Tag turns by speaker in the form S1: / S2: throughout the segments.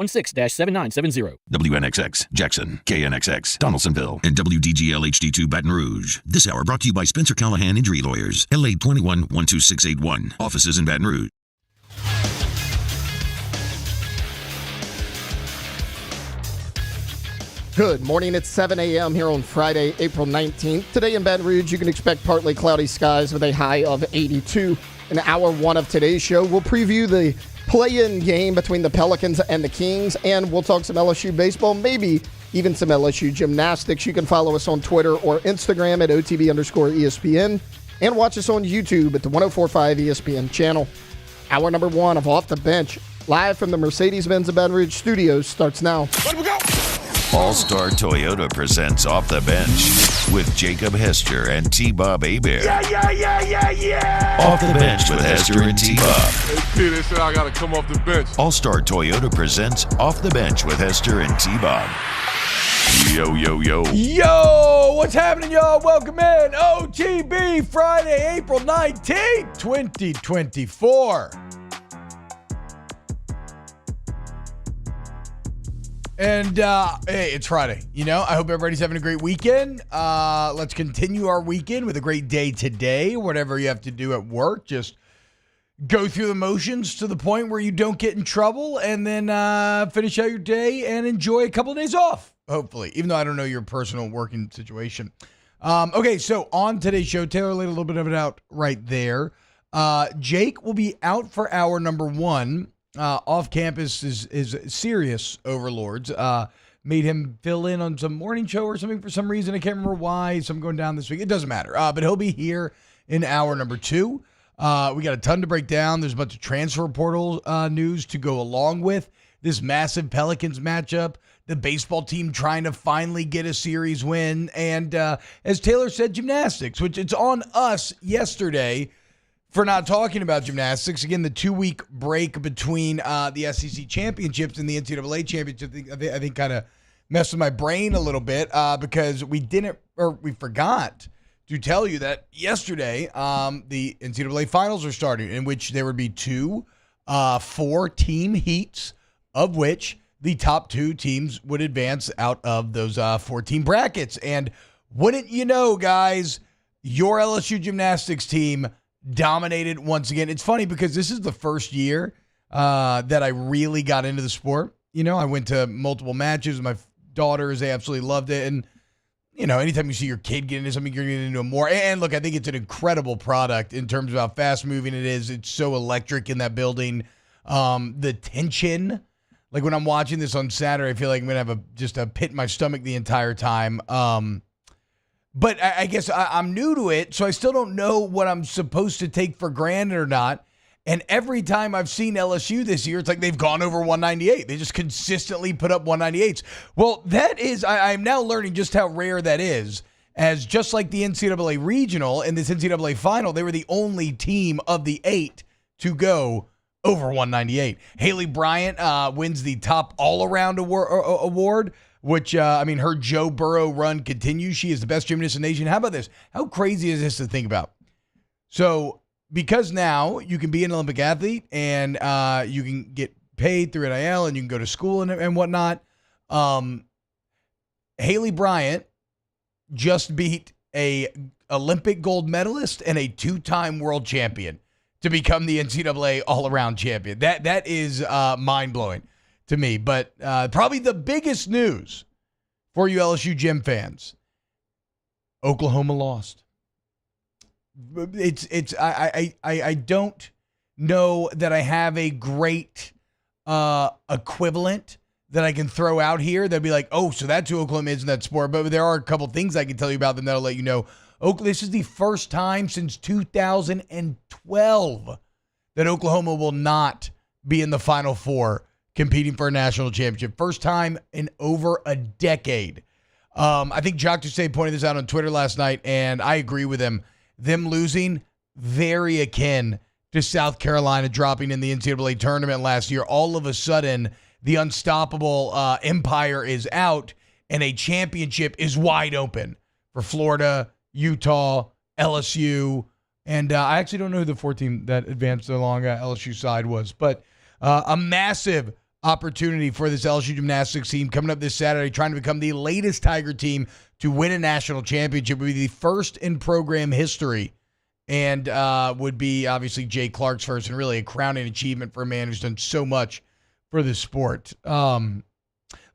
S1: 16-7970.
S2: WNXX, Jackson, KNXX, Donaldsonville, and WDGL HD2 Baton Rouge. This hour brought to you by Spencer Callahan Injury Lawyers, LA 21-12681. Offices in Baton Rouge.
S3: Good morning. It's 7 a.m. here on Friday, April 19th. Today in Baton Rouge, you can expect partly cloudy skies with a high of 82. In hour one of today's show, we'll preview the play-in game between the Pelicans and the Kings, and we'll talk some LSU baseball, maybe even some LSU gymnastics. You can follow us on Twitter or Instagram at OTB_ESPN, and watch us on YouTube at the 104.5 ESPN channel. Hour number one of Off the Bench, live from the Mercedes-Benz of Baton Rouge studios, starts now.
S4: Let we go!
S2: All-Star Toyota presents Off the Bench with Jacob Hester and T-Bob Hebert.
S4: Yeah!
S2: Off the Bench with Hester and T-Bob.
S4: Hey, P, they said I gotta come off the bench.
S2: All-Star Toyota presents Off the Bench with Hester and T-Bob. Yo.
S5: Yo, what's happening, y'all? Welcome in. OTB, Friday, April 19th, 2024. And, hey, it's Friday. You know, I hope everybody's having a great weekend. Let's continue our weekend with a great day today. Whatever you have to do at work, just go through the motions to the point where you don't get in trouble, and then finish out your day and enjoy a couple of days off, hopefully, even though I don't know your personal working situation. Okay, so on today's show, Taylor laid a little bit of it out right there. Jake will be out for hour number one. Off campus is serious overlords. Made him fill in on some morning show or something for some reason. I can't remember why. Something going down this week. It doesn't matter. But he'll be here in hour number two. We got a ton to break down. There's a bunch of transfer portal news to go along with this massive Pelicans matchup. The baseball team trying to finally get a series win. And as Taylor said, gymnastics, which it's on us yesterday for not talking about gymnastics. Again, the 2-week break between the SEC championships and the NCAA championship, I think kind of messed with my brain a little bit because we forgot to tell you that yesterday the NCAA finals are starting, in which there would be 2 4-team heats, of which the top 2 teams would advance out of those 4-team brackets. And wouldn't you know, guys, your LSU gymnastics team dominated once again. It's funny because this is the first year that I really got into the sport. You know, I went to multiple matches with my daughters. They absolutely loved it. And, you know, anytime you see your kid get into something, you're getting into it more. And look, I think it's an incredible product in terms of how fast moving it is. It's so electric in that building. The tension, like when I'm watching this on Saturday, I feel like I'm going to have just a pit in my stomach the entire time. But I guess I'm new to it, so I still don't know what I'm supposed to take for granted or not. And every time I've seen LSU this year, it's like they've gone over 198. They just consistently put up 198s. Well, that is, I'm now learning just how rare that is, as just like the NCAA regional and this NCAA final, they were the only team of the 8 to go over 198. Haley Bryant wins the top all-around award, which, her Joe Burrow run continues. She is the best gymnast in the nation. How about this? How crazy is this to think about? So, because now you can be an Olympic athlete and you can get paid through NIL and you can go to school and whatnot, Haley Bryant just beat a Olympic gold medalist and a 2-time world champion to become the NCAA all-around champion. That is mind-blowing to me. But probably the biggest news for you LSU gym fans, Oklahoma lost. I don't know that I have a great equivalent that I can throw out here that'd be like, oh, so that's who Oklahoma is in that sport. But there are a couple things I can tell you about them that'll let you know. This is the first time since 2012 that Oklahoma will not be in the Final Four competing for a national championship. First time in over a decade. I think Jacques Doucet pointed this out on Twitter last night, and I agree with him. Them losing, very akin to South Carolina dropping in the NCAA tournament last year. All of a sudden, the unstoppable empire is out, and a championship is wide open for Florida, Utah, LSU, and I actually don't know who the 4 team that advanced along LSU side was, but a massive opportunity for this LSU gymnastics team coming up this Saturday, trying to become the latest Tiger team to win a national championship. It would be the first in program history, and would be obviously Jay Clark's first, and really a crowning achievement for a man who's done so much for the sport.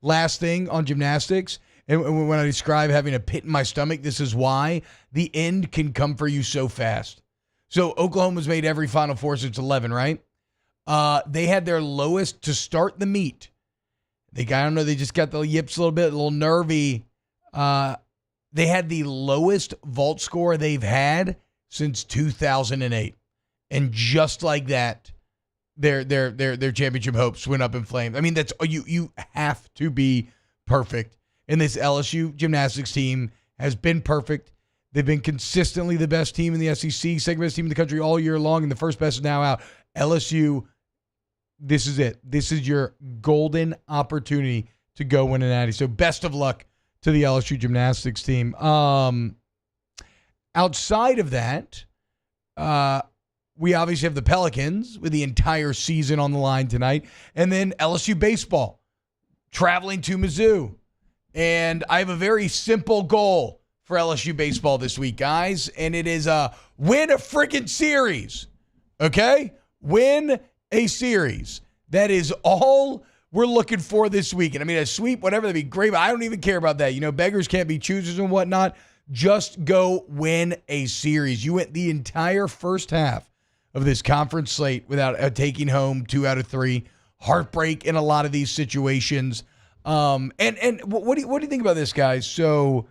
S5: Last thing on gymnastics, and when I describe having a pit in my stomach, this is why the end can come for you so fast. So Oklahoma's made every Final Four since 11, right? They had their lowest to start the meet. I don't know, they just got the yips a little bit, a little nervy. They had the lowest vault score they've had since 2008. And just like that, their championship hopes went up in flames. I mean, that's you have to be perfect. And this LSU gymnastics team has been perfect. They've been consistently the best team in the SEC, second best team in the country all year long, and the first best is now out. LSU, this is it. This is your golden opportunity to go win an Natty. So best of luck to the LSU gymnastics team. Outside of that, we obviously have the Pelicans with the entire season on the line tonight. And then LSU baseball traveling to Mizzou. And I have a very simple goal for LSU baseball this week, guys. And it is win a freaking series. Okay? Win a series. That is all we're looking for this week. And I mean, a sweep, whatever, that'd be great, but I don't even care about that. You know, beggars can't be choosers and whatnot. Just go win a series. You went the entire first half of this conference slate without taking home 2 out of 3. Heartbreak in a lot of these situations. And what do you think about this, guys? So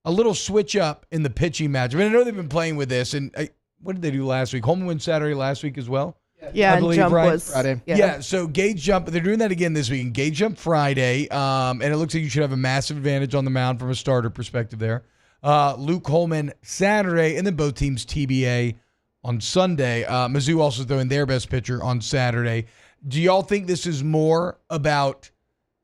S5: a little switch up in the pitching match. I mean, I know they've been playing with this, and what did they do last week? Holman win Saturday last week as well?
S3: Yeah,
S5: I believe,
S3: and jump
S5: right?
S3: was Friday.
S5: Yeah, so Gage jump, they're doing that again this week. And Gage jump Friday, and it looks like you should have a massive advantage on the mound from a starter perspective there. Luke Holman Saturday, and then both teams TBA on Sunday. Mizzou also throwing their best pitcher on Saturday. Do y'all think this is more about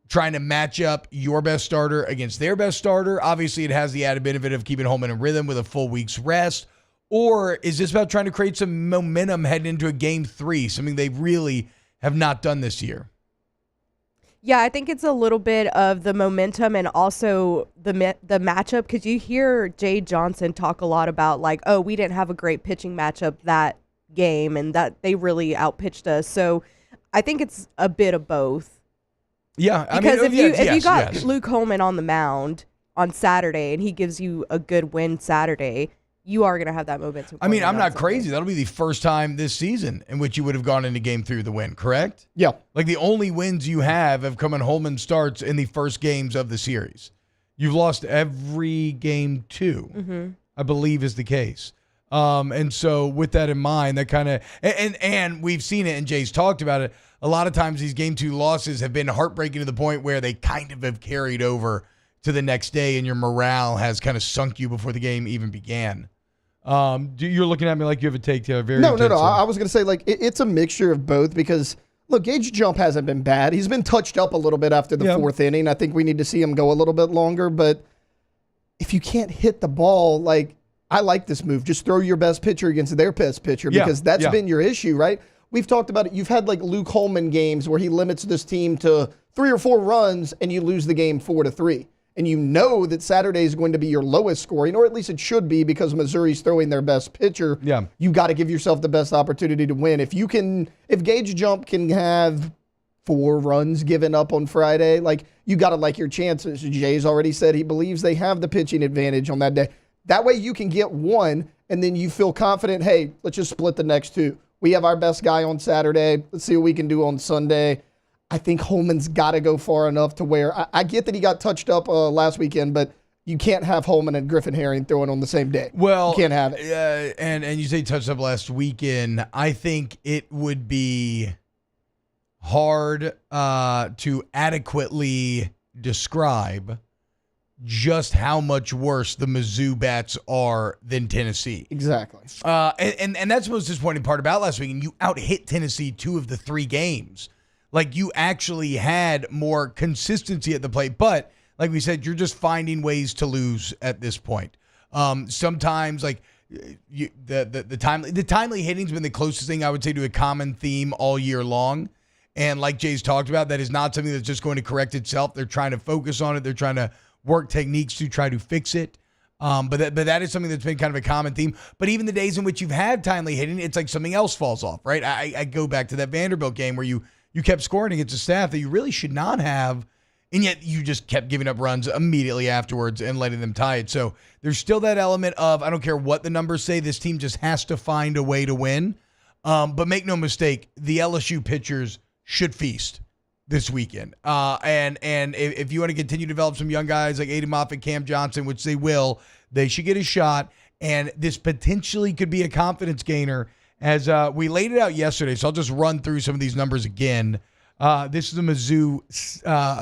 S5: trying to match up your best starter against their best starter? Obviously, it has the added benefit of keeping Holman in rhythm with a full week's rest. Or is this about trying to create some momentum heading into a game 3, something they really have not done this year?
S1: Yeah, I think it's a little bit of the momentum and also the matchup, because you hear Jay Johnson talk a lot about like, oh, we didn't have a great pitching matchup that game and that they really outpitched us. So I think it's a bit of both.
S5: Yeah,
S1: because if you got Luke Holman on the mound on Saturday and he gives you a good win Saturday, you are going to have that momentum.
S5: I mean, I'm not crazy. That'll be the first time this season in which you would have gone into game 3 with a win, correct?
S3: Yeah.
S5: Like the only wins you have come in Holman starts in the first games of the series. You've lost every game 2, I believe is the case. And so with that in mind, that kind of, and we've seen it and Jay's talked about it. A lot of times these game 2 losses have been heartbreaking to the point where they kind of have carried over to the next day and your morale has kind of sunk you before the game even began. You're looking at me like you have a take, Taylor.
S3: No. I was going to say, like, it's a mixture of both because, look, Gage jump hasn't been bad. He's been touched up a little bit after the 4th inning. I think we need to see him go a little bit longer. But if you can't hit the ball, like, I like this move. Just throw your best pitcher against their best pitcher because that's been your issue, right? We've talked about it. You've had, like, Luke Holman games where he limits this team to 3 or 4 runs and you lose the game 4-3. And you know that Saturday is going to be your lowest scoring, or at least it should be because Missouri's throwing their best pitcher.
S5: Yeah.
S3: You got to give yourself the best opportunity to win. If Gage Jump can have 4 runs given up on Friday, like, you got to like your chances. Jay's already said he believes they have the pitching advantage on that day. That way you can get 1, and then you feel confident, hey, let's just split the next 2. We have our best guy on Saturday. Let's see what we can do on Sunday. I think Holman's got to go far enough to where I get that he got touched up last weekend, but you can't have Holman and Griffin Herring throwing on the same day.
S5: Well,
S3: you can't have it.
S5: And you say touched up last weekend. I think it would be hard to adequately describe just how much worse the Mizzou bats are than Tennessee.
S3: Exactly.
S5: And that's the most disappointing part about last weekend. You out-hit Tennessee 2 of the 3 games. Like, you actually had more consistency at the plate. But, like we said, you're just finding ways to lose at this point. Sometimes, like, the timely hitting's been the closest thing I would say to a common theme all year long. And like Jay's talked about, that is not something that's just going to correct itself. They're trying to focus on it. They're trying to work techniques to try to fix it. But that is something that's been kind of a common theme. But even the days in which you've had timely hitting, it's like something else falls off, right? I go back to that Vanderbilt game where you kept scoring against a staff that you really should not have, and yet you just kept giving up runs immediately afterwards and letting them tie it. So there's still that element of, I don't care what the numbers say, this team just has to find a way to win. But make no mistake, the LSU pitchers should feast this weekend. And if you want to continue to develop some young guys like Aiden Moffitt, Cam Johnson, which they will, they should get a shot. And this potentially could be a confidence gainer, as we laid it out yesterday. So I'll just run through some of these numbers again. This is a Mizzou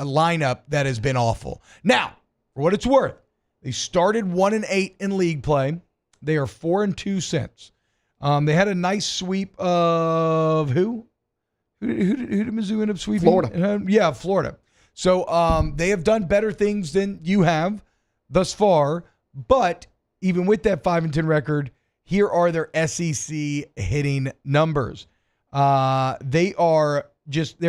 S5: lineup that has been awful. Now, for what it's worth, they started 1-8 in league play. They are 4-2 since. They had a nice sweep of who? Who did Mizzou end up sweeping?
S3: Florida.
S5: Florida. So they have done better things than you have thus far. But even with that 5-10 record, here are their SEC hitting numbers. They're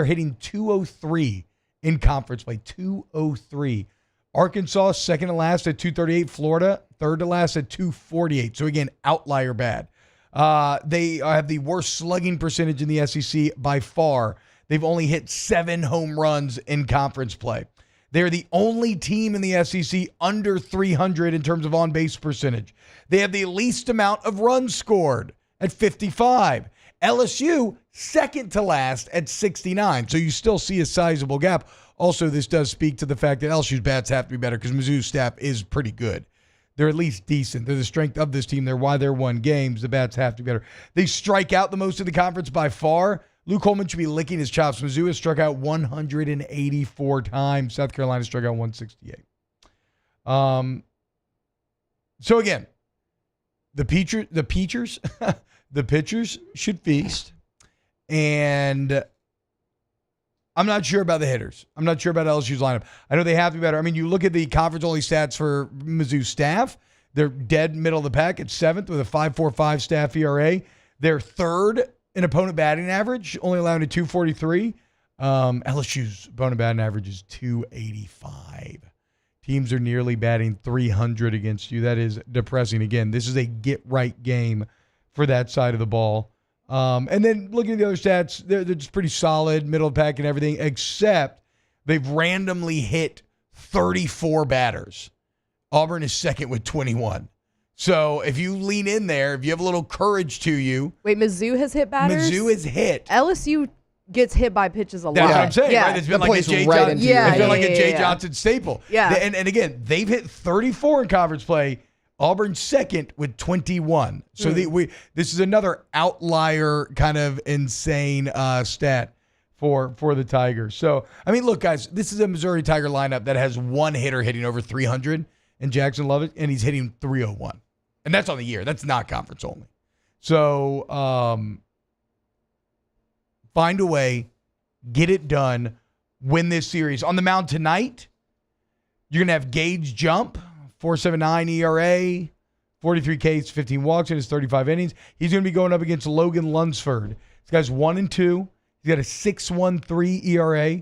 S5: hitting 203 in conference play. 203. Arkansas second to last at 238. Florida third to last at 248. So again, outlier bad. They have the worst slugging percentage in the SEC by far. They've only hit 7 home runs in conference play. They're the only team in the SEC under 300 in terms of on-base percentage. They have the least amount of runs scored at 55. LSU, second to last at 69. So you still see a sizable gap. Also, this does speak to the fact that LSU's bats have to be better because Mizzou's staff is pretty good. They're at least decent. They're the strength of this team. They're why they're won games. The bats have to be better. They strike out the most of the conference by far. Luke Holman should be licking his chops. Mizzou has struck out 184 times. South Carolina struck out 168. So again, the pitchers should feast. And I'm not sure about the hitters. I'm not sure about LSU's lineup. I know they have to be better. I mean, you look at the conference-only stats for Mizzou staff. They're dead middle of the pack at 7th with a 5.45 staff ERA. They're third in opponent batting average, only allowing a 243. LSU's opponent batting average is 285. Teams are nearly batting 300 against you. That is depressing. Again, this is a get-right game for that side of the ball. And then looking at the other stats, they're just pretty solid, middle of the pack and everything, except they've randomly hit 34 batters. Auburn is second with 21. So if you lean in there, if you have a little courage to you.
S1: Wait, Mizzou has hit batters?
S5: Mizzou has hit.
S1: LSU gets hit by pitches a lot.
S5: That's what I'm saying,
S1: yeah.
S5: right? It's been like a Jay Johnson staple.
S1: Yeah.
S5: And again, they've hit 34 in conference play. Auburn second with 21. So this is another outlier kind of insane stat for the Tigers. So, I mean, look, guys, this is a Missouri Tiger lineup that has one hitter hitting over 300, and Jackson Lovett, and he's hitting 301. And that's on the year. That's not conference only. So, find a way, get it done, win this series. On the mound tonight, you're going to have Gage Jump, 4.79 ERA, 43 Ks, 15 walks in his 35 innings. He's going to be going up against Logan Lunsford. This guy's 1-2. He's got a 6.13 ERA,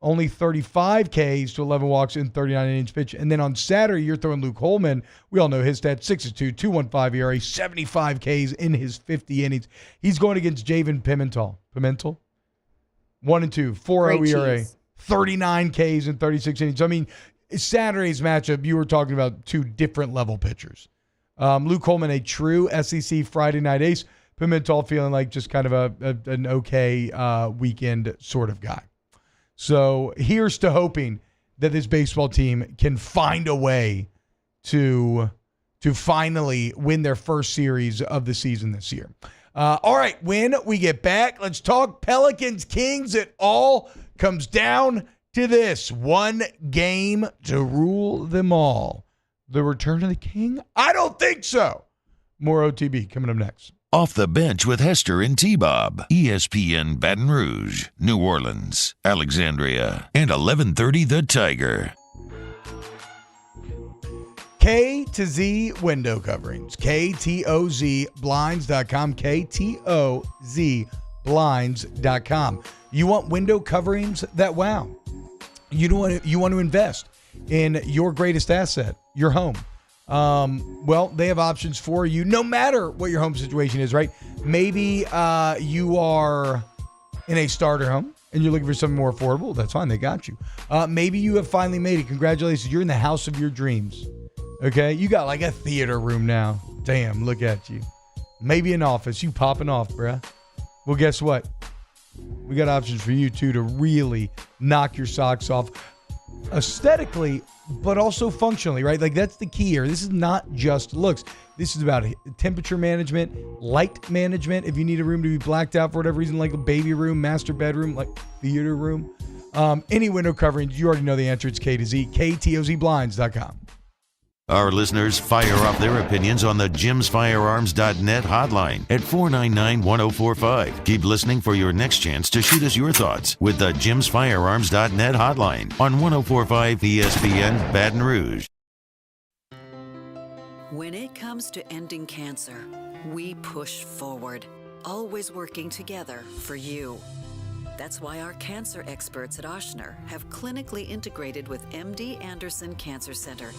S5: only 35 Ks to 11 walks in 39 innings pitch. And then on Saturday, you're throwing Luke Holman. We all know his stats, 6-2, 2.15 ERA, 75 Ks in his 50 innings. He's going against Javen Pimentel. 1-2, 4.0 ERA, 39 Ks in 36 innings. I mean, Saturday's matchup, you were talking about two different level pitchers. Luke Holman, a true SEC Friday night ace. Pimentel feeling like just kind of an okay weekend sort of guy. So here's to hoping that this baseball team can find a way to finally win their first series of the season this year. All right, when we get back, let's talk Pelicans-Kings. It all comes down to this one game to rule them all. The return of the king? I don't think so. More OTB coming up next.
S2: Off the Bench with Hester and T-Bob. ESPN Baton Rouge, New Orleans, Alexandria, and 1130 The Tiger.
S5: K to Z window coverings. KTOZ blinds.com. KTOZ Pelicans-Blinds.com. You want window coverings that wow. You want to invest in your greatest asset, your home. Well, they have options for you no matter what your home situation is, right? Maybe you are in a starter home and you're looking for something more affordable. That's fine. They got you. Maybe you have finally made it. Congratulations. You're in the house of your dreams. Okay. You got like a theater room now. Damn, look at you. Maybe an office. You popping off, bruh. Well, guess what? We got options for you too to really knock your socks off aesthetically, but also functionally, right? Like that's the key here. This is not just looks. This is about temperature management, light management. If you need a room to be blacked out for whatever reason, like a baby room, master bedroom, like theater room, any window covering, you already know the answer. It's K to Z, KTOZBlinds.com.
S2: Our listeners fire off their opinions on the JimsFirearms.net hotline at 499-1045. Keep listening for your next chance to shoot us your thoughts with the JimsFirearms.net hotline on 1045 ESPN Baton Rouge.
S6: When it comes to ending cancer, we push forward, always working together for you. That's why our cancer experts at Ochsner have clinically integrated with MD Anderson Cancer Center.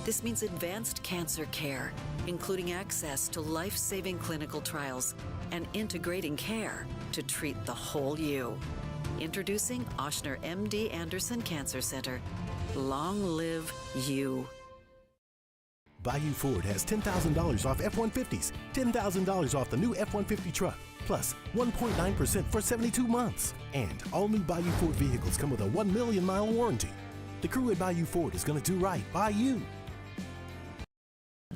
S6: This means advanced cancer care, including access to life-saving clinical trials and integrating care to treat the whole you. Introducing Ochsner MD Anderson Cancer Center. Long live you.
S7: Bayou Ford has $10,000 off F-150s, $10,000 off the new F-150 truck, plus 1.9% for 72 months. And all new Bayou Ford vehicles come with a 1 million mile warranty. The crew at Bayou Ford is going to do right by you.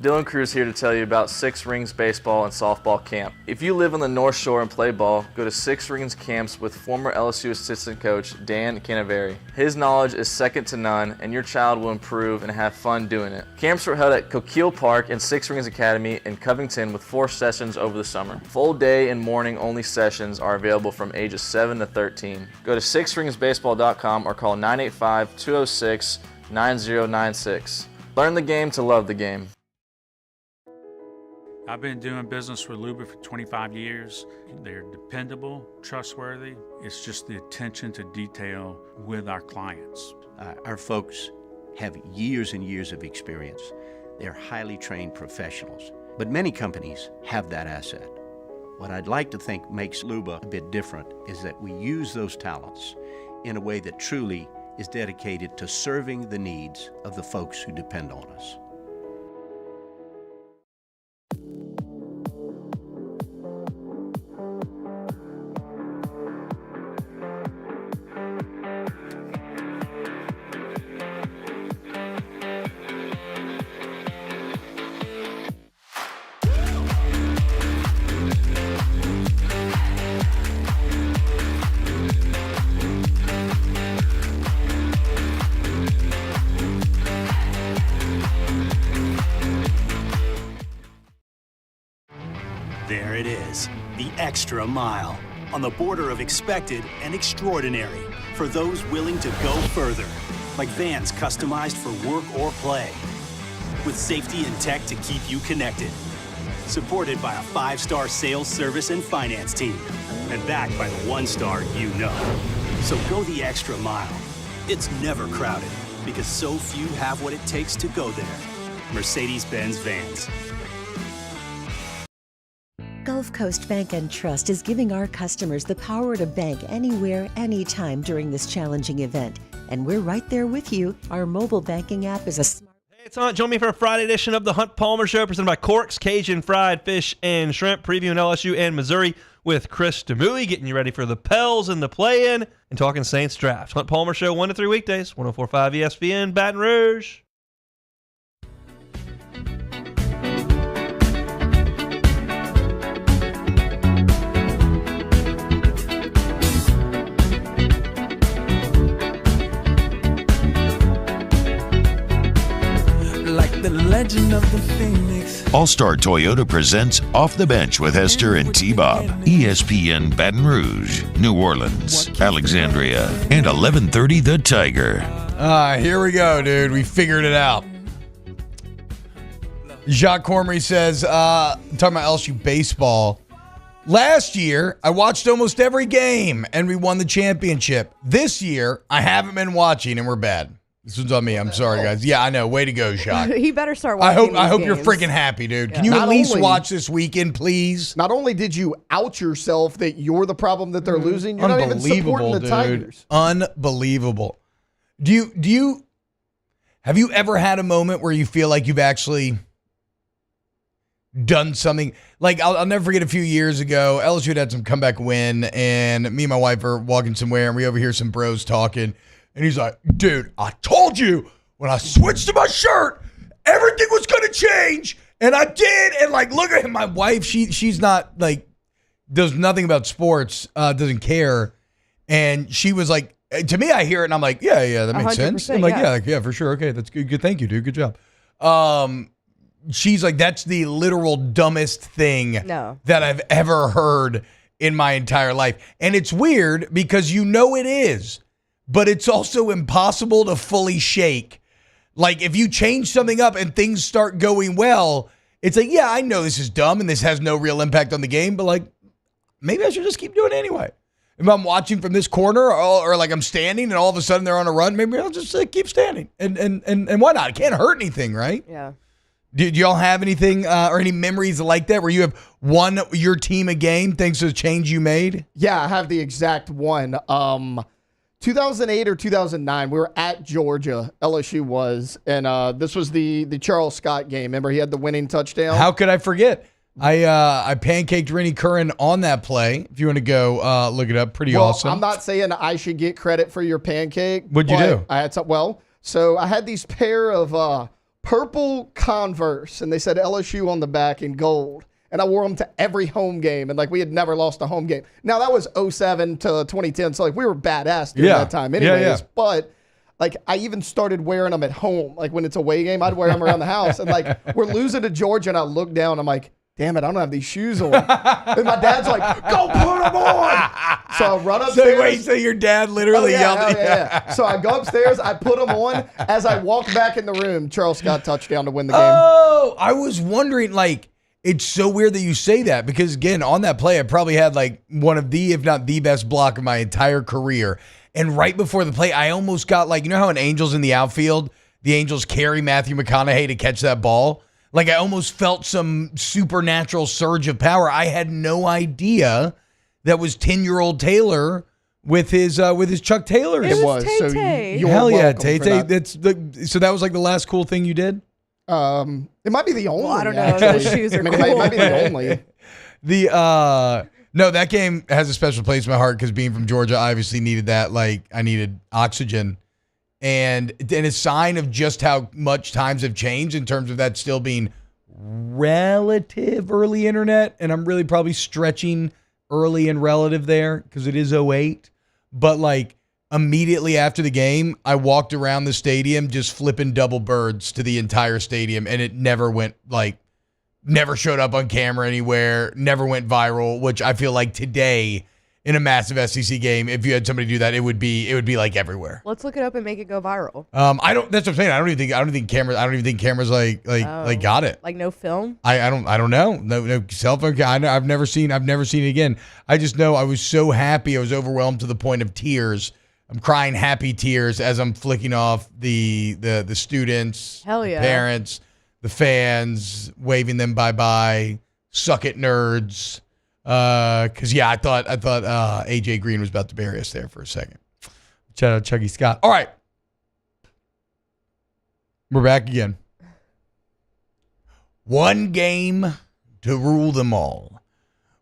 S8: Dylan Cruz here to tell you about Six Rings Baseball and Softball Camp. If you live on the North Shore and play ball, go to Six Rings Camps with former LSU assistant coach Dan Canaveri. His knowledge is second to none, and your child will improve and have fun doing it. Camps were held at Coquille Park and Six Rings Academy in Covington with 4 sessions over the summer. Full day and morning only sessions are available from ages 7 to 13. Go to sixringsbaseball.com or call 985-206-9096. Learn the game to love the game.
S9: I've been doing business with Luba for 25 years. They're dependable, trustworthy. It's just the attention to detail with our clients.
S10: Our folks have years and years of experience. They're highly trained professionals, but many companies have that asset. What I'd like to think makes Luba a bit different is that we use those talents in a way that truly is dedicated to serving the needs of the folks who depend on us.
S11: There it is, the extra mile, on the border of expected and extraordinary, for those willing to go further, like vans customized for work or play, with safety and tech to keep you connected, supported by a 5-star sales, service, and finance team, and backed by the 1-star you know. So go the extra mile. It's never crowded, because so few have what it takes to go there. Mercedes-Benz Vans.
S12: Gulf Coast Bank and Trust is giving our customers the power to bank anywhere, anytime during this challenging event. And we're right there with you. Our mobile banking app is a smart...
S13: Hey, it's Hunt. Join me for a Friday edition of the Hunt Palmer Show, presented by Corks, Cajun Fried Fish and Shrimp, previewing LSU and Missouri with Chris Demouy, getting you ready for the Pels and the play-in, and talking Saints draft. Hunt Palmer Show, 1 to 3 weekdays, 104.5 ESPN, Baton Rouge.
S14: The legend of the Phoenix.
S2: All-Star Toyota presents Off the Bench with Hester and T-Bob. ESPN Baton Rouge, New Orleans, Alexandria, and 1130 The Tiger.
S5: Here we go, dude. We figured it out. Jacques Cormery says, talking about LSU baseball, Last year, I watched almost every game, and we won the championship. This year, I haven't been watching, and we're bad. This one's on me. I'm sorry, guys. Yeah, I know. Way to go, Shock.
S1: He better start watching
S5: I hope you're
S1: games.
S5: freaking happy, dude. Can you
S3: Not
S5: at least
S3: only-
S5: watch this weekend, please?
S3: Not only did you out yourself that you're the problem that they're losing, you're not even supporting the Tigers.
S5: Unbelievable. Have you ever had a moment where you feel like you've actually done something? Like, I'll never forget a few years ago, LSU had some comeback win, and me and my wife are walking somewhere, and we overhear some bros talking, and he's like, dude, I told you when I switched to my shirt, everything was going to change, and I did, and like, look at him. My wife, she's not, like, does nothing about sports, doesn't care, and she was like, to me, I hear it, and I'm like, yeah, that makes sense. I'm like, yeah, for sure, okay, that's good, thank you, dude, good job. She's like, that's the literal dumbest thing that I've ever heard in my entire life. And it's weird because you know it is, but it's also impossible to fully shake. Like, if you change something up and things start going well, it's like, yeah, I know this is dumb and this has no real impact on the game, but like, maybe I should just keep doing it anyway. If I'm watching from this corner or like I'm standing and all of a sudden they're on a run, maybe I'll just keep standing. And why not? It can't hurt anything, right?
S1: Yeah.
S5: Do y'all have anything or any memories like that where you have won your team a game thanks to the change you made?
S3: Yeah, I have the exact one. 2008 or 2009, we were at Georgia, LSU was, and this was the Charles Scott game. Remember, he had the winning touchdown?
S5: How could I forget? I pancaked Rennie Curran on that play. If you want to go look it up, pretty awesome.
S3: I'm not saying I should get credit for your pancake.
S5: What'd you do?
S3: I had so I had these pair of purple Converse, and they said LSU on the back in gold. And I wore them to every home game, and like we had never lost a home game. Now that was 2007 to 2010, so like we were badass during that time anyways.
S5: Yeah.
S3: But like I even started wearing them at home. Like when it's a away game, I'd wear them around the house. And like we're losing to Georgia, and I look down, I'm like, damn it, I don't have these shoes on. And my dad's like, go put them on. So I run upstairs.
S5: So your dad literally yelled at you.
S3: Yeah. So I go upstairs, I put them on. As I walk back in the room, Charles Scott touchdown to win the game.
S5: Oh, I was wondering, like, it's so weird that you say that because, again, on that play, I probably had like one of the, if not the best block of my entire career. And right before the play, I almost got like, you know how in Angels in the outfield, the Angels carry Matthew McConaughey to catch that ball? Like I almost felt some supernatural surge of power. I had no idea that was 10-year-old Taylor with his Chuck Taylors.
S3: It was.
S1: Tay-Tay.
S3: So you're
S5: hell yeah,
S3: welcome for
S5: Tay-Tay.
S3: that.
S5: So that was like the last cool thing you did?
S3: It might be the only.
S1: Well, I don't know.
S3: Actually.
S1: Those shoes are
S3: I mean,
S1: cool.
S3: it might be the only.
S5: No, that game has a special place in my heart because being from Georgia, I obviously needed that. Like I needed oxygen. And a sign of just how much times have changed in terms of that still being relative early internet. And I'm really probably stretching early and relative there because it is 2008. But like immediately after the game, I walked around the stadium just flipping double birds to the entire stadium. And it never went never showed up on camera anywhere, never went viral, which I feel like today in a massive SEC game, if you had somebody do that, it would be like everywhere.
S1: Let's look it up and make it go viral.
S5: That's what I'm saying. I don't even think cameras like got it.
S1: Like no film?
S5: I don't know. No cell phone. I've never seen it again. I just know I was so happy. I was overwhelmed to the point of tears. I'm crying happy tears as I'm flicking off the students,
S1: Hell yeah.
S5: the parents, the fans, waving them bye-bye. Suck it, nerds. Because I thought AJ Green was about to bury us there for a second. Shout out Chuggy Scott. All right, we're back again. One game to rule them all.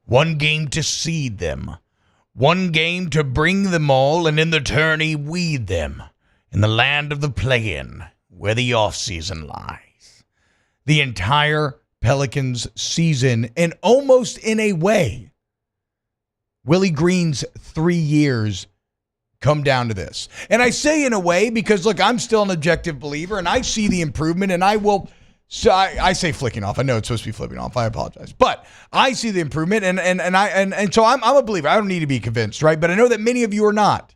S5: One game to seed them. One game to bring them all, and in the tourney weed them in the land of the play-in, where the off-season lies. The entire Pelicans season, and almost in a way, Willie Green's 3 years come down to this. And I say in a way because, look, I'm still an objective believer, and I see the improvement, and I will. So I say flicking off. I know it's supposed to be flipping off. I apologize, but I see the improvement, and so I'm a believer. I don't need to be convinced, right? But I know that many of you are not,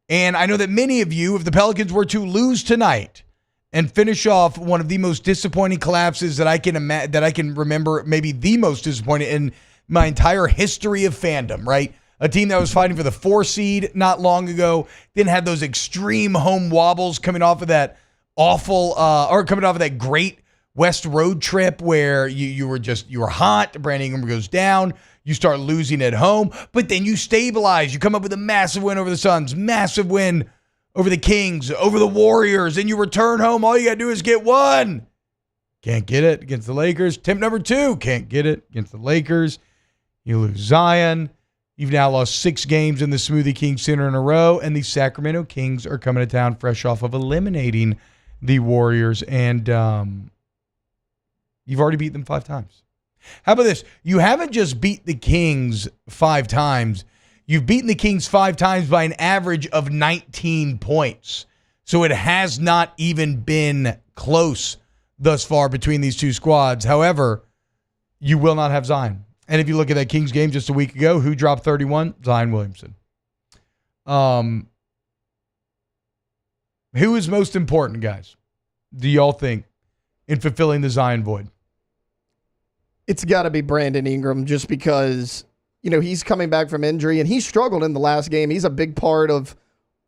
S5: and I know that many of you, if the Pelicans were to lose tonight and finish off one of the most disappointing collapses that I can remember, maybe the most disappointing in my entire history of fandom, right? A team that was fighting for the 4 seed not long ago, didn't have those extreme home wobbles coming off of that coming off of that great West road trip where you were hot, Brandon Ingram goes down, you start losing at home, but then you stabilize. You come up with a massive win over the Suns, massive win over the Kings, over the Warriors, and you return home. All you got to do is get one. Can't get it against the Lakers. Attempt number 2, can't get it against the Lakers. You lose Zion. You've now lost 6 games in the Smoothie King Center in a row, and the Sacramento Kings are coming to town fresh off of eliminating the Warriors, and you've already beat them 5 times. How about this? You haven't just beat the Kings 5 times. You've beaten the Kings 5 times by an average of 19 points. So it has not even been close thus far between these two squads. However, you will not have Zion. And if you look at that Kings game just a week ago, who dropped 31? Zion Williamson. Who is most important, guys, do y'all think, in fulfilling the Zion void?
S3: It's got to be Brandon Ingram, just because, he's coming back from injury and he struggled in the last game. He's a big part of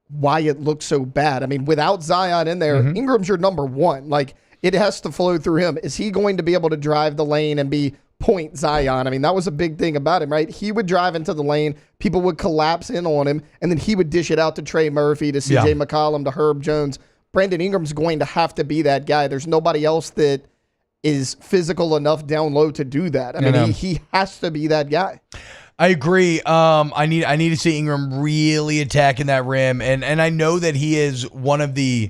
S3: why it looks so bad. I mean, without Zion in there, Ingram's your number 1. Like, it has to flow through him. Is he going to be able to drive the lane and be point Zion? I mean, that was a big thing about him, right? He would drive into the lane, people would collapse in on him, and then he would dish it out to Trey Murphy, to CJ McCollum, to Herb Jones. Brandon Ingram's going to have to be that guy. There's nobody else that is physical enough down low to do that. I mean, he has to be that guy.
S5: I agree. I need to see Ingram really attacking that rim, and I know that he is one of the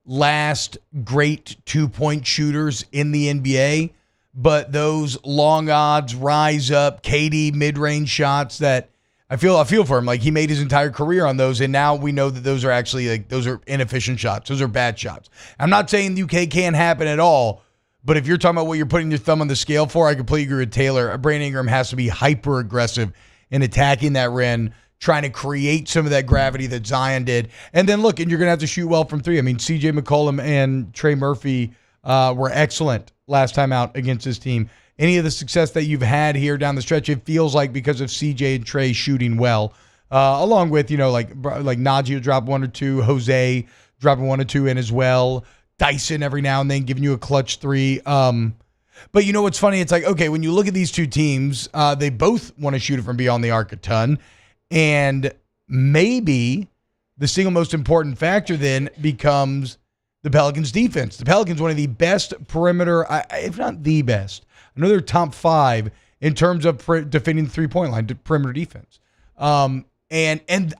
S5: last great 2-point shooters in the NBA, but those long odds rise up, KD mid-range shots that I feel for him. Like, he made his entire career on those, and now we know that those are actually those are inefficient shots. Those are bad shots. I'm not saying the UK can't happen at all, but if you're talking about what you're putting your thumb on the scale for, I completely agree with Taylor. Brandon Ingram has to be hyper aggressive in attacking that rim, trying to create some of that gravity that Zion did. And then look, and you're going to have to shoot well from 3. I mean, CJ McCollum and Trey Murphy were excellent last time out against this team. Any of the success that you've had here down the stretch, it feels like because of CJ and Trey shooting well, along with, like Najee will drop 1 or 2, Jose dropping 1 or 2 in as well, Dyson every now and then giving you a clutch 3. But you know what's funny? It's like, okay, when you look at these two teams, they both want to shoot it from beyond the arc a ton. And maybe the single most important factor then becomes the Pelicans' defense. The Pelicans, one of the best perimeter, if not the best, I know they're top 5 in terms of defending the 3-point line, perimeter defense. And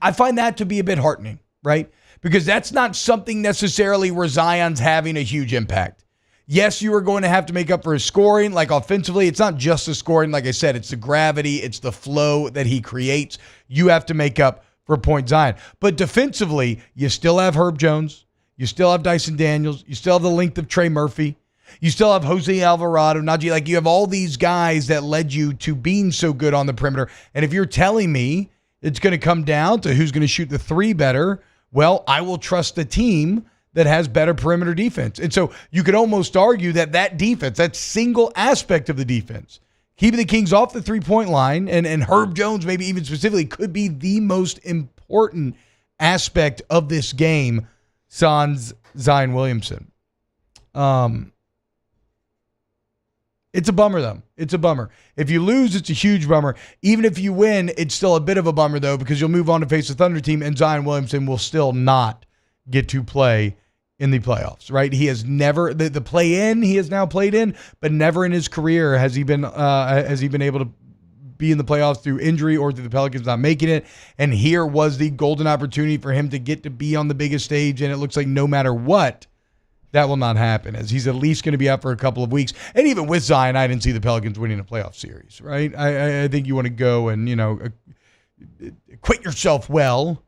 S5: I find that to be a bit heartening, right? Because that's not something necessarily where Zion's having a huge impact. Yes, you are going to have to make up for his scoring. Like, offensively, it's not just the scoring. Like I said, it's the gravity, it's the flow that he creates. You have to make up for point Zion. But defensively, you still have Herb Jones. You still have Dyson Daniels. You still have the length of Trey Murphy. You still have Jose Alvarado, Najee. Like, you have all these guys that led you to being so good on the perimeter. And if you're telling me it's going to come down to who's going to shoot the 3 better, well, I will trust the team that has better perimeter defense. And so you could almost argue that defense, that single aspect of the defense, keeping the Kings off the 3-point line, and Herb Jones maybe even specifically, could be the most important aspect of this game, sans Zion Williamson. It's a bummer, though. It's a bummer. If you lose, it's a huge bummer. Even if you win, it's still a bit of a bummer, though, because you'll move on to face the Thunder team, and Zion Williamson will still not get to play in the playoffs, right? He has never, the play-in he has now played in, but never in his career has he been able to be in the playoffs through injury or through the Pelicans not making it. And here was the golden opportunity for him to get to be on the biggest stage, and it looks like no matter what, that will not happen, as he's at least going to be out for a couple of weeks. And even with Zion, I didn't see the Pelicans winning a playoff series, right? I think you want to go and, acquit yourself well,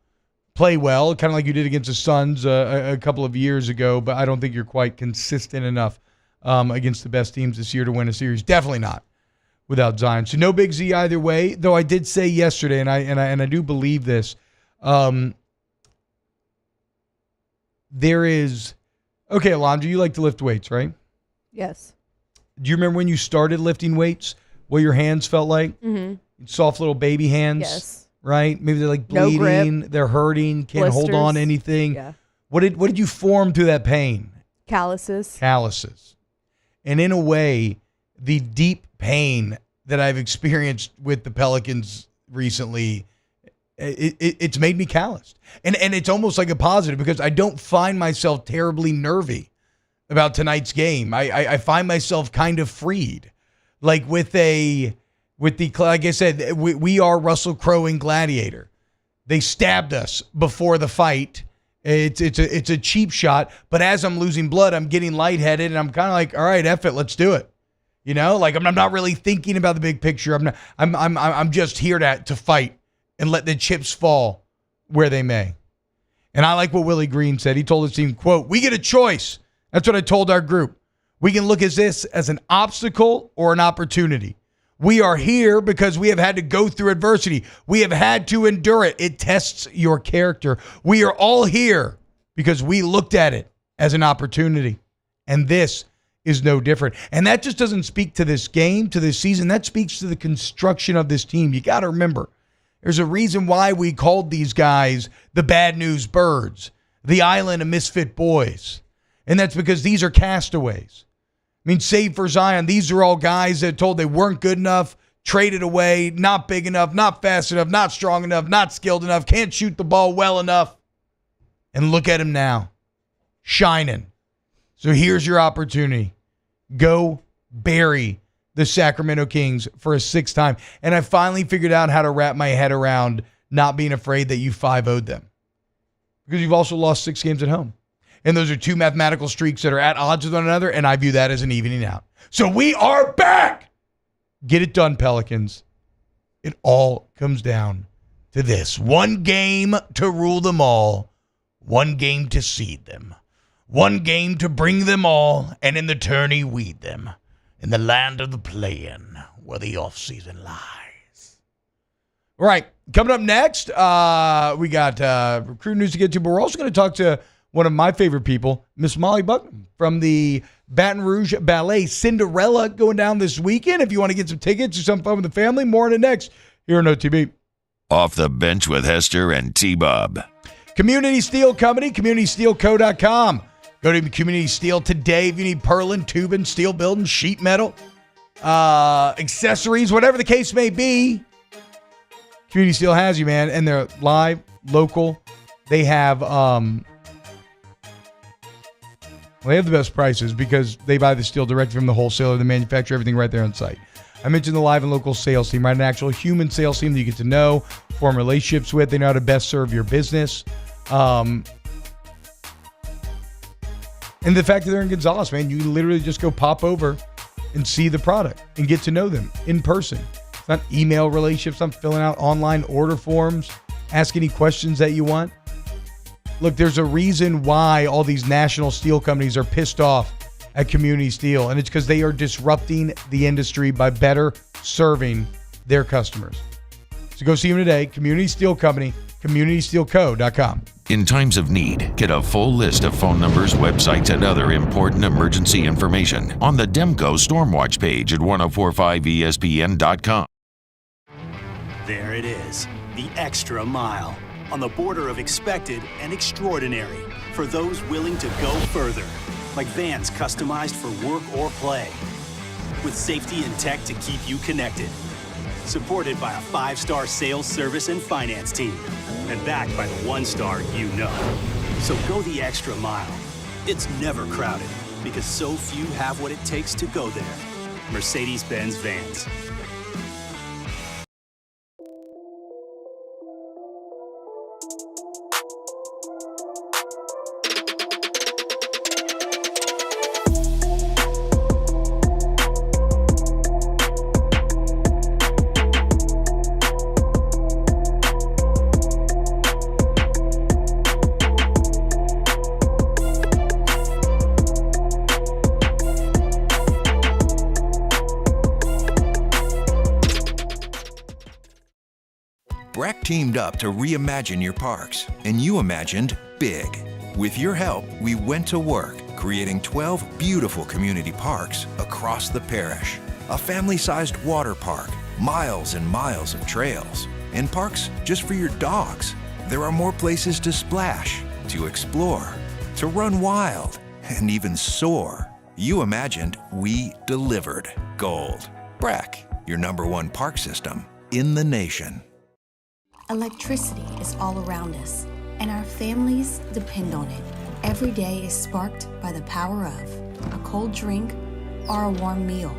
S5: play well, kind of like you did against the Suns a couple of years ago, but I don't think you're quite consistent enough against the best teams this year to win a series. Definitely not without Zion. So no big Z either way, though I did say yesterday, and I do believe this, there is... Okay, Alondra, you like to lift weights, right?
S1: Yes.
S5: Do you remember when you started lifting weights? what your hands felt like?
S1: Mm-hmm.
S5: Soft little baby hands.
S1: Yes.
S5: Right? Maybe they're like
S1: No
S5: bleeding,
S1: grip.
S5: they're hurting, can't hold
S1: Blisters.
S5: on to anything.
S1: Yeah.
S5: What did you form through that pain?
S1: Calluses.
S5: Calluses. And in a way, the deep pain that I've experienced with the Pelicans recently, it's made me calloused. And it's almost like a positive because I don't find myself terribly nervy about tonight's game. I find myself kind of freed. Like like I said, we are Russell Crowe in Gladiator. They stabbed us before the fight. It's a cheap shot, but as I'm losing blood, I'm getting lightheaded, and I'm kind of like, all right, F it, let's do it. You know, like I'm not really thinking about the big picture. I'm just here to fight and let the chips fall where they may. And I like what Willie Green said. He told his team, quote, "We get a choice." That's what I told our group. We can look at this as an obstacle or an opportunity. We are here because we have had to go through adversity. We have had to endure it. It tests your character. We are all here because we looked at it as an opportunity. And this is no different. And that just doesn't speak to this game, to this season. That speaks to the construction of this team. You got to remember, there's a reason why we called these guys the Bad News Birds, the Island of Misfit Boys. And that's because these are castaways. I mean, save for Zion, these are all guys that told they weren't good enough, traded away, not big enough, not fast enough, not strong enough, not skilled enough, can't shoot the ball well enough. And look at him now, shining. So here's your opportunity. Go bury the Sacramento Kings for a sixth time. And I finally figured out how to wrap my head around not being afraid that you 5-0'd them. Because you've also lost 6 games at home. And those are 2 mathematical streaks that are at odds with one another, and I view that as an evening out. So we are back. Get it done, Pelicans. It all comes down to this. 1 game to rule them all. 1 game to seed them. 1 game to bring them all, and in the tourney weed them. In the land of the play-in, where the offseason lies. All right, coming up next, we got recruit news to get to, but we're also going to talk to one of my favorite people, Miss Molly Buckman from the Baton Rouge Ballet Cinderella going down this weekend. If you want to get some tickets or some fun with the family, more on it next here on OTB.
S2: Off the Bench with Hester and T-Bob.
S5: Community Steel Company, CommunitySteelCo.com. Go to Community Steel today if you need purlin, tubing, steel building, sheet metal, accessories, whatever the case may be. Community Steel has you, man, and they're live, local. They have they have the best prices because they buy the steel directly from the wholesaler. They manufacture everything right there on site. I mentioned the live and local sales team, right? An actual human sales team that you get to know, form relationships with. They know how to best serve your business. And the fact that they're in Gonzales, man, you literally just go pop over and see the product and get to know them in person. It's not email relationships. I'm filling out online order forms. Ask any questions that you want. Look, there's a reason why all these national steel companies are pissed off at Community Steel, and it's because they are disrupting the industry by better serving their customers. So go see them today. Community Steel Company, CommunitySteelCo.com.
S2: In times of need, get a full list of phone numbers, websites, and other important emergency information on the Demco Stormwatch page at 1045ESPN.com.
S11: There it is, the extra mile. On the border of expected and extraordinary for those willing to go further. Like vans customized for work or play. With safety and tech to keep you connected. Supported by a 5-star sales, service, and finance team. And backed by the 1-star you know. So go the extra mile. It's never crowded because so few have what it takes to go there. Mercedes-Benz Vans.
S15: Breck teamed up to reimagine your parks, and you imagined big. With your help, we went to work, creating 12 beautiful community parks across the parish. a family-sized water park, miles and miles of trails, and parks just for your dogs. There are more places to splash, to explore, to run wild, and even soar. You imagined, we delivered. Gold. Brack, your #1 park system in the nation.
S16: Electricity is all around us, and our families depend on it. Every day is sparked by the power of a cold drink or a warm meal,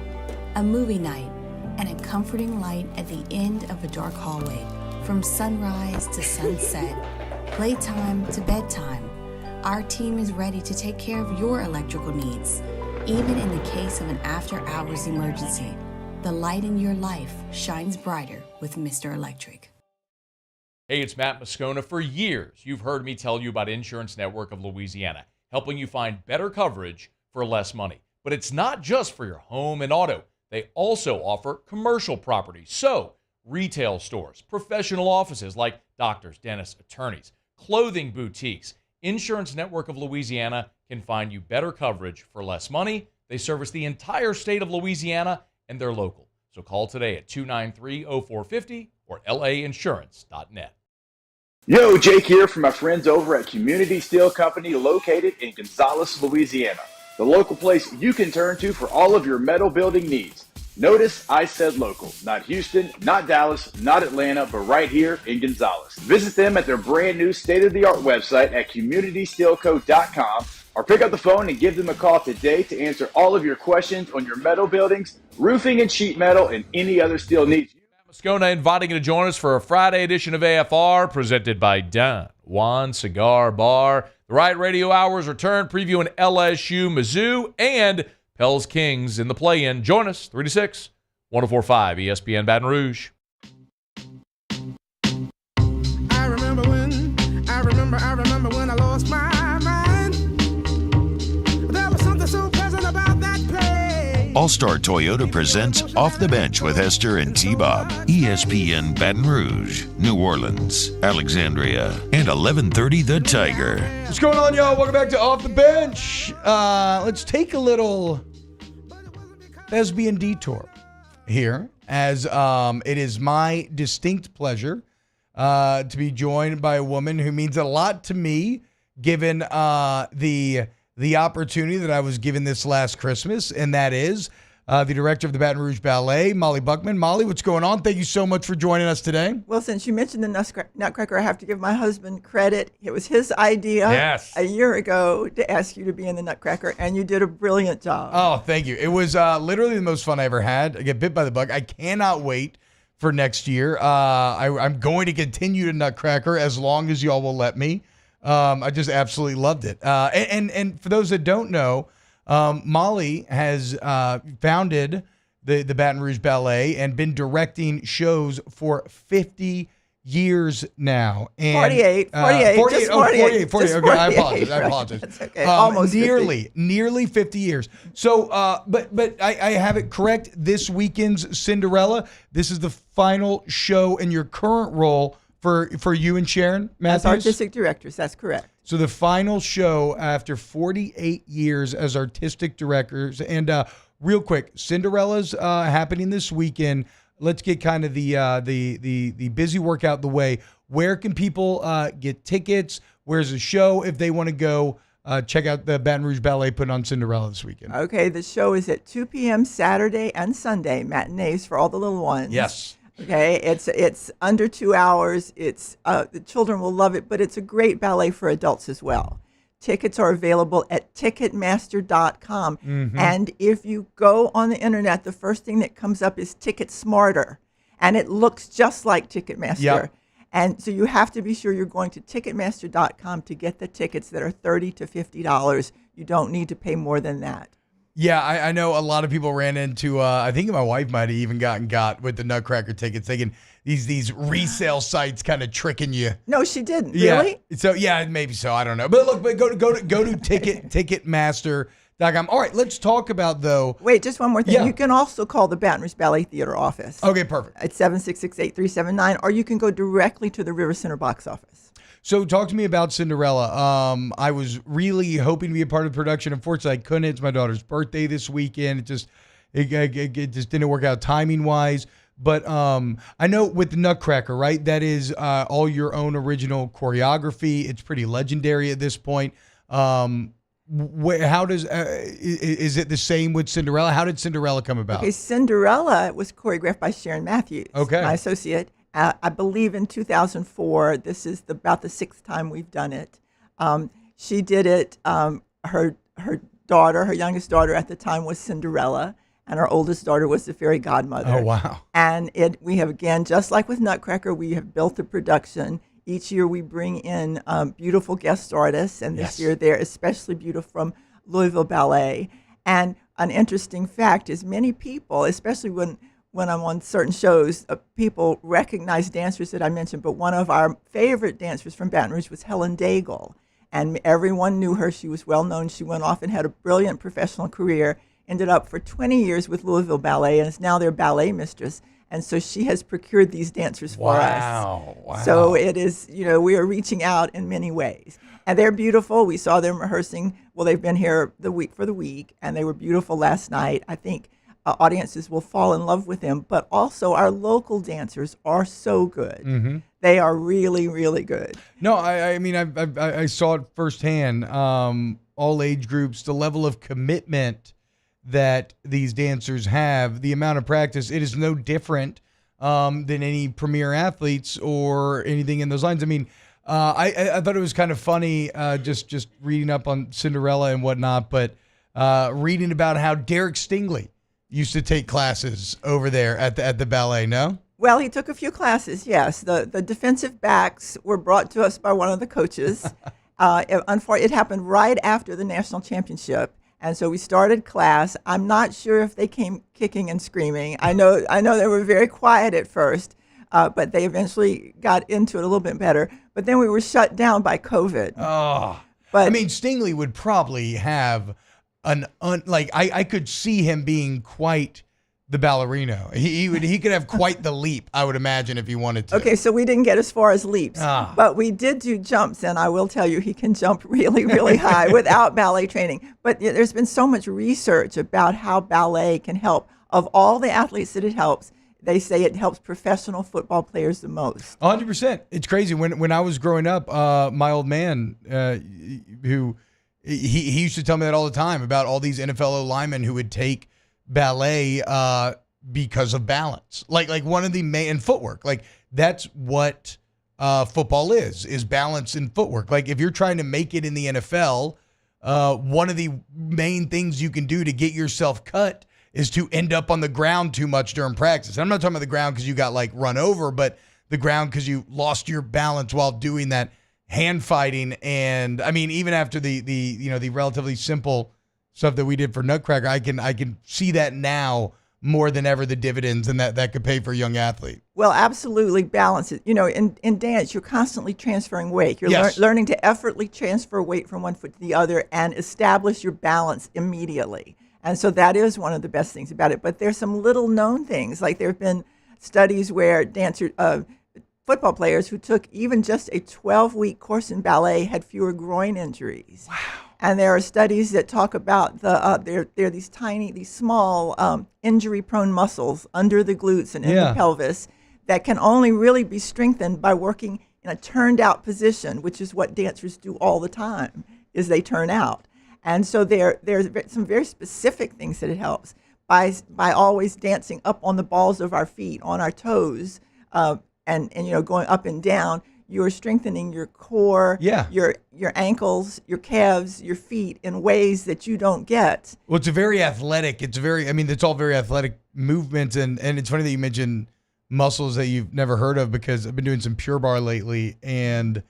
S16: a movie night, and a comforting light at the end of a dark hallway. From sunrise to sunset, playtime to bedtime, our team is ready to take care of your electrical needs. Even in the case of an after-hours emergency, the light in your life shines brighter with Mr. Electric.
S17: Hey, it's Matt Moscona. For years, you've heard me tell you about Insurance Network of Louisiana, helping you find better coverage for less money. But it's not just for your home and auto. They also offer commercial property. So, retail stores, professional offices like doctors, dentists, attorneys, clothing boutiques. Insurance Network of Louisiana can find you better coverage for less money. They service the entire state of Louisiana, and they're local. So call today at 293-0450 or lainsurance.net.
S18: Yo, Jake here from my friends over at Community Steel Company located in Gonzales, Louisiana. The local place you can turn to for all of your metal building needs. Notice I said local, not Houston, not Dallas, not Atlanta, but right here in Gonzales. Visit them at their brand new state-of-the-art website at communitysteelco.com or pick up the phone and give them a call today to answer all of your questions on your metal buildings, roofing and sheet metal, and any other steel needs.
S17: Moscona inviting you to join us for a Friday edition of AFR presented by Don Juan Cigar Bar. The Riot Radio Hours return previewing LSU, Mizzou, and Pels-Kings in the play-in. Join us 3 to 6, 104.5 ESPN Baton Rouge.
S14: I remember when I lost my mind. There was something so pleasant about that place.
S2: All-Star Toyota presents Off the Bench with Hester and T-Bob. ESPN Baton Rouge, New Orleans, Alexandria, and 1130 The Tiger.
S5: What's going on, y'all? Welcome back to Off the Bench. Let's take a little thespian detour here, as it is my distinct pleasure to be joined by a woman who means a lot to me, given the opportunity that I was given this last Christmas, and that is the director of the Baton Rouge Ballet, Molly Buckman. Molly, what's going on? Thank you so much for joining us today.
S19: Well, since you mentioned the Nutcracker, I have to give my husband credit. It was his idea a year ago to ask you to be in the Nutcracker, and you did a brilliant job.
S5: Oh, thank you. It was literally the most fun I ever had. I get bit by the bug. I cannot wait for next year. I'm going to continue to Nutcracker as long as y'all will let me. I just absolutely loved it. And for those that don't know, Molly has founded the Baton Rouge Ballet and been directing shows for 50 years now. And
S19: 48.
S5: Okay, I apologize.
S19: That's okay. Almost
S5: nearly 50 years. So, but I have it correct. This weekend's Cinderella. This is the final show in your current role for you and Sharon Matthews?
S19: As artistic directors, that's correct.
S5: So the final show after 48 years as artistic directors. And real quick, Cinderella's happening this weekend. Let's get kind of the busy work out the way. Where can people get tickets? Where's the show if they want to go check out the Baton Rouge Ballet putting on Cinderella this weekend?
S19: Okay, the show is at 2 p.m. Saturday and Sunday, matinees for all the little ones.
S5: Yes.
S19: Okay, it's under 2 hours. It's the children will love it, but it's a great ballet for adults as well. Tickets are available at Ticketmaster.com.
S5: Mm-hmm.
S19: And if you go on the internet, the first thing that comes up is Ticket Smarter, and it looks just like Ticketmaster.
S5: Yep.
S19: And so you have to be sure you're going to Ticketmaster.com to get the tickets that are $30 to $50. You don't need to pay more than that.
S5: Yeah, I know a lot of people ran into, I think my wife might have even got with the Nutcracker tickets, thinking these resale sites kind of tricking you.
S19: No, she didn't.
S5: Yeah.
S19: Really?
S5: So, yeah, maybe so. I don't know. But look, go to Ticketmaster.com. All right, let's talk about, though.
S19: Wait, just one more thing.
S5: Yeah.
S19: You can also call the Baton Rouge Ballet Theater office.
S5: Okay, perfect.
S19: At 766-8379, or you can go directly to the River Center box office.
S5: So talk to me about Cinderella. I was really hoping to be a part of the production. Unfortunately, I couldn't. It's my daughter's birthday this weekend. It just didn't work out timing wise. But I know with the Nutcracker, right? That is all your own original choreography. It's pretty legendary at this point. How does is it the same with Cinderella? How did Cinderella come about?
S19: Okay, Cinderella was choreographed by Sharon Matthews,
S5: okay,
S19: my associate. I believe in 2004. This is about the 6th time we've done it. She did it. Her daughter, her youngest daughter at the time, was Cinderella, and our oldest daughter was the fairy godmother.
S5: Oh, wow.
S19: And we have, again, just like with Nutcracker, we have built a production. Each year we bring in beautiful guest artists, and this year they're especially beautiful from Louisville Ballet. And an interesting fact is many people, especially when I'm on certain shows, people recognize dancers that I mentioned, but one of our favorite dancers from Baton Rouge was Helen Daigle. And everyone knew her. She was well known. She went off and had a brilliant professional career, ended up for 20 years with Louisville Ballet, and is now their ballet mistress. And so she has procured these dancers for us.
S5: Wow.
S19: So it is, we are reaching out in many ways. And they're beautiful. We saw them rehearsing. Well, they've been here the week, and they were beautiful last night. I think audiences will fall in love with them. But also our local dancers are so good.
S5: Mm-hmm.
S19: They are really, really good.
S5: No, I mean, I saw it firsthand. All age groups, the level of commitment that these dancers have, the amount of practice, it is no different than any premier athletes or anything in those lines. I mean, I thought it was kind of funny just reading up on Cinderella and whatnot, but reading about how Derek Stingley used to take classes over there at the ballet, no?
S19: Well, he took a few classes, yes. The defensive backs were brought to us by one of the coaches. It happened right after the national championship. And so we started class. I'm not sure if they came kicking and screaming. I know they were very quiet at first, but they eventually got into it a little bit better. But then we were shut down by COVID.
S5: Oh,
S19: but
S5: I mean, Stingley would probably have I could see him being quite the ballerino. He could have quite the leap, I would imagine, if he wanted to.
S19: Okay, so we didn't get as far as leaps, but we did do jumps, and I will tell you, he can jump really, really high without ballet training. But there's been so much research about how ballet can help. Of all the athletes that it helps, they say it helps professional football players the most.
S5: 100%. It's crazy. When I was growing up, my old man, who he used to tell me that all the time about all these NFL linemen who would take ballet because of balance, like one of the main, and footwork, like that's what football is balance and footwork. Like if you're trying to make it in the NFL, one of the main things you can do to get yourself cut is to end up on the ground too much during practice. And I'm not talking about the ground because you got like run over, but the ground because you lost your balance while doing that hand fighting. And I mean, even after the relatively simple stuff that we did for Nutcracker, I can see that now more than ever, the dividends and that could pay for a young athlete.
S19: Well, absolutely balance it. In dance, you're constantly transferring weight. You're learning to effortlessly transfer weight from one foot to the other and establish your balance immediately. And so that is one of the best things about it. But there's some little known things, like there have been studies where football players who took even just a 12-week course in ballet had fewer groin injuries. Wow. And there are studies that talk about there are these small injury-prone muscles under the glutes and in the pelvis that can only really be strengthened by working in a turned-out position, which is what dancers do all the time, is they turn out. And so there's some very specific things that it helps by always dancing up on the balls of our feet, on our toes, and going up and down. You're strengthening your core, your ankles, your calves, your feet in ways that you don't get.
S5: Well, it's very athletic. It's all very athletic movements. And it's funny that you mentioned muscles that you've never heard of, because I've been doing some Pure Barre lately, and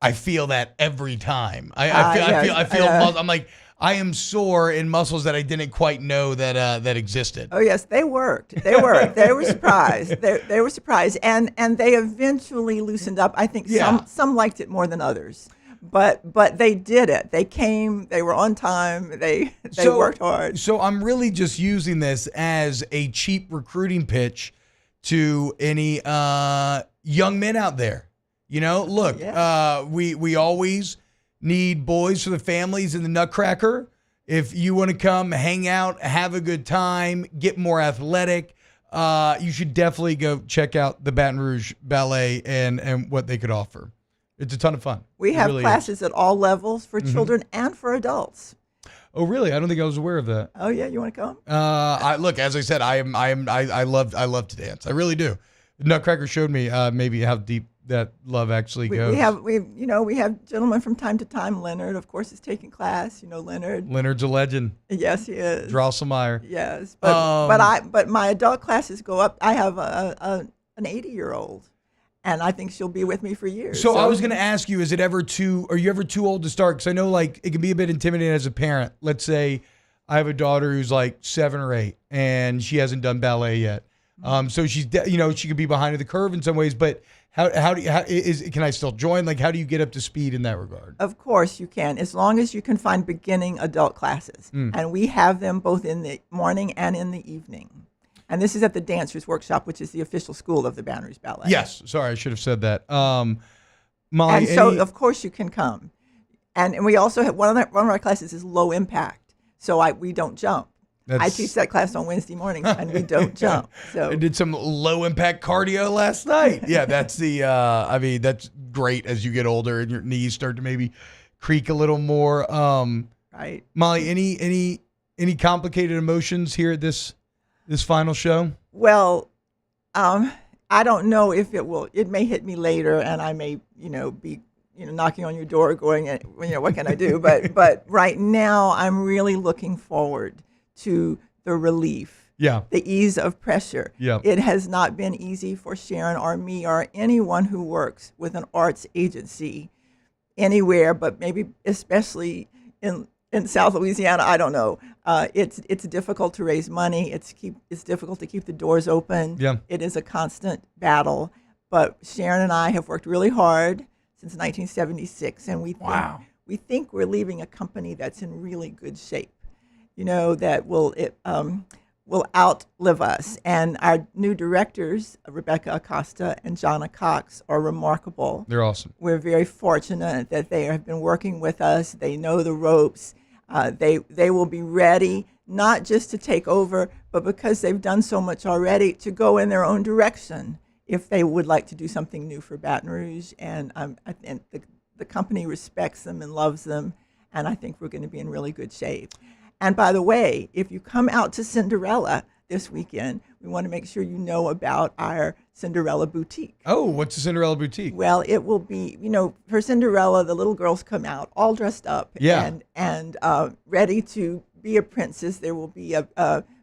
S5: I feel that every time. I feel I'm like, I am sore in muscles that I didn't quite know that existed.
S19: Oh yes, they worked. They worked. They were surprised. They were surprised, and they eventually loosened up. I think some liked it more than others, but they did it. They came. They were on time. They worked hard.
S5: So I'm really just using this as a cheap recruiting pitch to any young men out there. Look, we always need boys for the families in the Nutcracker. if you want to come, hang out, have a good time, get more athletic, you should definitely go check out the Baton Rouge Ballet and what they could offer. It's a ton of fun.
S19: We
S5: It
S19: have
S5: really
S19: classes
S5: is.
S19: at all levels for children and for adults.
S5: Oh, really? I don't think I was aware of that.
S19: Oh yeah, you want to come?
S5: Look, as I said, I love to dance. I really do. Nutcracker showed me maybe how deep that love actually goes.
S19: We have gentlemen from time to time. Leonard, of course, is taking class. Leonard.
S5: Leonard's a legend.
S19: Yes, he is.
S5: Drosselmeyer.
S19: Yes, but my adult classes go up. I have an 80-year-old, and I think she'll be with me for years.
S5: So I was going to ask you, are you ever too old to start? Because I know like it can be a bit intimidating as a parent. Let's say I have a daughter who's like 7 or 8 and she hasn't done ballet yet. So she's, she could be behind the curve in some ways, but can I still join? Like, how do you get up to speed in that regard?
S19: Of course you can, as long as you can find beginning adult classes. And we have them both in the morning and in the evening. And this is at the Dancers Workshop, which is the official school of the Baton Rouge Ballet.
S5: Yes. Sorry, I should have said that. Molly,
S19: and so, of course, you can come. And we also have one of our classes is low impact. So we don't jump. I teach that class on Wednesday mornings, and we don't jump. So
S5: I did some low impact cardio last night. Yeah, that's that's great as you get older and your knees start to maybe creak a little more.
S19: Right.
S5: Molly, any complicated emotions here at this final show?
S19: Well, I don't know if it will. It may hit me later, and I may, be, knocking on your door, going, what can I do? But right now, I'm really looking forward to the relief, the ease of pressure.
S5: Yeah.
S19: It has not been easy for Sharon or me or anyone who works with an arts agency anywhere, but maybe especially in South Louisiana. I don't know. It's difficult to raise money. It's difficult to keep the doors open.
S5: Yeah.
S19: It is a constant battle. But Sharon and I have worked really hard since 1976, and we think we're leaving a company that's in really good shape. That will outlive us. And our new directors, Rebecca Acosta and Jonna Cox, are remarkable.
S5: They're awesome.
S19: We're very fortunate that they have been working with us. They know the ropes. They will be ready, not just to take over, but because they've done so much already, to go in their own direction if they would like to do something new for Baton Rouge. And the company respects them and loves them, and I think we're going to be in really good shape. And by the way, if you come out to Cinderella this weekend, we want to make sure you know about our Cinderella boutique.
S5: Oh, what's the Cinderella boutique?
S19: Well, it will be, for Cinderella, the little girls come out all dressed up and ready to be a princess. There will be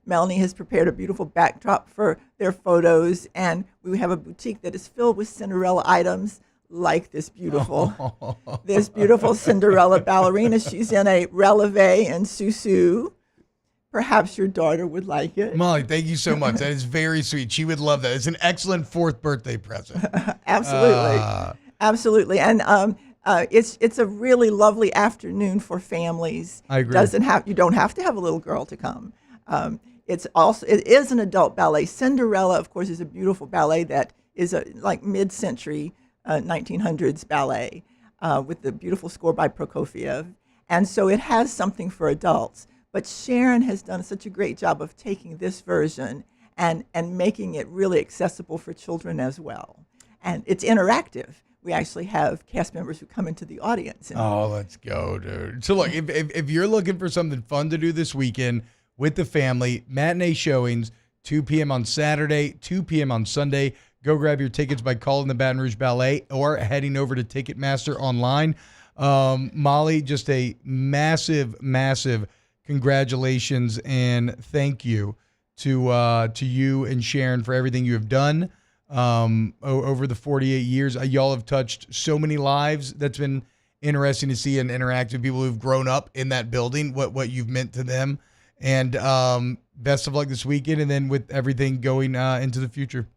S19: Melanie has prepared a beautiful backdrop for their photos, and we have a boutique that is filled with Cinderella items, like this beautiful Cinderella ballerina. She's in a releve and susu. Perhaps your daughter would like it.
S5: Molly, thank you so much. That is very sweet. She would love that. It's an excellent 4th birthday present.
S19: Absolutely. And it's a really lovely afternoon for families.
S5: I agree.
S19: You don't have to have a little girl to come. It is an adult ballet. Cinderella, of course, is a beautiful ballet that is like mid-century 1900s ballet with the beautiful score by Prokofiev. And so it has something for adults. But Sharon has done such a great job of taking this version and making it really accessible for children as well. And it's interactive. We actually have cast members who come into the audience.
S5: Oh, let's go, dude. So look, if you're looking for something fun to do this weekend with the family, matinee showings, 2 p.m. on Saturday, 2 p.m. on Sunday. Go grab your tickets by calling the Baton Rouge Ballet or heading over to Ticketmaster online. Molly, just a massive, massive congratulations and thank you to you and Sharon for everything you have done over the 48 years. Y'all have touched so many lives. That's been interesting to see and interact with people who've grown up in that building, what you've meant to them. And best of luck this weekend and then with everything going into the future.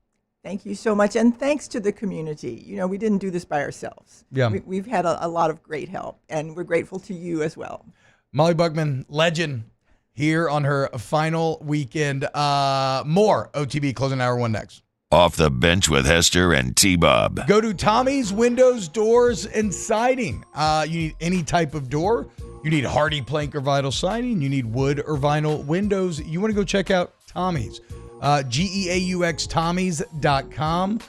S19: Thank you so much. And thanks to the community. We didn't do this by ourselves.
S5: Yeah.
S19: We've had a lot of great help, and we're grateful to you as well.
S5: Molly Buckman, legend, here on her final weekend. More OTB Closing Hour 1 next.
S2: Off the Bench with Hester and T-Bob.
S5: Go to Tommy's Windows, Doors, and Siding. You need any type of door, You need hardy plank or vinyl siding. You need wood or vinyl windows. You want to go check out Tommy's. GEAUX Tommy's.com.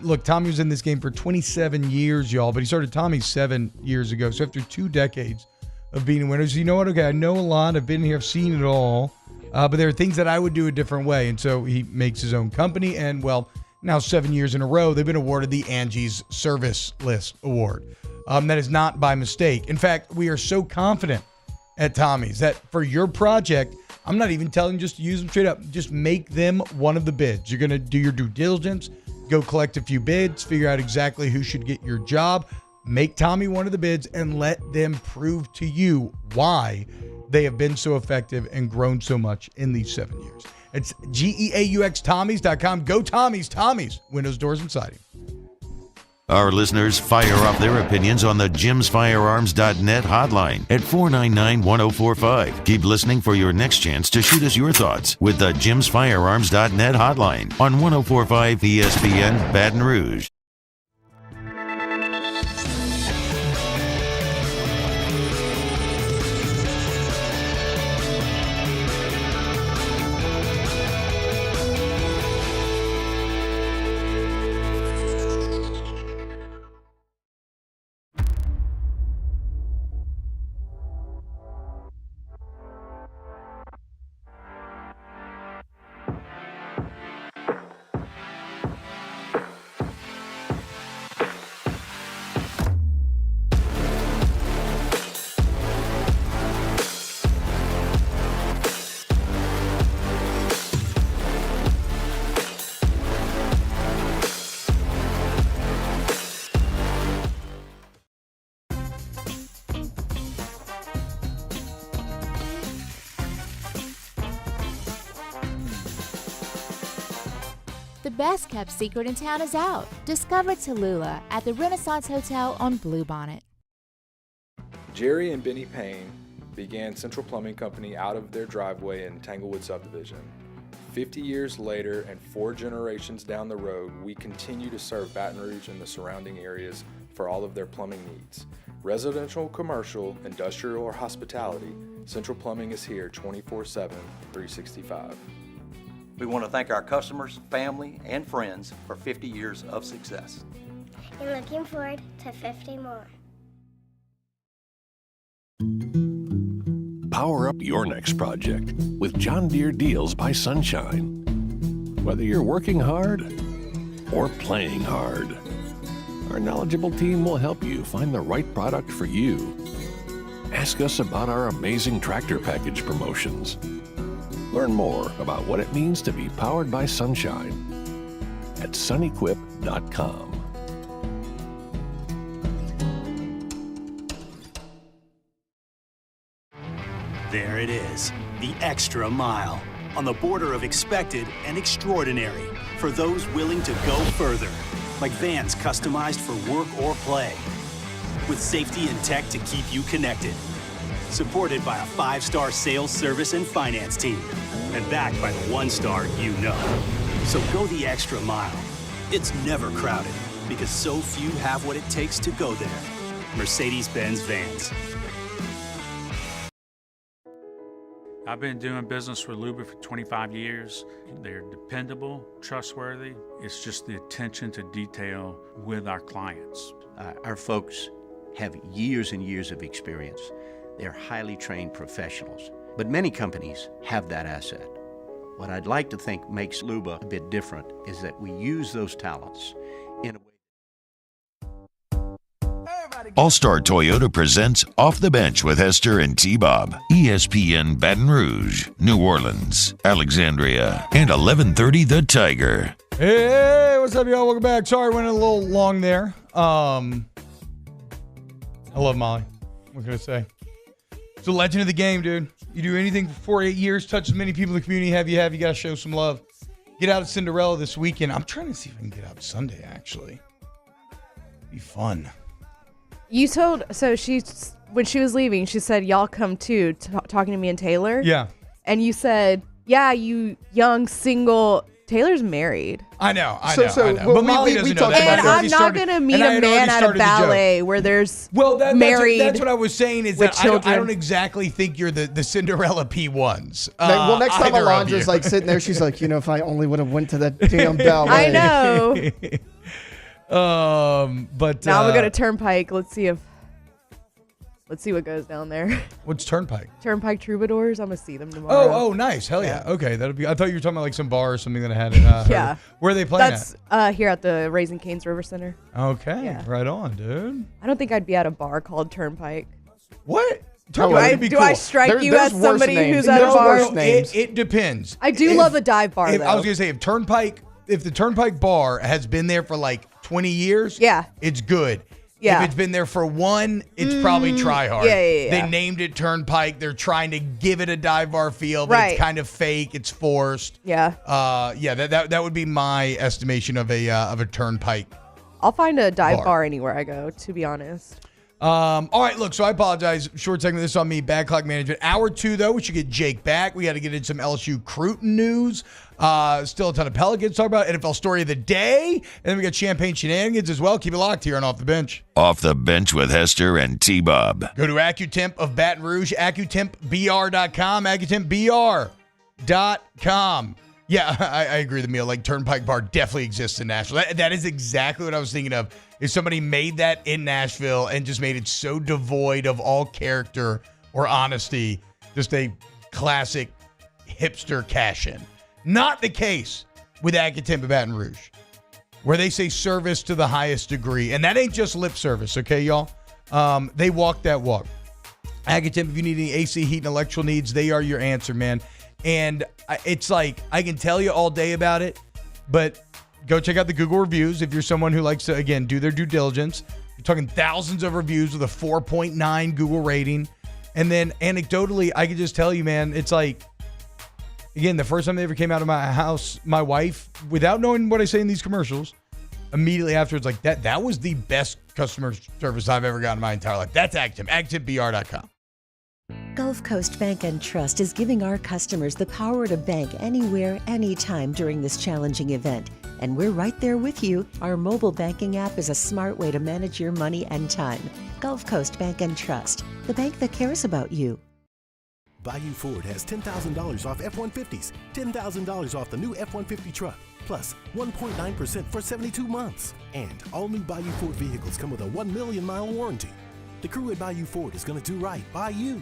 S5: Look, Tommy was in this game for 27 years, y'all, but he started Tommy's 7 years ago. So after 2 decades of being in winners, you know what? Okay, I know a lot. I've been here. I've seen it all. But there are things that I would do a different way. And so he makes his own company. And, well, now 7 years in a row, they've been awarded the Angie's Service List Award. That is not by mistake. In fact, we are so confident at Tommy's that for your project, I'm not even telling you just to use them straight up. Just make them one of the bids. You're going to do your due diligence, go collect a few bids, figure out exactly who should get your job, make Tommy one of the bids, and let them prove to you why they have been so effective and grown so much in these 7 years. It's GEAUXTommys.com. Go Tommy's. Tommy's. Windows, doors, and siding.
S2: Our listeners fire up their opinions on the JimsFirearms.net hotline at 499-1045. Keep listening for your next chance to shoot us your thoughts with the JimsFirearms.net hotline on 1045 ESPN Baton Rouge.
S20: The best kept secret in town is out. Discover Tallulah at the Renaissance Hotel on Bluebonnet.
S21: Jerry and Benny Payne began Central Plumbing Company out of their driveway in Tanglewood Subdivision. 50 years later and 4 generations down the road, we continue to serve Baton Rouge and the surrounding areas for all of their plumbing needs. Residential, commercial, industrial, or hospitality, Central Plumbing is here 24/7, 365.
S22: We want to thank our customers, family, and friends for 50 years of success.
S23: And looking forward to 50 more.
S24: Power up your next project with John Deere Deals by Sunshine. Whether you're working hard or playing hard, our knowledgeable team will help you find the right product for you. Ask us about our amazing tractor package promotions. Learn more about what it means to be powered by sunshine at sunequip.com.
S11: There it is, the extra mile, on the border of expected and extraordinary for those willing to go further, like vans customized for work or play, with safety and tech to keep you connected. Supported by a 5-star sales, service, and finance team, and backed by the 1-star you know. So go the extra mile. It's never crowded, because so few have what it takes to go there. Mercedes-Benz Vans.
S9: I've been doing business with Luba for 25 years. They're dependable, trustworthy. It's just the attention to detail with our clients.
S10: Our folks have years and years of experience. They're highly trained professionals, but many companies have that asset. What I'd like to think makes Luba a bit different is that we use those talents in a way.
S2: All-Star Toyota presents Off the Bench with Hester and T-Bob. ESPN Baton Rouge, New Orleans, Alexandria, and 1130 The Tiger.
S5: Hey, what's up, y'all? Welcome back. Sorry, went a little long there. I love Molly. What can I say? It's a legend of the game, dude. You do anything for 48 years, touch as many people in the community you got to show some love. Get out at Cinderella this weekend. I'm trying to see if I can get out Sunday, actually. Be fun.
S1: You told, so when she was leaving, she said, y'all come too, talking to me and Taylor.
S5: Yeah.
S1: And you said, yeah, you young, single, Taylor's married.
S5: I know.
S3: So,
S5: But Molly doesn't know that.
S1: And I'm not going to meet a man at a ballet where there's married.
S5: That's what I was saying is
S1: with
S5: that I don't exactly think you're the Cinderella P1s.
S3: Well, next time
S5: either of
S3: Alondra's
S5: you.
S3: like sitting there, she's like, if I only would have went to that damn ballet.
S1: I know.
S5: But
S1: now we go to Turnpike. Let's see what goes down there.
S5: What's Turnpike?
S1: Turnpike Troubadours. I'm gonna see them tomorrow.
S5: Oh, nice. Hell yeah. Okay, that'll be. I thought you were talking about like some bar or something that I had.
S1: Yeah.
S5: Where are they playing
S1: That's here at the Raising Cane's River Center.
S5: Okay,
S1: Yeah.
S5: right on, dude.
S1: I don't think I'd be at a bar called Turnpike.
S5: What?
S1: Do I strike you as somebody who's at a bar?
S5: It depends.
S1: I do love a dive bar.
S5: I
S1: though.
S5: was gonna say if the Turnpike bar has been there for like 20 years, it's good.
S1: Yeah.
S5: If it's been there for one, it's probably try hard.
S1: Yeah.
S5: They named it Turnpike. They're trying to give it a dive bar feel, but it's kind of fake. It's forced.
S1: Yeah.
S5: That would be my estimation of a Turnpike.
S1: I'll find a dive bar anywhere I go, to be honest.
S5: All right, look, so I apologize. Short segment, this on me, bad clock management. Hour 2, though, we should get Jake back. We got to get into some LSU Cruton news. Still a ton of Pelicans to talk about. NFL story of the day. And then we got Champagne Shenanigans as well. Keep it locked here on Off the Bench.
S2: Off the Bench with Hester and T-Bob.
S5: Go to AccuTemp of Baton Rouge, AccuTempBR.com, AccuTempBR.com. Yeah, I agree with the meal. Like, Turnpike Bar definitely exists in Nashville. That is exactly what I was thinking of. If somebody made that in Nashville and just made it so devoid of all character or honesty, just a classic hipster cash-in. Not the case with AccuTemp of Baton Rouge, where they say service to the highest degree. And that ain't just lip service, okay, y'all? They walk that walk. AccuTemp, if you need any AC, heat, and electrical needs, they are your answer, man. And it's like, I can tell you all day about it, but go check out the Google reviews if you're someone who likes to, again, do their due diligence. You're talking thousands of reviews with a 4.9 Google rating. And then anecdotally, I can just tell you, man, it's like, again, the first time they ever came out of my house, my wife, without knowing what I say in these commercials, immediately afterwards, like, that was the best customer service I've ever gotten in my entire life. That's AccuTemp, AccuTempBR.com.
S12: Gulf Coast Bank and Trust is giving our customers the power to bank anywhere, anytime during this challenging event. And we're right there with you. Our mobile banking app is a smart way to manage your money and time. Gulf Coast Bank and Trust, the bank that cares about you.
S4: Bayou Ford has $10,000 off F-150s, $10,000 off the new F-150 truck, plus 1.9% for 72 months. And all new Bayou Ford vehicles come with a 1 million mile warranty. The crew at Bayou Ford is going to do right by you.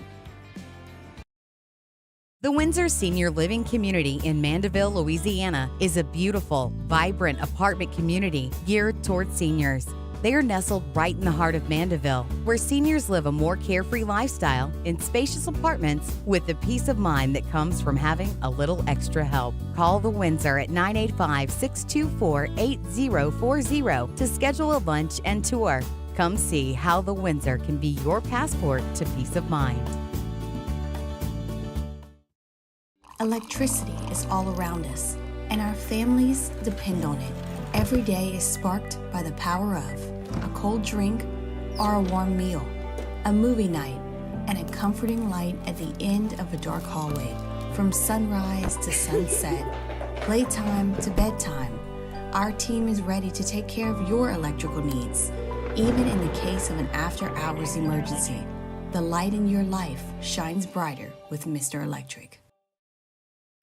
S6: The Windsor Senior Living Community in Mandeville, Louisiana is a beautiful, vibrant apartment community geared towards seniors. They are nestled right in the heart of Mandeville, where seniors live a more carefree lifestyle in spacious apartments with the peace of mind that comes from having a little extra help. Call the Windsor at 985-624-8040 to schedule a lunch and tour. Come see how the Windsor can be your passport to peace of mind.
S16: Electricity is all around us, and our families depend on it. Every day is sparked by the power of a cold drink or a warm meal, a movie night, and a comforting light at the end of a dark hallway. From sunrise to sunset, playtime to bedtime, our team is ready to take care of your electrical needs. Even in the case of an after-hours emergency, the light in your life shines brighter with Mr. Electric.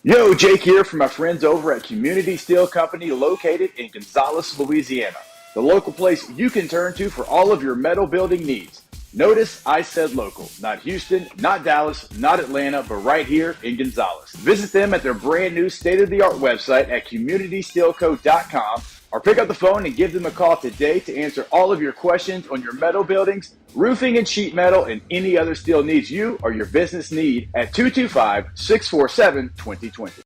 S18: Yo, Jake here from my friends over at Community Steel Company located in Gonzales, Louisiana. The local place you can turn to for all of your metal building needs. Notice I said local, not Houston, not Dallas, not Atlanta, but right here in Gonzales. Visit them at their brand new state-of-the-art website at communitysteelco.com or pick up the phone and give them a call today to answer all of your questions on your metal buildings, roofing and sheet metal, and any other steel needs you or your business need at 225-647-2020.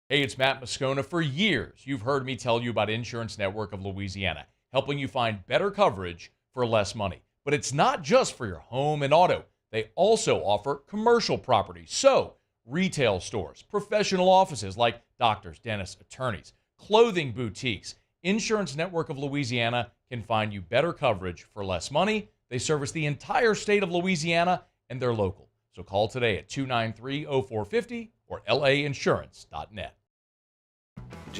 S17: Hey, it's Matt Moscona. For years, you've heard me tell you about Insurance Network of Louisiana, helping you find better coverage for less money. But it's not just for your home and auto. They also offer commercial property. So, retail stores, professional offices like doctors, dentists, attorneys, clothing boutiques. Insurance Network of Louisiana can find you better coverage for less money. They service the entire state of Louisiana, and they're local. So call today at 293-0450 or lainsurance.net.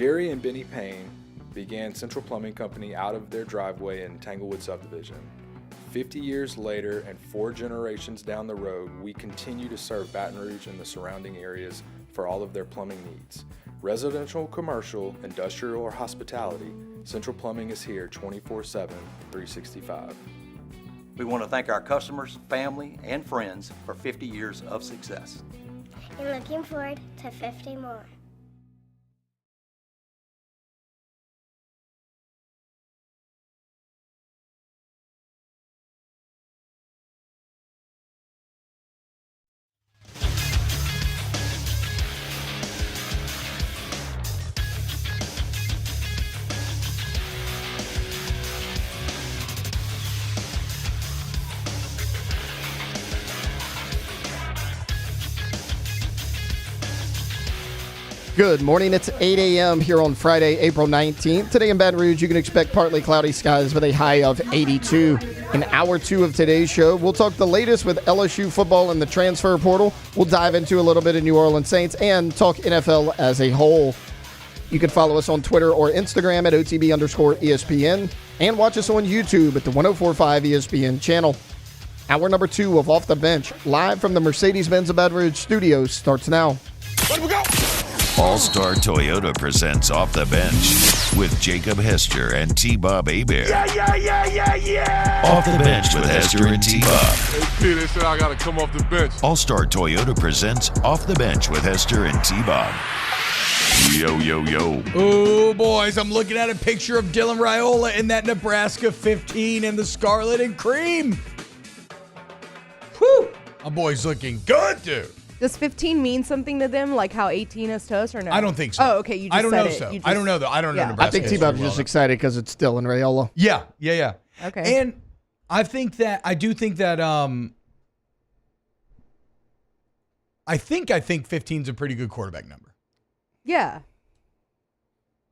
S21: Jerry and Benny Payne began Central Plumbing Company out of their driveway in Tanglewood subdivision. 50 years later and 4 generations down the road, we continue to serve Baton Rouge and the surrounding areas for all of their plumbing needs. Residential, commercial, industrial, or hospitality, Central Plumbing is here 24/7, 365.
S22: We want to thank our customers, family, and friends for 50 years of success.
S23: And looking forward to 50 more.
S3: Good morning. It's 8 a.m. here on Friday, April 19th. Today in Baton Rouge, you can expect partly cloudy skies with a high of 82. In hour 2 of today's show, we'll talk the latest with LSU football and the transfer portal. We'll dive into a little bit of New Orleans Saints and talk NFL as a whole. You can follow us on Twitter or Instagram at OTB_ESPN and watch us on YouTube at the 1045 ESPN channel. Hour number 2 of Off the Bench, live from the Mercedes-Benz of Baton Rouge studios, starts now.
S2: Let we go! All-Star Toyota presents Off the Bench with Jacob Hester and T-Bob Hebert.
S14: Yeah.
S2: Off the Bench with Hester and T-Bob.
S14: Hey, P, they said I got to come off the bench.
S2: All-Star Toyota presents Off the Bench with Hester and T-Bob. Yo.
S5: Oh, boys, I'm looking at a picture of Dylan Raiola in that Nebraska 15 in the scarlet and cream. Whew. My boy's looking good, dude.
S1: Does 15 mean something to them, like how 18 is to us, or no?
S5: I don't think so.
S1: Oh, okay. You just
S5: I don't
S1: said
S5: know
S1: it.
S5: so.
S1: You just,
S5: I don't know, though. I don't know Nebraska.
S3: I think T-Bob's just excited because it's still in Raiola.
S5: Yeah.
S1: Okay.
S5: And I think that I think 15 is a pretty good quarterback number.
S1: Yeah.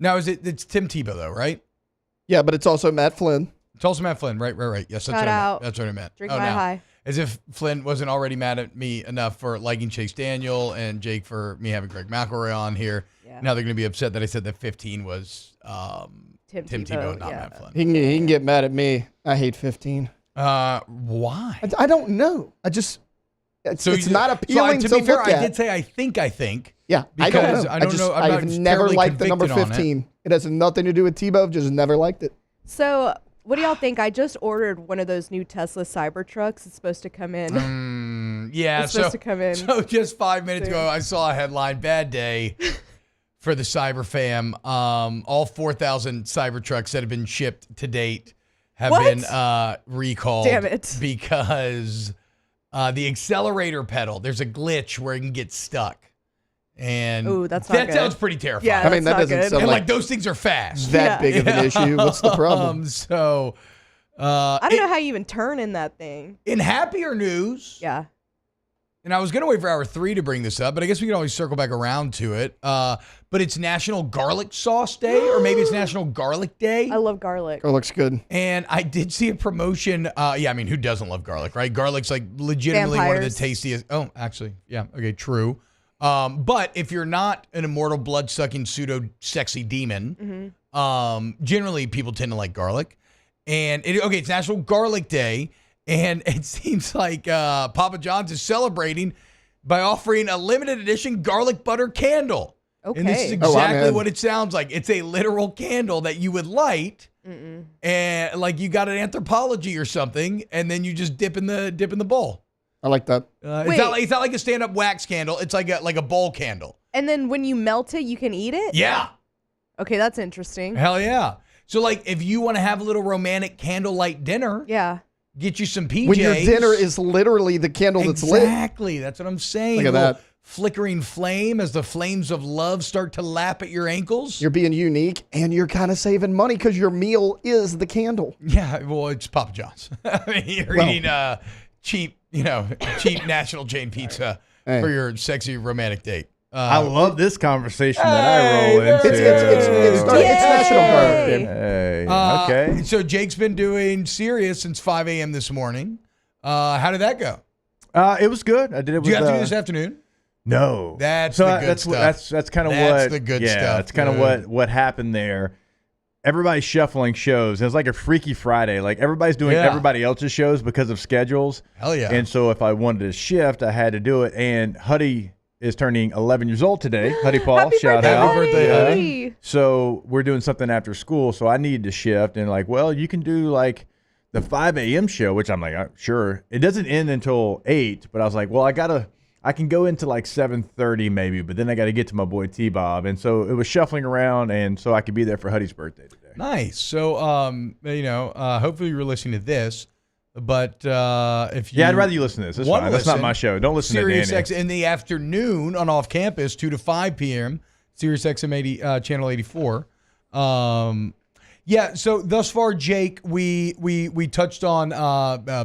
S5: Now, it's Tim Tebow, though, right?
S3: Yeah, but it's also Matt Flynn.
S5: It's also Matt Flynn, right? Yes, that's
S1: Shout out.
S5: That's what I meant.
S1: Drink my high.
S5: As if Flynn wasn't already mad at me enough for liking Chase Daniel and Jake for me having Greg McElroy on here. Yeah. Now they're going to be upset that I said that 15 was Tim Tebow, not Matt Flynn.
S3: He can get mad at me. I hate 15.
S5: Why?
S3: I don't know. It's not appealing to
S5: be fair,
S3: look at.
S5: I did say I think.
S3: Yeah,
S5: because
S3: I don't know. I've never liked the number 15. It has nothing to do with Tebow. Just never liked it.
S1: So, what do y'all think? I just ordered one of those new Tesla Cybertrucks. It's supposed to come in.
S5: Yeah,
S1: it's supposed to come in.
S5: So just 5 minutes ago, I saw a headline: "Bad day for the Cyber fam." All 4,000 Cybertrucks that have been shipped to date have been recalled.
S1: Damn it!
S5: Because the accelerator pedal, there's a glitch where it can get stuck. And
S1: that
S5: sounds pretty terrifying.
S1: Yeah,
S3: I mean, that doesn't sound
S5: like those things are fast.
S3: That big of an issue. What's the problem?
S1: I don't know how you even turn in that thing.
S5: In happier news,
S1: yeah.
S5: And I was going to wait for hour 3 to bring this up, but I guess we can always circle back around to it. But it's National Garlic Sauce Day, or maybe it's National Garlic Day.
S1: I love garlic.
S3: Garlic's good.
S5: And I did see a promotion. I mean, who doesn't love garlic, right? Garlic's like legitimately one of the tastiest. Oh, actually, yeah. Okay, true. But if you're not an immortal blood-sucking pseudo-sexy demon, generally people tend to like garlic. And it's National Garlic Day, and it seems like Papa John's is celebrating by offering a limited edition garlic butter candle.
S1: Okay.
S5: And this is exactly what it sounds like. It's a literal candle that you would light, and like you got an Anthropology or something, and then you just dip in the bowl.
S3: I like that.
S5: It's not like a stand-up wax candle. It's like a bowl candle.
S1: And then when you melt it, you can eat it?
S5: Yeah.
S1: Okay, that's interesting.
S5: Hell yeah. So like if you want to have a little romantic candlelight dinner, get you some PJs.
S3: When your dinner is literally the candle that's lit.
S5: Exactly. That's what I'm saying.
S3: Look at that.
S5: Flickering flame as the flames of love start to lap at your ankles.
S3: You're being unique, and you're kind of saving money because your meal is the candle.
S5: Yeah, well, it's Papa John's. I mean, you're eating cheap national chain pizza for your sexy romantic date.
S7: I love this conversation that I roll into.
S3: It's National Garlic Day.
S7: Hey, okay.
S5: So Jake's been doing Sirius since 5 a.m. this morning. How did that go?
S7: It was good. I did it with...
S5: Did you have to do this afternoon?
S7: No,
S5: That's
S7: so
S5: the good
S7: that's
S5: stuff.
S7: that's kind of
S5: That's
S7: what
S5: the good
S7: yeah,
S5: stuff,
S7: that's kind of what happened there. Everybody's shuffling shows. It was like a Freaky Friday. Like everybody's doing everybody else's shows because of schedules.
S5: Hell yeah!
S7: And so if I wanted to shift, I had to do it. And Huddy is turning 11 years old today. Huddy Paul,
S1: Happy
S7: shout
S1: birthday,
S7: out!
S5: Happy birthday,
S1: Huddy.
S7: So we're doing something after school. So I needed to shift. And like, well, you can do like the 5 a.m. show, which I'm like, sure. It doesn't end until 8, but I was like, well, I can go into like 7:30 maybe, but then I got to get to my boy T-Bob. And so it was shuffling around, and so I could be there for Huddy's birthday today.
S5: Nice. So, hopefully you were listening to this, but if you
S7: I'd rather you listen to this. It's fine. That's not my show. Don't listen to
S5: Sirius
S7: Danny.
S5: X in the afternoon on Off Campus, 2 to 5 p.m. Sirius XM 80, channel 84. So thus far, Jake, we touched on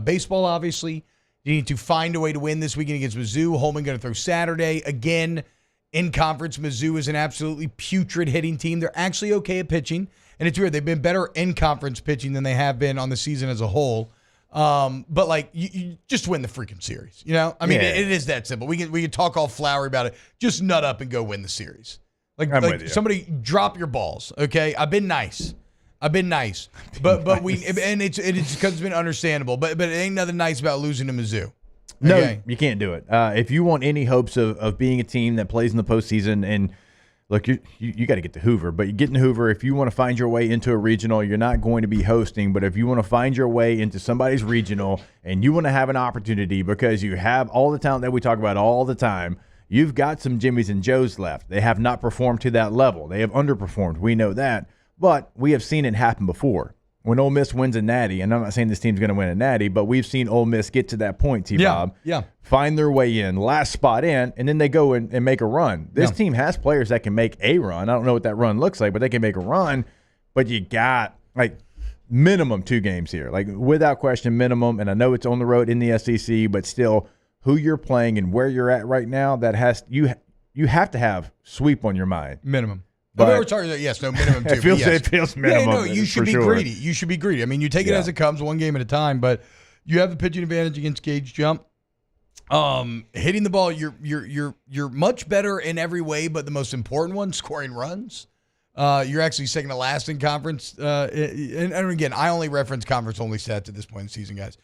S5: baseball. Obviously, you need to find a way to win this weekend against Mizzou. Holman going to throw Saturday again in conference. Mizzou is an absolutely putrid hitting team. They're actually okay at pitching. And it's weird. They've been better in conference pitching than they have been on the season as a whole. But like you just win the freaking series. You know, I mean, it is that simple. We can talk all flowery about it. Just nut up and go win the series. Like somebody drop your balls. Okay, I've been nice, but it's because it's been understandable. But it ain't nothing nice about losing to Mizzou. Okay?
S7: No, you can't do it. If you want any hopes of being a team that plays in the postseason and look, you got to get to Hoover, but you get in Hoover. If you want to find your way into a regional, you're not going to be hosting. But if you want to find your way into somebody's regional and you want to have an opportunity because you have all the talent that we talk about all the time, you've got some Jimmys and Joes left. They have not performed to that level. They have underperformed. We know that. But we have seen it happen before. When Ole Miss wins a natty, and I'm not saying this team's going to win a natty, but we've seen Ole Miss get to that point, T-Bob.
S5: Yeah.
S7: Find their way in, last spot in, and then they go and make a run. This team has players that can make a run. I don't know what that run looks like, but they can make a run. But you got, like, minimum 2 games here. Like, without question, minimum. And I know it's on the road in the SEC, but still, who you're playing and where you're at right now, that has you have to have sweep on your mind.
S5: Minimum.
S7: But
S5: we're talking minimum 2.
S7: It feels minimum.
S5: Yeah, no, you should be greedy. You should be greedy. I mean, you take it as it comes, one game at a time. But you have the pitching advantage against Gage Jump. Hitting the ball, you're much better in every way, but the most important one, scoring runs. You're actually second to last in conference. And again, I only reference conference only stats at this point in the season, guys.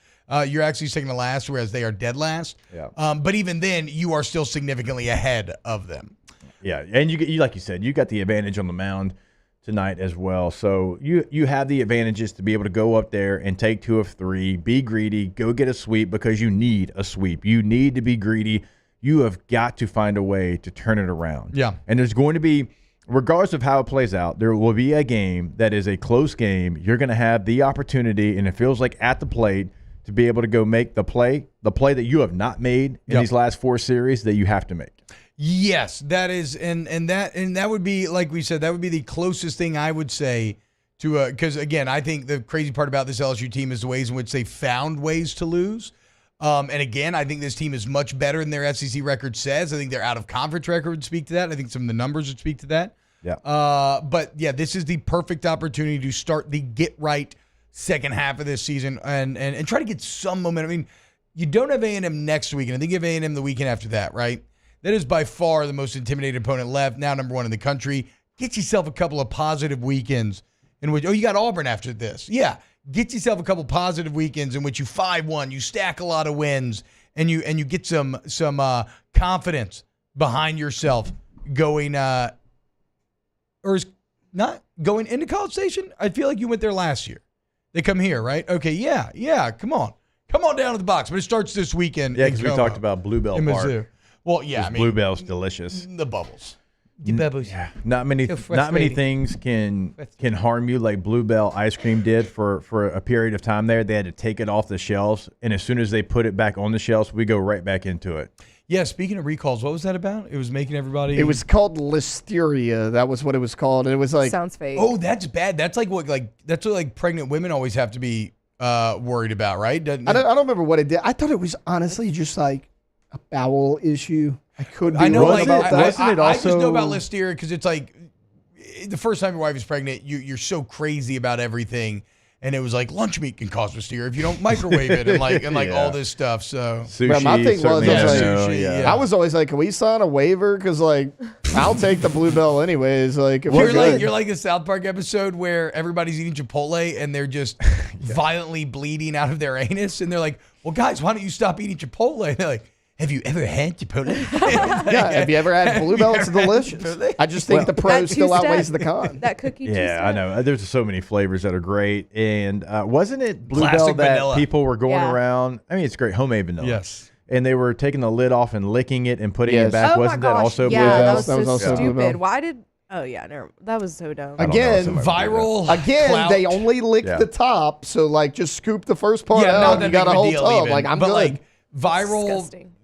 S5: You're actually second to last, whereas they are dead last.
S7: Yeah.
S5: But even then, you are still significantly ahead of them.
S7: Yeah, and you like you said, you got the advantage on the mound tonight as well. So you have the advantages to be able to go up there and take 2 of 3, be greedy, go get a sweep because you need a sweep. You need to be greedy. You have got to find a way to turn it around.
S5: Yeah.
S7: And there's going to be, regardless of how it plays out, there will be a game that is a close game. You're going to have the opportunity, and it feels like at the plate, to be able to go make the play that you have not made in these last 4 series that you have to make.
S5: Yes, that is, and that would be, like we said, that would be the closest thing I would say to because again, I think the crazy part about this LSU team is the ways in which they found ways to lose. And again, I think this team is much better than their SEC record says. I think their out of conference record would speak to that. I think some of the numbers would speak to that.
S7: Yeah.
S5: But yeah, this is the perfect opportunity to start the get right second half of this season and try to get some momentum. I mean, you don't have A&M next week, and I think you have A&M the weekend after that, right? That is by far the most intimidating opponent left, now number 1 in the country. Get yourself a couple of positive weekends in which, you got Auburn after this. Yeah, get yourself a couple positive weekends in which you 5-1, you stack a lot of wins, and you get some confidence behind yourself going, or is not going into College Station? I feel like you went there last year. They come here, right? Okay, yeah, come on. Come on down to the box. But it starts this weekend.
S7: Yeah, because we talked about Bluebell Park.
S5: Mizzou. Well, yeah, I mean,
S7: Bluebell's delicious.
S5: The bubbles. The bubbles.
S7: Yeah. Not many things can harm you like Bluebell ice cream did for a period of time there. They had to take it off the shelves, and as soon as they put it back on the shelves, we go right back into it.
S5: Yeah, speaking of recalls, what was that about? It was making everybody...
S3: It was called Listeria. That was what it was called. And it was like...
S1: Sounds fake.
S5: Oh, that's bad. That's what pregnant women always have to be worried about, right?
S3: I don't remember what it did. I thought it was honestly just like a bowel issue. I couldn't be wrong about that.
S5: Wasn't it also... I just know about Listeria because it's like the first time your wife is pregnant, you're so crazy about everything. and it was like lunch meat can cause wisteria if you don't microwave it, and like all this stuff. So
S7: Sushi,
S3: my thing was,
S5: sushi,
S3: I was always like, can we sign a waiver? Because like, I'll take the blue bell anyways. Like, if
S5: you're like the South Park episode where everybody's eating Chipotle and they're just violently bleeding out of their anus, and they're like, well, guys, why don't you stop eating Chipotle? And they're like, have you ever had Chipotle?
S3: Have you ever had Blue Bell? It's delicious. I just think the pro still outweighs the con.
S1: That cookie.
S7: Yeah, I know. There's so many flavors that are great. And wasn't it Blue
S5: Classic
S7: Bell that
S5: vanilla.
S7: people were going around? I mean, it's great. Homemade vanilla.
S5: Yes.
S7: And they were taking the lid off and licking it and putting it back.
S1: Oh
S7: Wasn't
S1: my gosh.
S7: that also Blue
S1: yeah,
S7: Bell?
S1: that was so
S3: also Blue Bell.
S1: stupid. Why did? Oh yeah, never. That was so dumb.
S3: Again,
S5: viral.
S3: Again,
S5: clout.
S3: they only licked the top, so like just scoop the first part out. And you got a whole tub. Like I'm good.
S5: Like,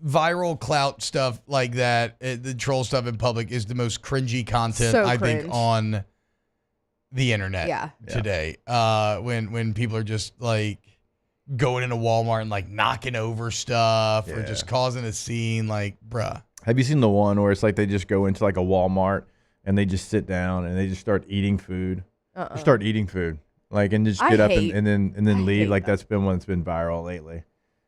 S5: viral clout stuff like that, the troll stuff in public is the most cringy content I think on the internet today. When people are just like going into Walmart and like knocking over stuff or just causing a scene, like, bruh.
S7: Have you seen the one where it's like they just go into like a Walmart and they just sit down and they just start eating food? Just start eating food, like, and just get up and then leave. Like that's been one that's been viral lately.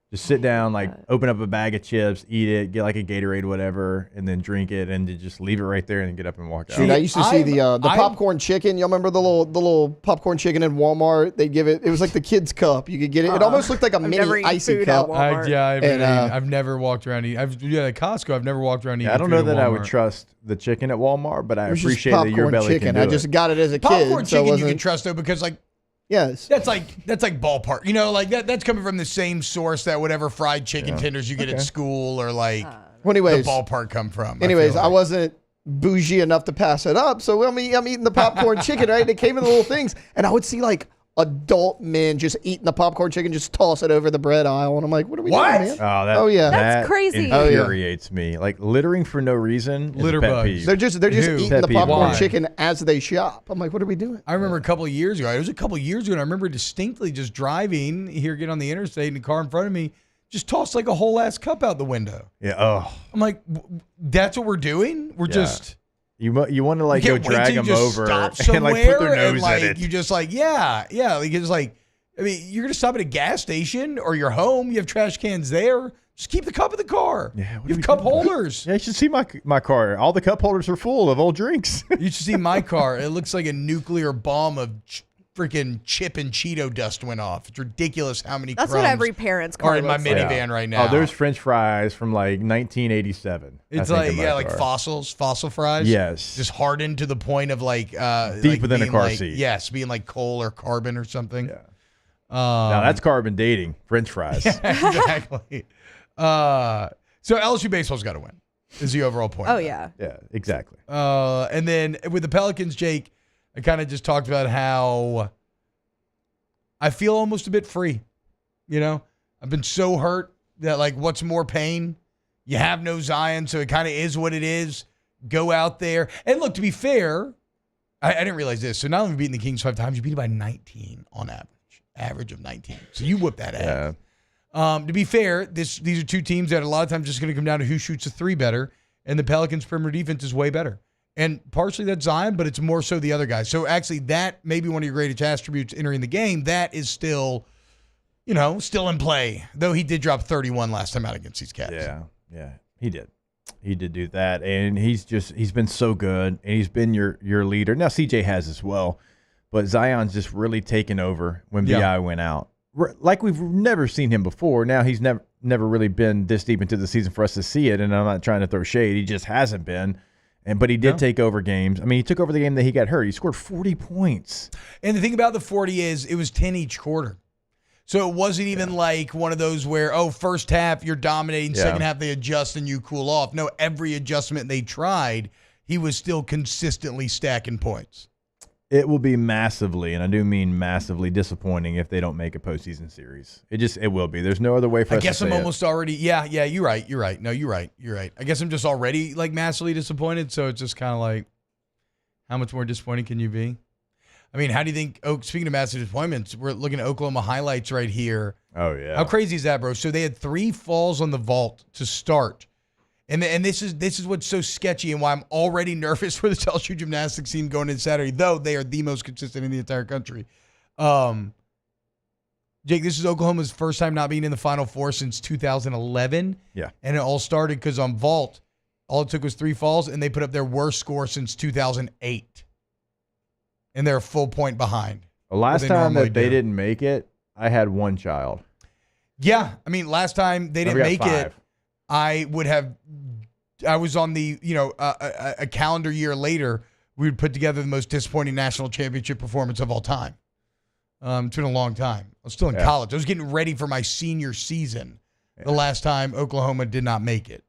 S7: Just sit down, like open up a bag of chips, eat it, get like a Gatorade, whatever, and then drink it, and then just leave it right there and get up and walk out.
S3: Dude, I used to see the popcorn chicken. Y'all remember the little popcorn chicken in Walmart? They give it. It was like the kids' cup. You could get it. It almost looked like a mini icy cup.
S5: I've never walked around eating. At Costco, I've never walked around eating.
S7: I don't know that I would
S5: Walmart.
S7: trust the chicken at Walmart, but I appreciate
S3: popcorn
S7: that your belly
S3: chicken.
S7: can do
S3: I just got it as a kid.
S5: Popcorn
S3: so
S5: chicken you can trust though, because like.
S3: Yes.
S5: That's like ballpark. You know, like that's coming from the same source that whatever fried chicken tenders you get at school or like
S3: Well, anyways,
S5: the ballpark come from.
S3: Anyways, I wasn't bougie enough to pass it up. So I'm eating the popcorn chicken, right? It came in the little things. And I would see like adult men just eating the popcorn chicken, just toss it over the bread aisle. And I'm like, what are we doing, man?
S1: That's crazy.
S7: That infuriates me. Like littering for no reason.
S5: Litter
S7: is a pet
S5: bugs.
S7: peeve.
S3: They're just
S7: Pet
S3: eating the
S7: peeve.
S3: popcorn
S7: Why?
S3: chicken as they shop. I'm like, what are we doing?
S5: I remember a couple of years ago. It was a couple of years ago, and I remember distinctly just driving here, get on the interstate, and the car in front of me just tossed like a whole ass cup out the window.
S7: Yeah. Oh.
S5: I'm like, that's what we're doing? We're just.
S7: You want to like go drag them over
S5: stop
S7: and like put their nose
S5: and, like,
S7: in it.
S5: You just like, like it's like, I mean, you're going to stop at a gas station or your home. You have trash cans there. Just keep the cup in the car. Yeah, you have cup holders.
S7: Yeah, you should see my car. All the cup holders are full of old drinks.
S5: You should see my car. It looks like a nuclear bomb of freaking chip and Cheeto dust went off. It's ridiculous how many
S1: That's
S5: crumbs
S1: what every parent's car
S5: are in my
S1: looks
S5: minivan right now.
S7: Oh, there's French fries from like 1987.
S5: It's
S7: I think,
S5: like,
S7: in my
S5: like
S7: car.
S5: fossil fries.
S7: Yes.
S5: Just hardened to the point of like
S7: Deep
S5: like
S7: within a
S5: being
S7: car
S5: like,
S7: seat.
S5: Yes, being like coal or carbon or something. Yeah.
S7: Now that's carbon dating. French fries.
S5: Exactly. So LSU baseball's got to win. Is the overall point?
S1: Oh yeah.
S7: Yeah, exactly.
S5: And then with the Pelicans, Jake, I kind of just talked about how I feel almost a bit free. You know, I've been so hurt that like, what's more pain? You have no Zion, so it kind of is what it is. Go out there and look. To be fair, I didn't realize this. So not only have you beaten the Kings 5 times, you beat it by 19 on average of 19. So you whip that ass.
S7: Yeah.
S5: To be fair, these are two teams that a lot of times just going to come down to who shoots a three better, and the Pelicans' perimeter defense is way better. And partially that's Zion, but it's more so the other guys. So actually that may be one of your greatest attributes entering the game. That is still, still in play, though he did drop 31 last time out against these Cavs.
S7: Yeah, he did. He did do that, and he's been so good, and he's been your leader. Now CJ has as well, but Zion's just really taken over when BI went out. Like we've never seen him before. Now he's never really been this deep into the season for us to see it, and I'm not trying to throw shade. He just hasn't been. But he did take over games. I mean, he took over the game that he got hurt. He scored 40 points.
S5: And the thing about the 40 is it was 10 each quarter. So it wasn't even like one of those where, first half you're dominating, second half they adjust and you cool off. No, every adjustment they tried, he was still consistently stacking points.
S7: It will be massively, and I do mean massively, disappointing if they don't make a postseason series. It will be. There's no other way for us to say it.
S5: I guess I'm almost already, you're right. No, you're right. I guess I'm just already like massively disappointed, so it's just kind of like, how much more disappointing can you be? I mean, how do you think, speaking of massive disappointments, we're looking at Oklahoma highlights right here.
S7: Oh, yeah.
S5: How crazy is that, bro? So they had 3 falls on the vault to start. And this is what's so sketchy and why I'm already nervous for the LSU gymnastics team going into Saturday, though they are the most consistent in the entire country. Jake, this is Oklahoma's first time not being in the Final Four since 2011.
S7: Yeah.
S5: And it all started because on vault, all it took was 3 falls, and they put up their worst score since 2008. And they're a full point behind.
S7: The last time that they didn't make it, I had 1 child.
S5: Yeah. I mean, last time they didn't make
S7: 5.
S5: it, I was on the, a calendar year later, we would put together the most disappointing national championship performance of all time. It's been a long time. I was still in college. I was getting ready for my senior season the last time Oklahoma did not make it.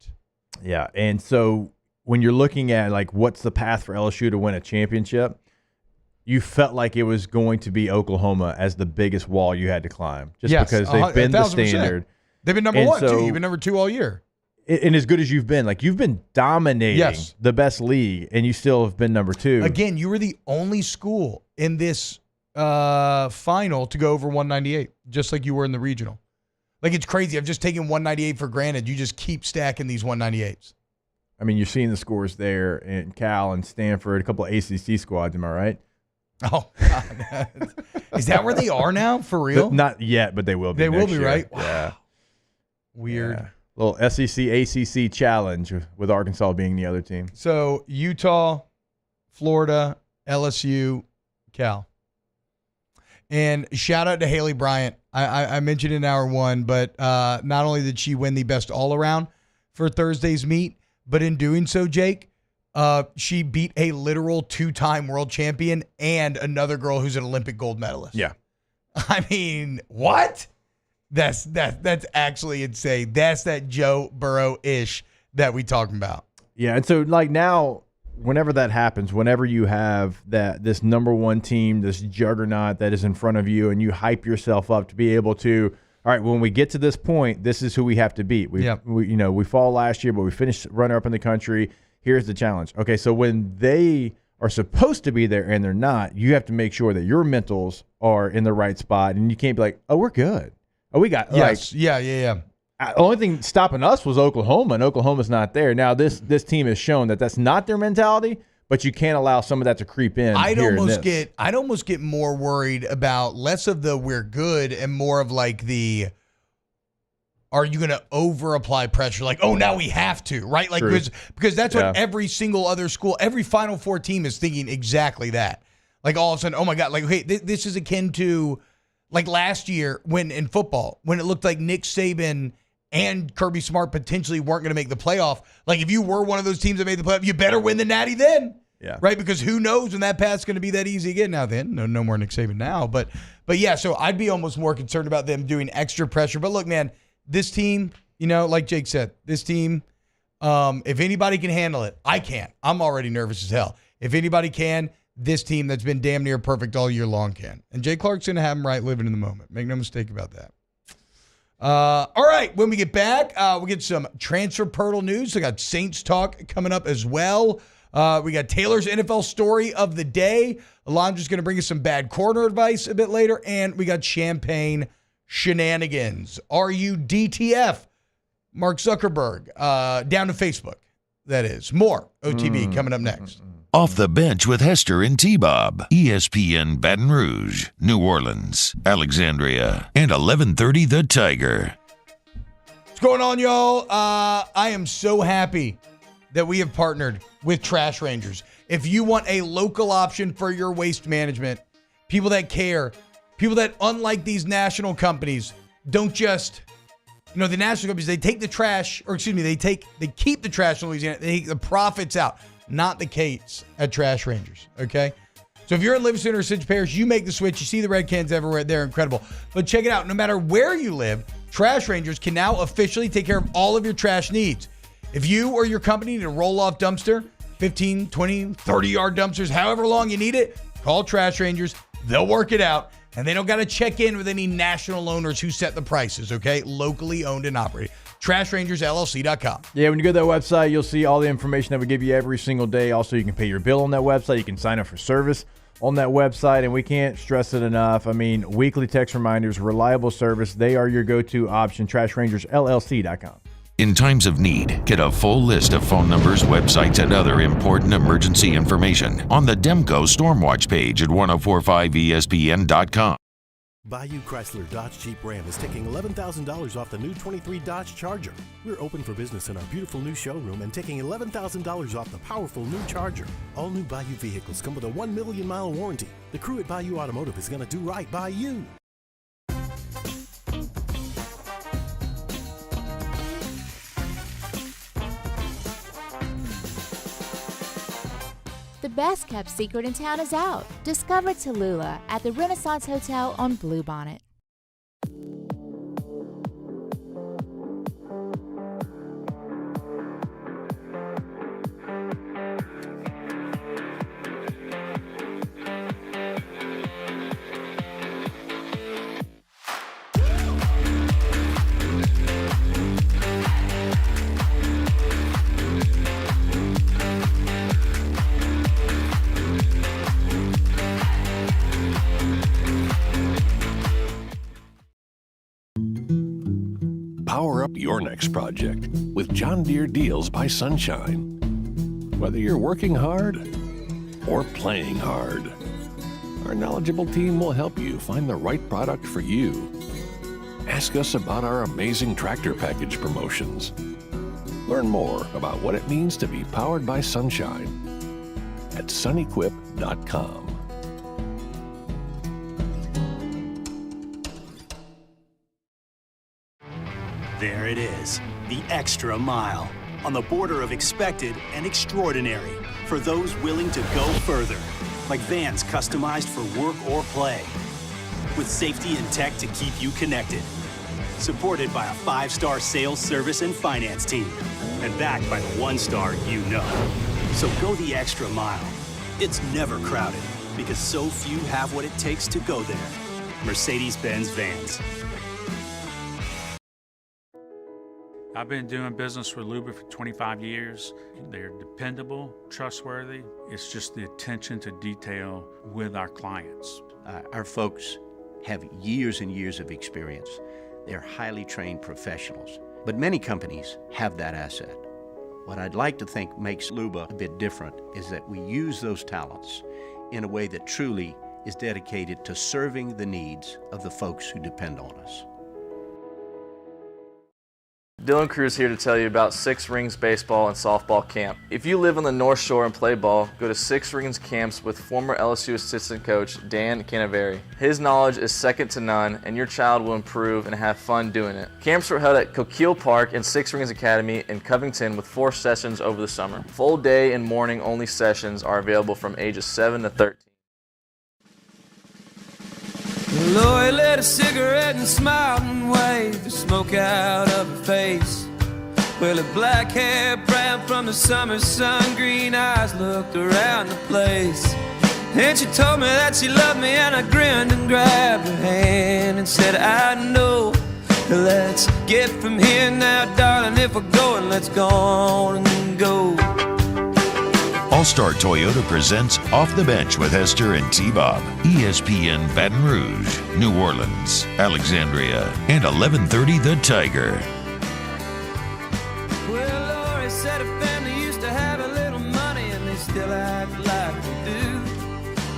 S7: Yeah, and so when you're looking at, like, what's the path for LSU to win a championship, you felt like it was going to be Oklahoma as the biggest wall you had to climb, just because they've been the standard.
S5: They've been number 1, too. You've been number 2 all year.
S7: And as good as you've been, like, you've been dominating the best league, and you still have been number 2.
S5: Again, you were the only school in this final to go over 198, just like you were in the regional. Like, it's crazy. I've just taken 198 for granted. You just keep stacking these 198s.
S7: I mean, you're seeing the scores there in Cal and Stanford, a couple of ACC squads. Am I right?
S5: Oh, God. Is that where they are now? For real?
S7: Not yet, but they will be.
S5: They will be,
S7: year.
S5: right?
S7: Wow. Yeah.
S5: Weird.
S7: Yeah. Little SEC, ACC challenge with Arkansas being the other team.
S5: So, Utah, Florida, LSU, Cal. And shout out to Haley Bryant. I mentioned in hour 1, but not only did she win the best all-around for Thursday's meet, but in doing so, Jake, she beat a literal 2-time world champion and another girl who's an Olympic gold medalist.
S7: Yeah.
S5: I mean, what? That's actually insane. That's that Joe Burrow-ish that we talking about.
S7: Yeah, and so, like, now, whenever that happens, whenever you have this number 1 team, this juggernaut that is in front of you, and you hype yourself up to be able to, all right, when we get to this point, this is who we have to beat. We fall last year, but we finished runner-up in the country. Here's the challenge. Okay, so when they are supposed to be there and they're not, you have to make sure that your mentals are in the right spot, and you can't be like, oh, we're good. Oh, we got
S5: yeah.
S7: The only thing stopping us was Oklahoma, and Oklahoma's not there. Now, this team has shown that that's not their mentality, but you can't allow some of that to creep in.
S5: I'd almost get more worried about less of the we're good and more of like the are you going to over apply pressure? Like, oh, now we have to, right? Like, because that's what every single other school, every Final Four team is thinking exactly that. Like, all of a sudden, oh my God, like, hey, this is akin to like last year when in football, when it looked like Nick Saban and Kirby Smart potentially weren't going to make the playoff. Like, if you were one of those teams that made the playoff, you better win the Natty then.
S7: Yeah.
S5: Right? Because who knows when that path's going to be that easy again. Now then, no more Nick Saban now. But yeah, so I'd be almost more concerned about them doing extra pressure. But look, man, this team, like Jake said, this team, if anybody can handle it, I can't. I'm already nervous as hell. If anybody can, this team that's been damn near perfect all year long can. And Jay Clark's going to have them right living in the moment. Make no mistake about that. All right, when we get back, we'll get some transfer portal news. We got Saints talk coming up as well. We got Taylor's NFL story of the day. Alondra's going to bring us some bad corner advice a bit later. And we got Champagne Shenanigans. RUDTF. Mark Zuckerberg. Down to Facebook. That is. More OTB coming up next.
S2: Off the Bench with Hester and T-Bob. ESPN Baton Rouge, New Orleans, Alexandria, and 1130 The Tiger.
S5: What's going on, y'all? I am so happy that we have partnered with Trash Rangers. If you want a local option for your waste management, people that care, people that, unlike these national companies, don't just, the national companies, they take the trash, they keep the trash in Louisiana, they take the profits out. Not the case at Trash Rangers, okay? So if you're in Livingston or Cinch Parish, you make the switch. You see the red cans everywhere. They're incredible. But check it out. No matter where you live, Trash Rangers can now officially take care of all of your trash needs. If you or your company need a roll-off dumpster, 15, 20, 30-yard dumpsters, however long you need it, call Trash Rangers. They'll work it out. And they don't got to check in with any national owners who set the prices, okay? Locally owned and operated. TrashRangersLLC.com.
S7: Yeah, when you go to that website, you'll see all the information that we give you every single day. Also, you can pay your bill on that website. You can sign up for service on that website, and we can't stress it enough. I mean, weekly text reminders, reliable service. They are your go-to option. TrashRangersLLC.com.
S2: In times of need, get a full list of phone numbers, websites, and other important emergency information on the Demco Stormwatch page at 1045ESPN.com.
S4: Bayou Chrysler Dodge Jeep Ram is taking $11,000 off the new 23 Dodge Charger. We're open for business in our beautiful new showroom and taking $11,000 off the powerful new Charger. All new Bayou vehicles come with a 1 million mile warranty. The crew at Bayou Automotive is going to do right by you.
S20: The best kept secret in town is out. Discover Tallulah at the Renaissance Hotel on Bluebonnet.
S24: Power up your next project with John Deere Deals by Sunshine. Whether you're working hard or playing hard, our knowledgeable team will help you find the right product for you. Ask us about our amazing tractor package promotions. Learn more about what it means to be powered by sunshine at sunequip.com.
S11: There it is, the extra mile, on the border of expected and extraordinary for those willing to go further, like vans customized for work or play, with safety and tech to keep you connected, supported by a 5-star sales, service, and finance team, and backed by the 1-star you know. So go the extra mile. It's never crowded, because so few have what it takes to go there. Mercedes-Benz Vans.
S9: I've been doing business with Luba for 25 years. They're dependable, trustworthy. It's just the attention to detail with our clients.
S10: Our folks have years and years of experience. They're highly trained professionals, but many companies have that asset. What I'd like to think makes Luba a bit different is that we use those talents in a way that truly is dedicated to serving the needs of the folks who depend on us.
S8: Dylan Cruz here to tell you about Six Rings Baseball and Softball Camp. If you live on the North Shore and play ball, go to Six Rings Camps with former LSU assistant coach Dan Canaveri. His knowledge is second to none, and your child will improve and have fun doing it. Camps were held at Coquille Park and Six Rings Academy in Covington with 4 sessions over the summer. Full day and morning only sessions are available from ages 7 to 13.
S13: Lori lit a cigarette and smiled and waved the smoke out of her face. Well, her black hair brown from the summer sun, green eyes looked around the place. And she told me that she loved me, and I grinned and grabbed her hand and said, I know. Let's get from here now, darling. If we're going, let's go on and go.
S2: All-Star Toyota presents Off the Bench with Hester and T-Bob. ESPN Baton Rouge, New Orleans, Alexandria, and 1130 The Tiger.
S13: Well, Lori said her family used to have a little money, and they still act like they do.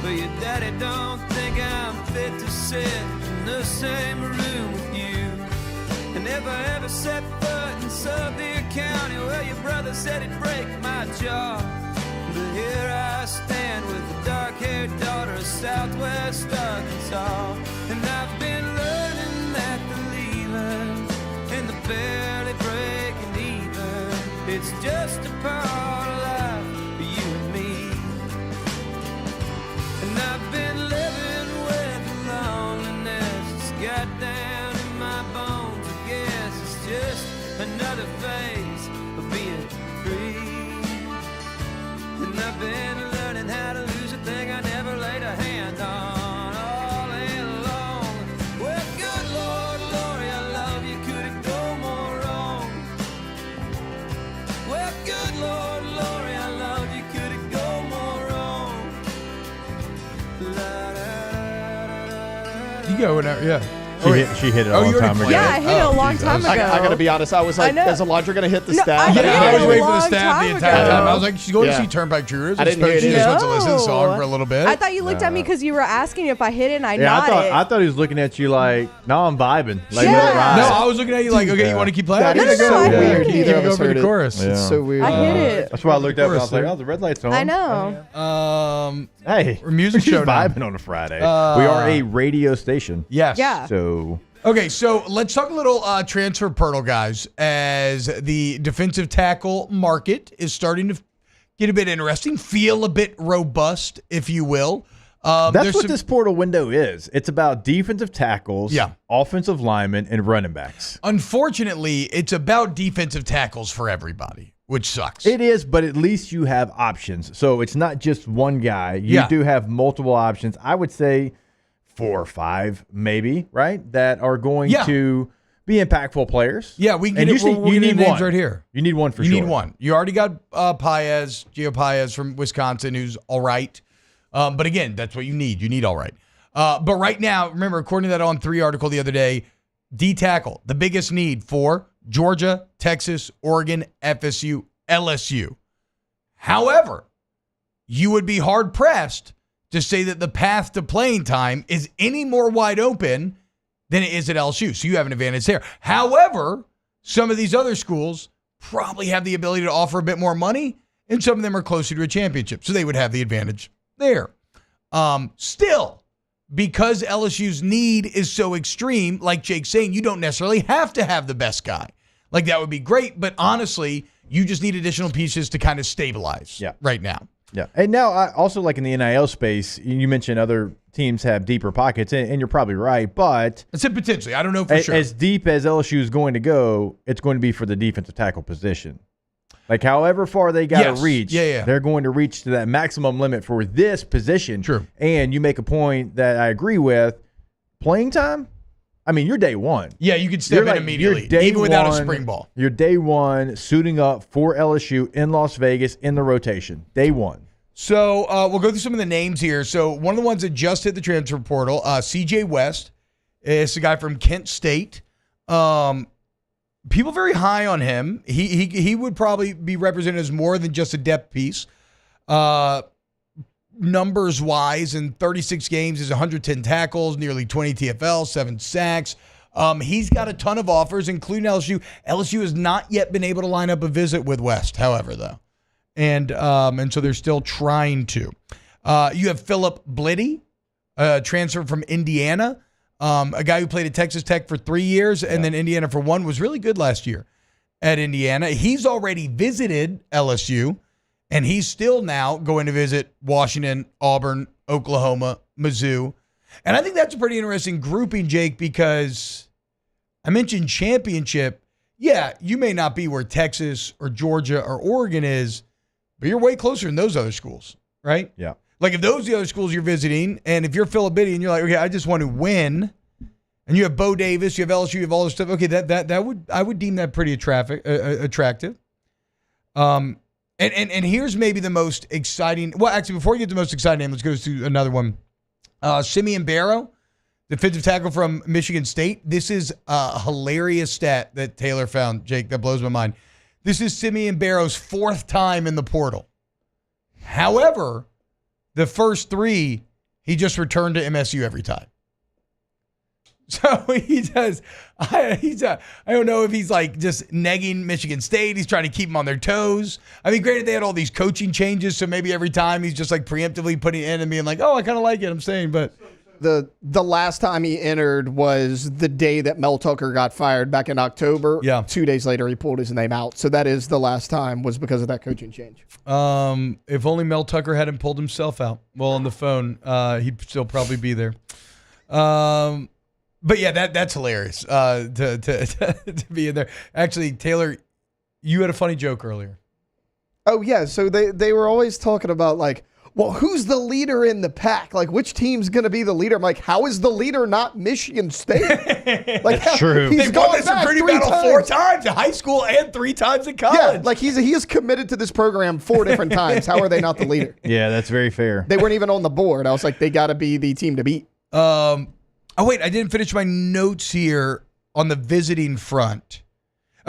S13: But your daddy don't think I'm fit to sit in the same room with you. And if I ever set foot in Sevier County, well, your brother said he'd break my jaw. But here I stand with a dark-haired daughter of Southwest Arkansas. And I've been learning that the leaving and the barely breaking even, it's just a part of life for you and me. And I've been living with the loneliness, it's got down in my bones. I guess it's just another phase of being free. And I've been learning how to lose a thing I never laid a hand on all day long. Well, good Lord, Lori, I love you. Could it go more wrong? Well, good Lord, Lori, I love you. Could it go more wrong?
S5: You go whenever, yeah.
S7: She hit it a long time ago.
S1: Yeah, I hit it a long time ago.
S3: I got to be honest. I was like, is Alondra going to hit the stab?
S5: I was waiting for the stab the entire time. I was like, she's going to see Turnpike Troopers.
S3: I didn't hear it.
S5: She just wants to listen to the song for a little bit.
S1: I thought you looked at me because you were asking if I hit it and I nodded.
S7: I thought he was looking at you like, no, I'm vibing. Like,
S5: No, I was looking at you like, okay, you want to keep playing?
S3: That is so weird.
S5: Keep
S3: Neither of
S5: going
S3: us
S5: for
S3: heard
S5: the
S3: it.
S5: chorus.
S3: It's so weird.
S1: I hit it.
S7: That's why I looked up and I was like, oh, the red light's on.
S1: I know.
S7: Hey,
S5: we're music
S7: she's
S5: show now.
S7: vibing on a Friday. We are a radio station.
S5: Yes.
S1: Yeah.
S7: So.
S5: Okay, so let's talk a little transfer portal, guys, as the defensive tackle market is starting to get a bit interesting, feel a bit robust, if you will.
S7: That's what this portal window is. It's about defensive tackles,
S5: Yeah.
S7: offensive linemen, and running backs.
S5: Unfortunately, it's about defensive tackles for everybody, which sucks.
S7: It is, but at least you have options. So it's not just one guy. You do have multiple options. I would say 4 or 5, maybe, right, that are going to be impactful players.
S5: Yeah, we can
S7: and
S5: get
S7: you need
S5: names
S7: one
S5: right here.
S7: You need one for
S5: You
S7: sure.
S5: need one. You already got Gio Paez from Wisconsin, who's all right. But again, that's what you need. You need all right. But right now, remember, according to that On3 article the other day, D tackle, the biggest need for Georgia, Texas, Oregon, FSU, LSU. However, you would be hard pressed to say that the path to playing time is any more wide open than it is at LSU. So you have an advantage there. However, some of these other schools probably have the ability to offer a bit more money, and some of them are closer to a championship. So they would have the advantage there. Still, because LSU's need is so extreme, like Jake's saying, you don't necessarily have to have the best guy. Like, that would be great, but honestly, you just need additional pieces to kind of stabilize right now.
S7: Yeah. And now, also like in the NIL space, you mentioned other teams have deeper pockets, and you're probably right, but
S5: I said potentially. I don't know for sure.
S7: As deep as LSU is going to go, it's going to be for the defensive tackle position. Like, however far they got to reach, they're going to reach to that maximum limit for this position.
S5: True.
S7: And you make a point that I agree with. Playing time? I mean, you're day one.
S5: Yeah, you could step in immediately, even without a spring ball.
S7: You're day one suiting up for LSU in Las Vegas in the rotation. Day one.
S5: So we'll go through some of the names here. So one of the ones that just hit the transfer portal, CJ West, is a guy from Kent State. People very high on him. He would probably be represented as more than just a depth piece. Numbers wise, in 36 games, is 110 tackles, nearly 20 TFL, 7 sacks. He's got a ton of offers, including LSU. LSU has not yet been able to line up a visit with West, however, though. And so they're still trying to. You have Philip Blitty, transferred from Indiana, a guy who played at Texas Tech for 3 years and then Indiana for 1, was really good last year at Indiana. He's already visited LSU, and he's still now going to visit Washington, Auburn, Oklahoma, Mizzou. And I think that's a pretty interesting grouping, Jake, because I mentioned championship. Yeah, you may not be where Texas or Georgia or Oregon is, but you're way closer than those other schools, right?
S7: Yeah.
S5: Like, if those are the other schools you're visiting, and if you're Philip Blitty and you're like, okay, I just want to win, and you have Bo Davis, you have LSU, you have all this stuff, okay, I would deem that pretty attractive. And here's maybe the most exciting. Well, actually, before we get to the most exciting name, let's go to another one. Simeon Barrow, defensive tackle from Michigan State. This is a hilarious stat that Taylor found, Jake, that blows my mind. This is Simeon Barrow's 4th time in the portal. However, the first 3, he just returned to MSU every time. So he does. I don't know if he's like just negging Michigan State. He's trying to keep them on their toes. I mean, granted, they had all these coaching changes, so maybe every time he's just like preemptively putting it in and being like, "Oh, I kind of like it." I'm saying, but
S3: the last time he entered was the day that Mel Tucker got fired back in October.
S5: Yeah.
S3: 2 days later, he pulled his name out. So that is the last time was because of that coaching change.
S5: If only Mel Tucker hadn't pulled himself out. Well, on the phone, he'd still probably be there. But yeah, that's hilarious to be in there. Actually, Taylor, you had a funny joke earlier.
S3: Oh, yeah. So they were always talking about, like, well, who's the leader in the pack? Like, which team's going to be the leader? I'm like, how is the leader not Michigan State? Like,
S7: that's true.
S5: They've won this recruiting battle 4 times in high school and 3 times in college.
S3: Yeah, like he is committed to this program 4 different times. How are they not the leader?
S7: Yeah, that's very fair.
S3: They weren't even on the board. I was like, they got to be the team to beat.
S5: All Oh, wait, I didn't finish my notes here on the visiting front.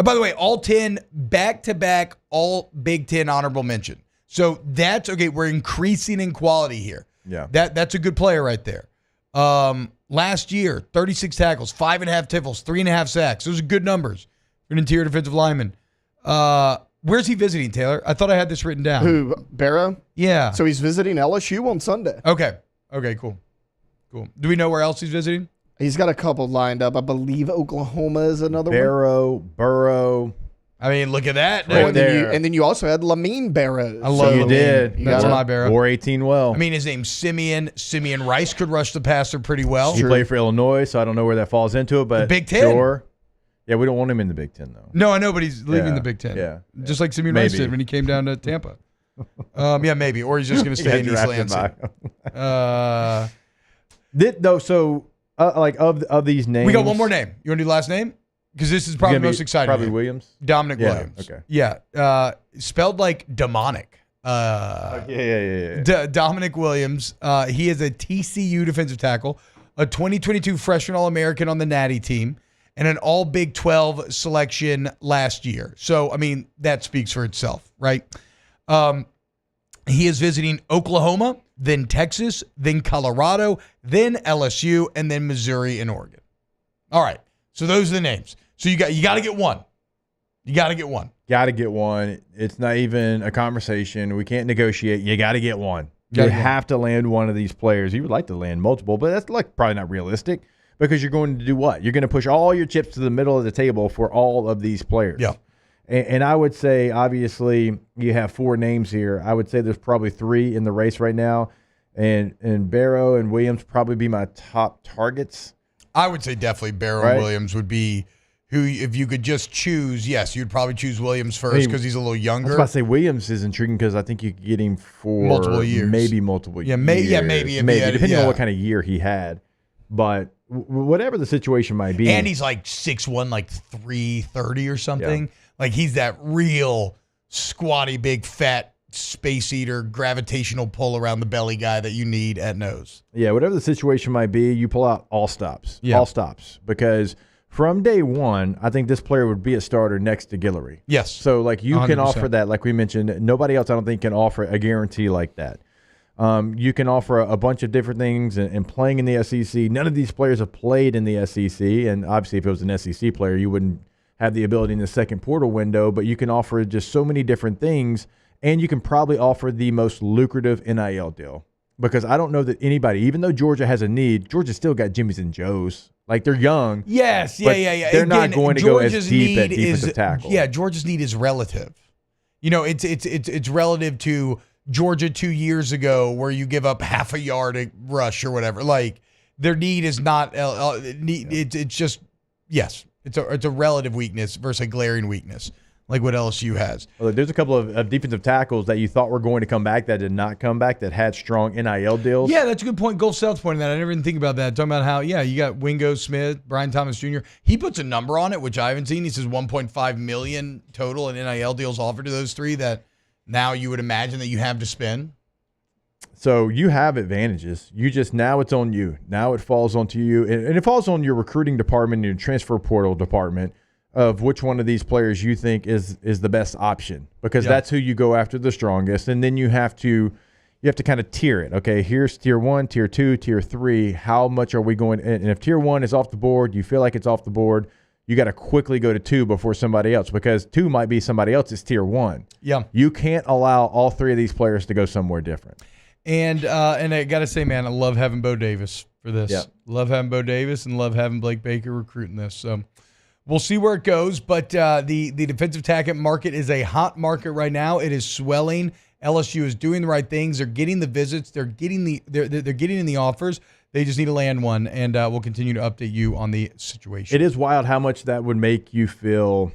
S5: By the way, all 10 back-to-back, all Big Ten honorable mention. So that's, okay, we're increasing in quality here.
S7: Yeah.
S5: That's a good player right there. Last year, 36 tackles, 5.5 tiffles, 3.5 sacks. Those are good numbers for an interior defensive lineman. Where's he visiting, Taylor? I thought I had this written down.
S3: Who, Barrow?
S5: Yeah.
S3: So he's visiting LSU on Sunday.
S5: Okay, cool. Do we know where else he's visiting?
S3: He's got a couple lined up. I believe Oklahoma is another one.
S7: Burrow.
S5: I mean, look at that.
S3: Right there. And then you also had Lamine Barrows.
S5: I love
S7: You
S5: Lamine.
S7: did.
S5: That's my Barrow.
S7: Wore 18 well.
S5: I mean, his name's Simeon. Simeon Rice could rush the passer pretty well.
S7: He played for Illinois, so I don't know where that falls into it, but
S5: The Big Ten.
S7: Sure. Yeah, we don't want him in the Big Ten, though.
S5: No, I know, but he's leaving
S7: Yeah,
S5: the Big Ten.
S7: yeah.
S5: Just like Simeon Rice did when he came down to Tampa. Yeah, maybe. Or he's just going to stay in East Lansing.
S7: Of these names.
S5: We got one more name. You want to do the last name? Because this is probably the most exciting.
S7: Probably
S5: name.
S7: Williams.
S5: Dominic
S7: Yeah,
S5: Williams.
S7: okay.
S5: Yeah. Spelled like demonic.
S7: Yeah.
S5: Dominic Williams. He is a TCU defensive tackle, a 2022 freshman All-American on the Natty team, and an All Big 12 selection last year. So, I mean, that speaks for itself, right? He is visiting Oklahoma, then Texas, then Colorado, then LSU, and then Missouri and Oregon. All right. So those are the names. So you got to get one. You got to get one.
S7: Got to get one. It's not even a conversation. We can't negotiate. You got to get one. You have to land one of these players. You would like to land multiple, but that's probably not realistic because you're going to do what? You're going to push all your chips to the middle of the table for all of these players.
S5: Yeah.
S7: And I would say, obviously, you have 4 names here. I would say there's probably 3 in the race right now, and Barrow and Williams probably be my top targets.
S5: I would say definitely Barrow and Williams would be who, if you could just choose, yes, you'd probably choose Williams first because he's a little younger.
S7: I was about to say Williams is intriguing because I think you could get him for
S5: multiple years.
S7: Maybe multiple years.
S5: Maybe.
S7: Depending on what kind of year he had. But whatever the situation might be.
S5: And he's like 6'1", like 330 or something.
S7: Yeah.
S5: Like he's that real squatty, big, fat, space eater, gravitational pull around the belly guy that you need at nose.
S7: Yeah, whatever the situation might be, you pull out all stops.
S5: Yeah.
S7: All stops. Because from day one, I think this player would be a starter next to Guillory.
S5: Yes.
S7: So, like, you
S5: 100%.
S7: can offer that, like we mentioned. Nobody else, I don't think, can offer a guarantee like that. You can offer a bunch of different things and playing in the SEC. None of these players have played in the SEC, and obviously if it was an SEC player, you wouldn't have the ability in the second portal window, but you can offer just so many different things, and you can probably offer the most lucrative NIL deal. Because I don't know that anybody, even though Georgia has a need, Georgia's still got Jimmys and Joes. Like, they're young.
S5: Yes, yeah.
S7: They're not going to go as deep at defensive tackle.
S5: Yeah, Georgia's need is relative. You know, it's relative to Georgia 2 years ago where you give up half a yard a rush or whatever. Like, their need is not it's just, yes, it's a relative weakness versus a glaring weakness, like what LSU has.
S7: Well, there's a couple of defensive tackles that you thought were going to come back that did not come back that had strong NIL deals.
S5: Yeah, that's a good point. Gulf South's pointing that. I never even think about that. Talking about how, you got Wingo Smith, Brian Thomas Jr. He puts a number on it, which I haven't seen. He says $1.5 million total in NIL deals offered to those three that now you would imagine that you have to spend.
S7: So you have advantages. Now it's on you. Now it falls onto you. And it falls on your recruiting department and your transfer portal department of which one of these players you think is the best option, because that's who you go after the strongest. And then you have to kind of tier it. Okay, here's tier 1, tier 2, tier 3. How much are we going? And if tier 1 is off the board, you feel like it's off the board, you got to quickly go to 2 before somebody else, because 2 might be somebody else's tier 1.
S5: Yeah.
S7: You can't allow all 3 of these players to go somewhere different.
S5: And I got to say, man, I love having Bo Davis for this.
S7: Yeah.
S5: Love having Bo Davis and love having Blake Baker recruiting this. So we'll see where it goes. But the defensive tackle market is a hot market right now. It is swelling. LSU is doing the right things. They're getting the visits. They're getting in the offers. They just need to land one, and we'll continue to update you on the situation.
S7: It is wild how much that would make you feel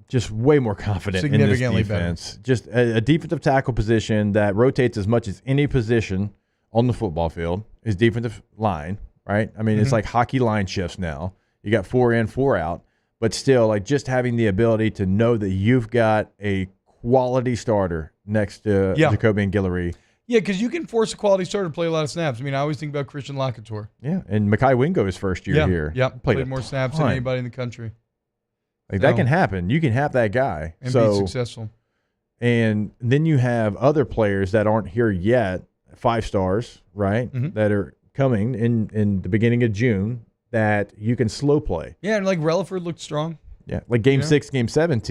S7: just way more confident in this defense.
S5: Better.
S7: Just a defensive tackle position that rotates as much as any position on the football field is defensive line, right? I mean, it's like hockey line shifts now. You got 4 in, 4 out, but still, like, just having the ability to know that you've got a quality starter next to Jacoby and Guillory
S5: Yeah, because you can force a quality starter to play a lot of snaps. I mean, I always think about Christian Lakator.
S7: Yeah, and Mekhi Wingo his first year here.
S5: Yeah, played more snaps than anybody in the country.
S7: Like that can happen. You can have that guy.
S5: And be successful.
S7: And then you have other players that aren't here yet, 5 stars, right, that are coming in the beginning of June that you can slow play.
S5: Yeah, and like Relaford looked strong.
S7: Yeah, like Game 6, Game 7,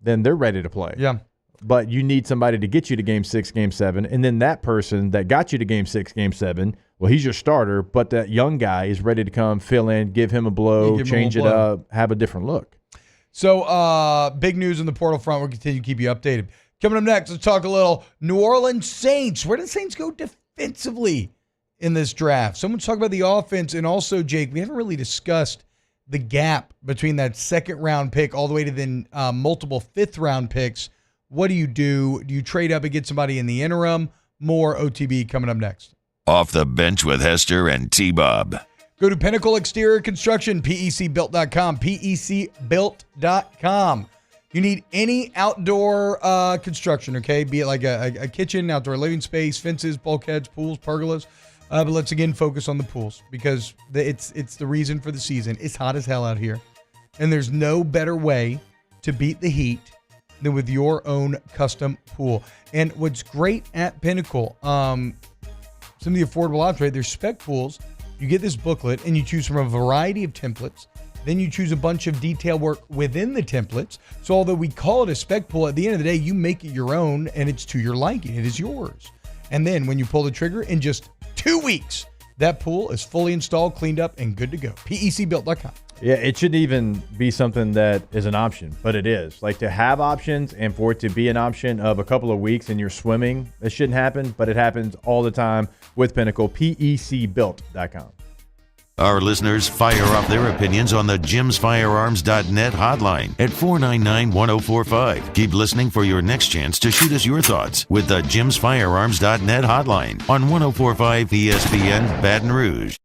S7: then they're ready to play.
S5: Yeah.
S7: But you need somebody to get you to Game 6, Game 7, and then that person that got you to Game 6, Game 7, well, he's your starter, but that young guy is ready to come, fill in, give him a blow, change it up, have a different look.
S5: So big news in the portal front. We'll continue to keep you updated. Coming up next, let's talk a little New Orleans Saints. Where did the Saints go defensively in this draft? Someone's talking about the offense, and also, Jake, we haven't really discussed the gap between that second-round pick all the way to then multiple fifth-round picks. What do? Do you trade up and get somebody in the interim? More OTB coming up next.
S2: Off the Bench with Hester and T-Bob.
S5: Go to Pinnacle Exterior Construction, PECbuilt.com, PECbuilt.com. You need any outdoor construction, okay? Be it like a kitchen, outdoor living space, fences, bulkheads, pools, pergolas. But let's again focus on the pools because it's the reason for the season. It's hot as hell out here. And there's no better way to beat the heat than with your own custom pool. And what's great at Pinnacle, some of the affordable options, right? There's spec pools. You get this booklet and you choose from a variety of templates. Then you choose a bunch of detail work within the templates. So although we call it a spec pool, at the end of the day, you make it your own and it's to your liking. It is yours. And then when you pull the trigger, in just 2 weeks, that pool is fully installed, cleaned up, and good to go. PECbuilt.com.
S7: Yeah, it shouldn't even be something that is an option, but it is. Like to have options and for it to be an option of a couple of weeks and you're swimming, it shouldn't happen, but it happens all the time with Pinnacle. PECbuilt.com.
S2: Our listeners fire up their opinions on the GymsFirearms.net hotline at 499-1045. Keep listening for your next chance to shoot us your thoughts with the GymsFirearms.net hotline on 1045 ESPN Baton Rouge.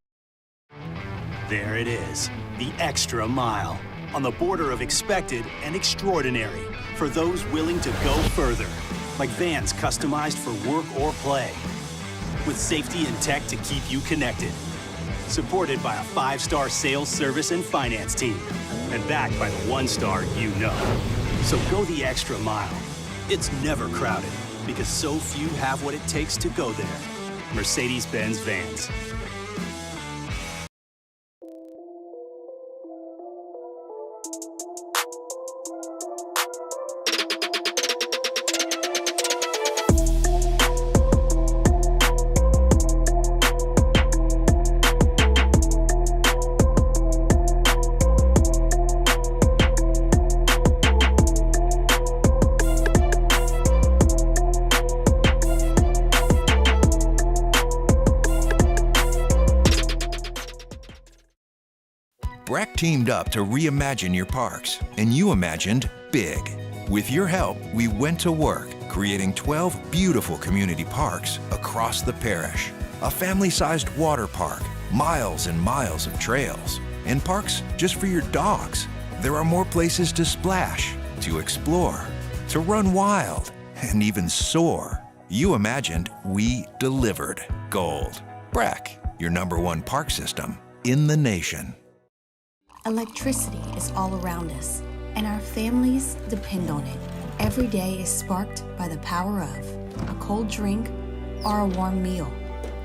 S11: There it is, the extra mile, on the border of expected and extraordinary for those willing to go further, like vans customized for work or play, with safety and tech to keep you connected. Supported by a 5-star sales, service, and finance team. And backed by the 1-star you know. So go the extra mile. It's never crowded because so few have what it takes to go there. Mercedes-Benz Vans.
S6: BRAC teamed up to reimagine your parks, and you imagined big. With your help, we went to work, creating 12 beautiful community parks across the parish. A family-sized water park, miles and miles of trails, and parks just for your dogs. There are more places to splash, to explore, to run wild, and even soar. You imagined, we delivered gold. BRAC, your #1 park system in the nation.
S16: Electricity is all around us, and our families depend on it. Every day is sparked by the power of a cold drink or a warm meal,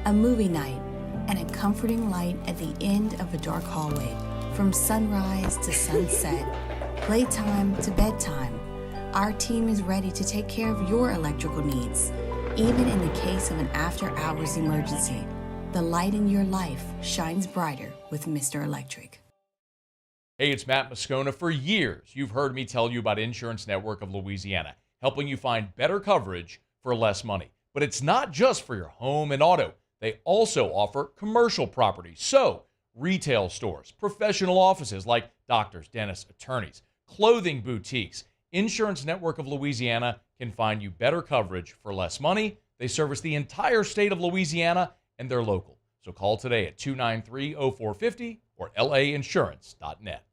S16: a movie night, and a comforting light at the end of a dark hallway. From sunrise to sunset, playtime to bedtime, our team is ready to take care of your electrical needs. Even in the case of an after-hours emergency, the light in your life shines brighter with Mr. Electric.
S17: Hey, it's Matt Moscona. For years, you've heard me tell you about Insurance Network of Louisiana, helping you find better coverage for less money. But it's not just for your home and auto. They also offer commercial property. So, retail stores, professional offices like doctors, dentists, attorneys, clothing boutiques. Insurance Network of Louisiana can find you better coverage for less money. They service the entire state of Louisiana, and they're local. So call today at 293-0450 or lainsurance.net.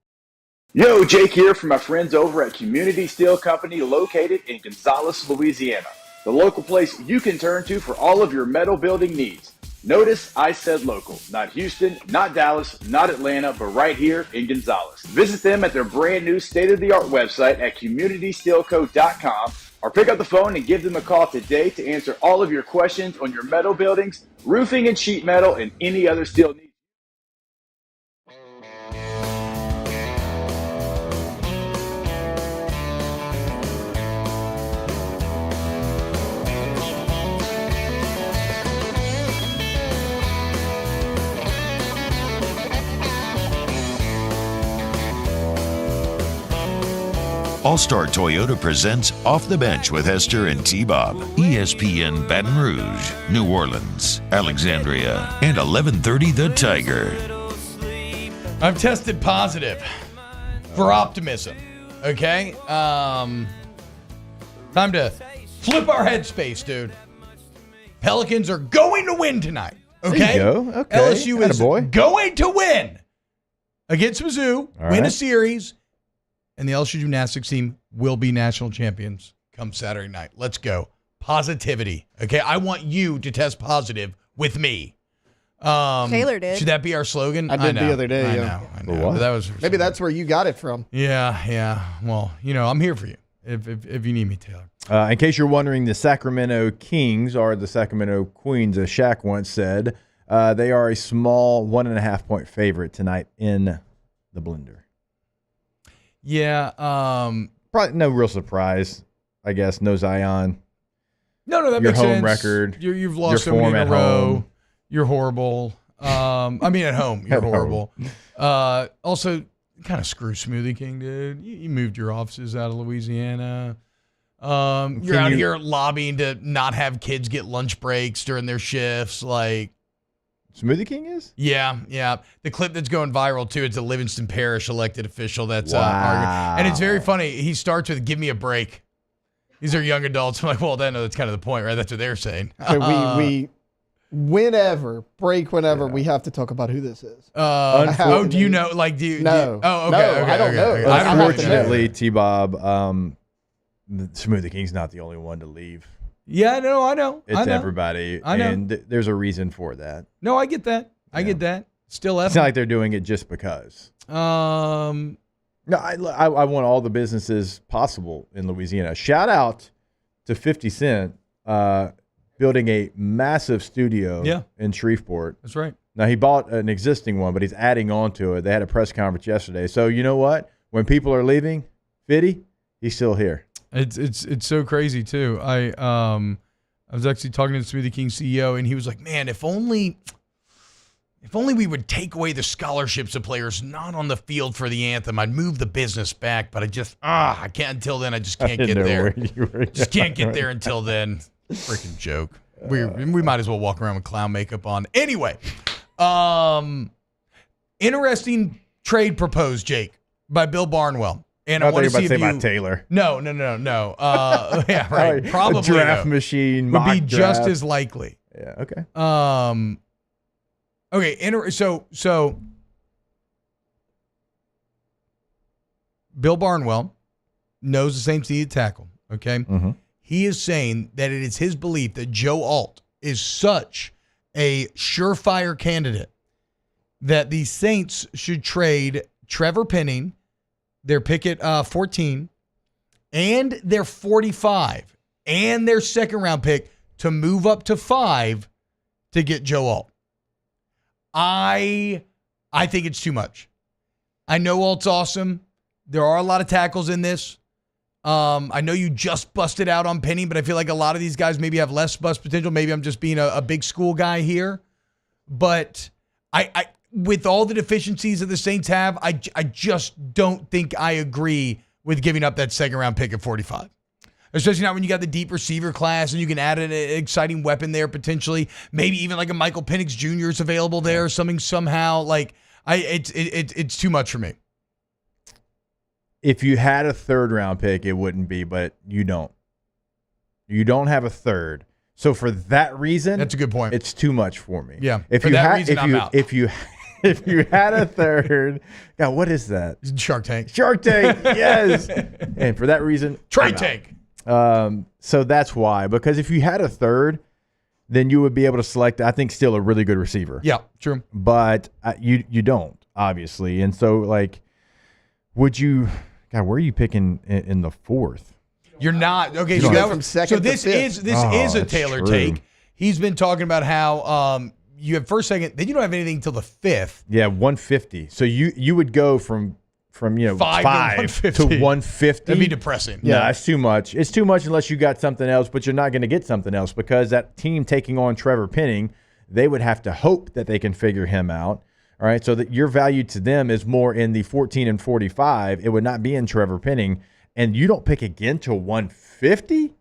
S18: Yo, Jake here from my friends over at Community Steel Company located in Gonzales, Louisiana. the local place you can turn to for all of your metal building needs. Notice I said local, not Houston, not Dallas, not Atlanta, but right here in Gonzales. Visit them at their brand new state-of-the-art website at communitysteelco.com or pick up the phone and give them a call today to answer all of your questions on your metal buildings, roofing and sheet metal, and any other steel needs.
S2: All-Star Toyota presents Off the Bench with Hester and T-Bob. ESPN Baton Rouge, New Orleans, Alexandria, and 1130 The Tiger.
S5: I've tested positive for optimism. Okay? Time to flip our headspace, dude. Pelicans are going to win tonight. Okay?
S7: There you go. Okay.
S5: LSU is going to win against Mizzou, win a series. And the LSU Gymnastics team will be national champions come Saturday night. Let's go. Positivity. Okay, I want you to test positive with me.
S1: Taylor did.
S5: Should that be our slogan?
S3: I did the other day.
S5: I know. But that was
S3: maybe that's where you got it from.
S5: Yeah. Well, I'm here for you if you need me, Taylor.
S7: In case you're wondering, the Sacramento Kings are the Sacramento Queens, as Shaq once said. They are a small 1.5-point favorite tonight in the blender.
S5: Yeah.
S7: Probably no real surprise, I guess. No Zion.
S5: No, that
S7: your
S5: makes
S7: home
S5: sense.
S7: Record.
S5: You've lost
S7: your
S5: so many
S7: form
S5: in a
S7: at
S5: row.
S7: home.
S5: You're horrible. At home, you're horrible. Also, kind of screw Smoothie King, dude. You moved your offices out of Louisiana. You're out here lobbying to not have kids get lunch breaks during their shifts. Like,
S7: Smoothie King is?
S5: Yeah. The clip that's going viral, too, it's a Livingston Parish elected official that's
S7: Wow.
S5: arguing. And it's very funny. He starts with, give me a break. These are young adults. I'm like, well, that's kind of the point, right? That's what they're saying.
S3: So we whenever we have to talk about who this is.
S5: Do you know? Like, do you?
S3: No.
S5: Okay.
S3: I don't know.
S7: Unfortunately, T-Bob, Smoothie King's not the only one to leave.
S5: Yeah, I know.
S7: It's everybody.
S5: I know.
S7: And there's a reason for that.
S5: No, I get that. I get that. Still,
S7: it's not like they're doing it just because. No, I want all the businesses possible in Louisiana. Shout out to 50 Cent building a massive studio in Shreveport.
S5: That's right.
S7: Now, he bought an existing one, but he's adding on to it. They had a press conference yesterday. So, you know what? When people are leaving, Fitty, he's still here.
S5: It's so crazy too. I was actually talking to the Smoothie King CEO, and he was like, "Man, if only we would take away the scholarships of players not on the field for the anthem, I'd move the business back. But I can't until then. I just can't get there. Just can't get there until then. Freaking joke. We might as well walk around with clown makeup on. Anyway, interesting trade proposed, Jake, by Bill Barnwell. And I want to see if you
S7: about Taylor.
S5: No. Yeah, right. Probably
S7: a draft machine
S5: would be
S7: draft.
S5: just as likely.
S7: Yeah. Okay.
S5: Okay. So Bill Barnwell knows the Saints need a tackle. Okay.
S7: Mm-hmm.
S5: He is saying that it is his belief that Joe Alt is such a surefire candidate that the Saints should trade Trevor Penning, their pick at 14, and their 45, and their second-round pick to move up to 5 to get Joe Alt. I think it's too much. I know Alt's awesome. There are a lot of tackles in this. I know you just busted out on Penny, but I feel like a lot of these guys maybe have less bust potential. Maybe I'm just being a big school guy here. But I with all the deficiencies that the Saints have, I just don't think I agree with giving up that second-round pick at 45. Especially not when you got the deep receiver class and you can add an exciting weapon there potentially. Maybe even like a Michael Penix Jr. is available there or something somehow. Like it's too much for me.
S7: If you had a third-round pick, it wouldn't be, but you don't. You don't have a third. So for that reason,
S5: that's a good point.
S7: It's too much for me.
S5: Yeah. For that reason, I'm out.
S7: If you had a third, what is that?
S5: Shark Tank.
S7: Shark Tank, yes. And for that reason,
S5: Trade Tank.
S7: So that's why. Because if you had a third, then you would be able to select, I think, still a really good receiver.
S5: Yeah, true.
S7: But you don't, obviously. And so, like, would you – God, where are you picking in the fourth?
S5: You're not. Okay,
S7: You
S5: so,
S7: don't
S5: that,
S7: have-
S3: from second
S5: this
S3: to
S5: is
S3: fifth.
S5: this is a
S7: that's
S5: Taylor
S7: true.
S5: take. He's been talking about how you have first, second, then you don't have anything till the fifth.
S7: Yeah, 150. So you would go from
S5: 5 to 150.
S7: 150.
S5: That'd be depressing.
S7: No, it's too much. It's too much unless you got something else, but you're not going to get something else because that team taking on Trevor Penning, they would have to hope that they can figure him out. All right, so that your value to them is more in the 14 and 45. It would not be in Trevor Penning, and you don't pick again till 150.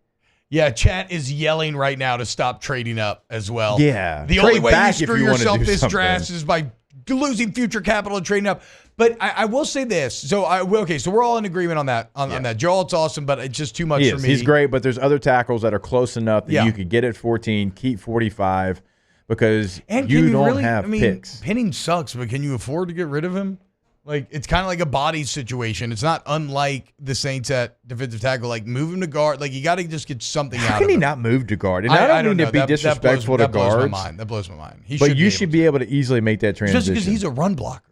S5: Yeah, chat is yelling right now to stop trading up as well.
S7: Yeah.
S5: The
S7: Trade
S5: only way you
S7: back if
S5: screw
S7: you wanna
S5: yourself
S7: do
S5: this
S7: something.
S5: draft is by losing future capital and trading up. But I will say this. So we're all in agreement on that. On that. Joe Alt's awesome, but it's just too much for me.
S7: He's great, but there's other tackles that are close enough that
S5: Yeah.
S7: you could get at 14, keep 45, because
S5: And
S7: you
S5: can
S7: don't
S5: really,
S7: have picks.
S5: Penning sucks, but can you afford to get rid of him? Like, it's kind of like a body situation. It's not unlike the Saints at defensive tackle. Like, move him to guard. Like, you got to just get something out
S7: How
S5: of
S7: can he
S5: him.
S7: not move to guard? And I don't mean to be disrespectful to
S5: that blows
S7: guards.
S5: my mind. That blows my mind. He
S7: But
S5: should
S7: you
S5: be
S7: should be able to easily make that transition.
S5: just because he's a run blocker.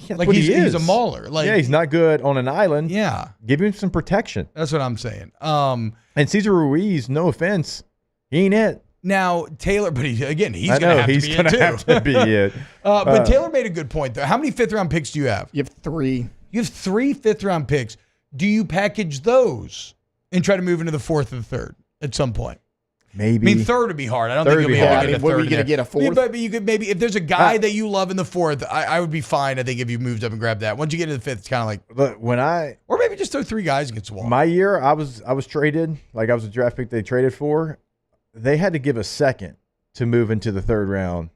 S7: Yeah,
S5: like
S7: what
S5: he's
S7: he is.
S5: a mauler. Like,
S7: yeah, he's not good on an island.
S5: Yeah.
S7: Give him some protection.
S5: That's what I'm saying.
S7: And Cesar Ruiz, no offense, he ain't it.
S5: Now, Taylor, but he's
S7: I
S5: going
S7: know,
S5: to have
S7: he's
S5: to be
S7: gonna
S5: it too.
S7: have to be it.
S5: But Taylor made a good point, though. How many fifth-round picks do you have?
S3: You have 3.
S5: You have 3 fifth-round picks. Do you package those and try to move into the fourth and third at some point?
S7: Maybe.
S5: I mean, third would be hard. I don't
S7: Third
S5: think
S7: would
S5: you'll be
S7: be
S5: able
S7: hard.
S5: to get a
S3: What,
S5: third.
S3: were you gonna
S5: in
S3: get a
S5: there.
S3: fourth?
S5: But you could maybe, if there's a guy that you love in the fourth, I would be fine, I think, if you moved up and grabbed that. Once you get to the fifth, it's kind of like,
S7: But when
S5: or maybe just throw 3 guys against the wall.
S7: my year, I was traded, like I was a draft pick they traded for. They had to give a second to move into the third round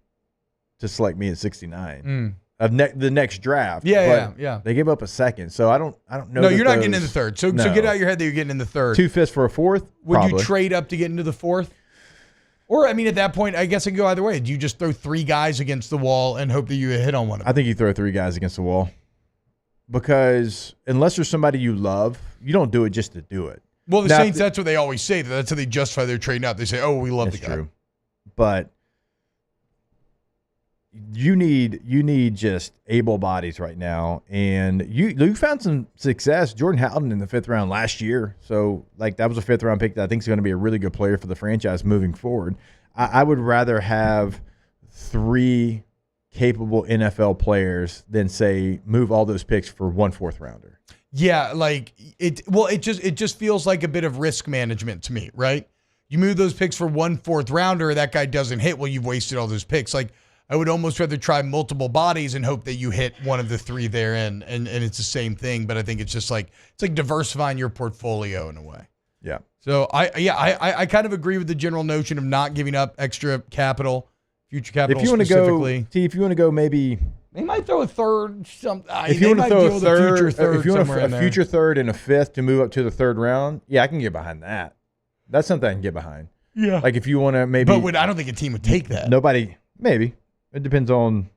S7: to select me at 69 of the next draft.
S5: Yeah,
S7: But
S5: yeah.
S7: They gave up a second, so I don't know.
S5: No,
S7: that
S5: you're not getting in the
S7: those-
S5: third. So
S7: No.
S5: get out your head that you're getting in the third.
S7: 2 fifths for a fourth.
S5: Would
S7: Probably.
S5: you trade up to get into the fourth? Or, I mean, at that point, I guess it can go either way. Do you just throw 3 guys against the wall and hope that you hit on one of them?
S7: I think you throw 3 guys against the wall because unless there's somebody you love, you don't do it just to do it.
S5: Well, the
S7: Now,
S5: Saints, that's what they always say. That's how they justify their trading up. They say, oh, we love
S7: That's
S5: the guy.
S7: true. But you need just able bodies right now, and you found some success. Jordan Howden in the 5th round last year, so like that was a 5th round pick that I think is going to be a really good player for the franchise moving forward. I would rather have 3 capable NFL players than say move all those picks for 1 4th rounder.
S5: Yeah, like it. Well, it just feels like a bit of risk management to me, right? You move those picks for 1 4th rounder, that guy doesn't hit. Well, you've wasted all those picks. Like, I would almost rather try multiple bodies and hope that you hit one of the 3 therein, and it's the same thing. But I think it's just like diversifying your portfolio in a way.
S7: Yeah.
S5: So I kind of agree with the general notion of not giving up extra capital, future capital.
S7: If you want to
S5: specifically.
S7: go, if you want to go, maybe
S5: They might throw a third.
S7: if you want to throw a third,
S5: future third,
S7: if you want
S5: somewhere in
S7: a
S5: there.
S7: future third and a 5th to move up to the 3rd round, yeah, I can get behind that. That's something I can get behind.
S5: Yeah.
S7: Like if you want to maybe,
S5: But I don't think a team would take that.
S7: Nobody, maybe. It depends on,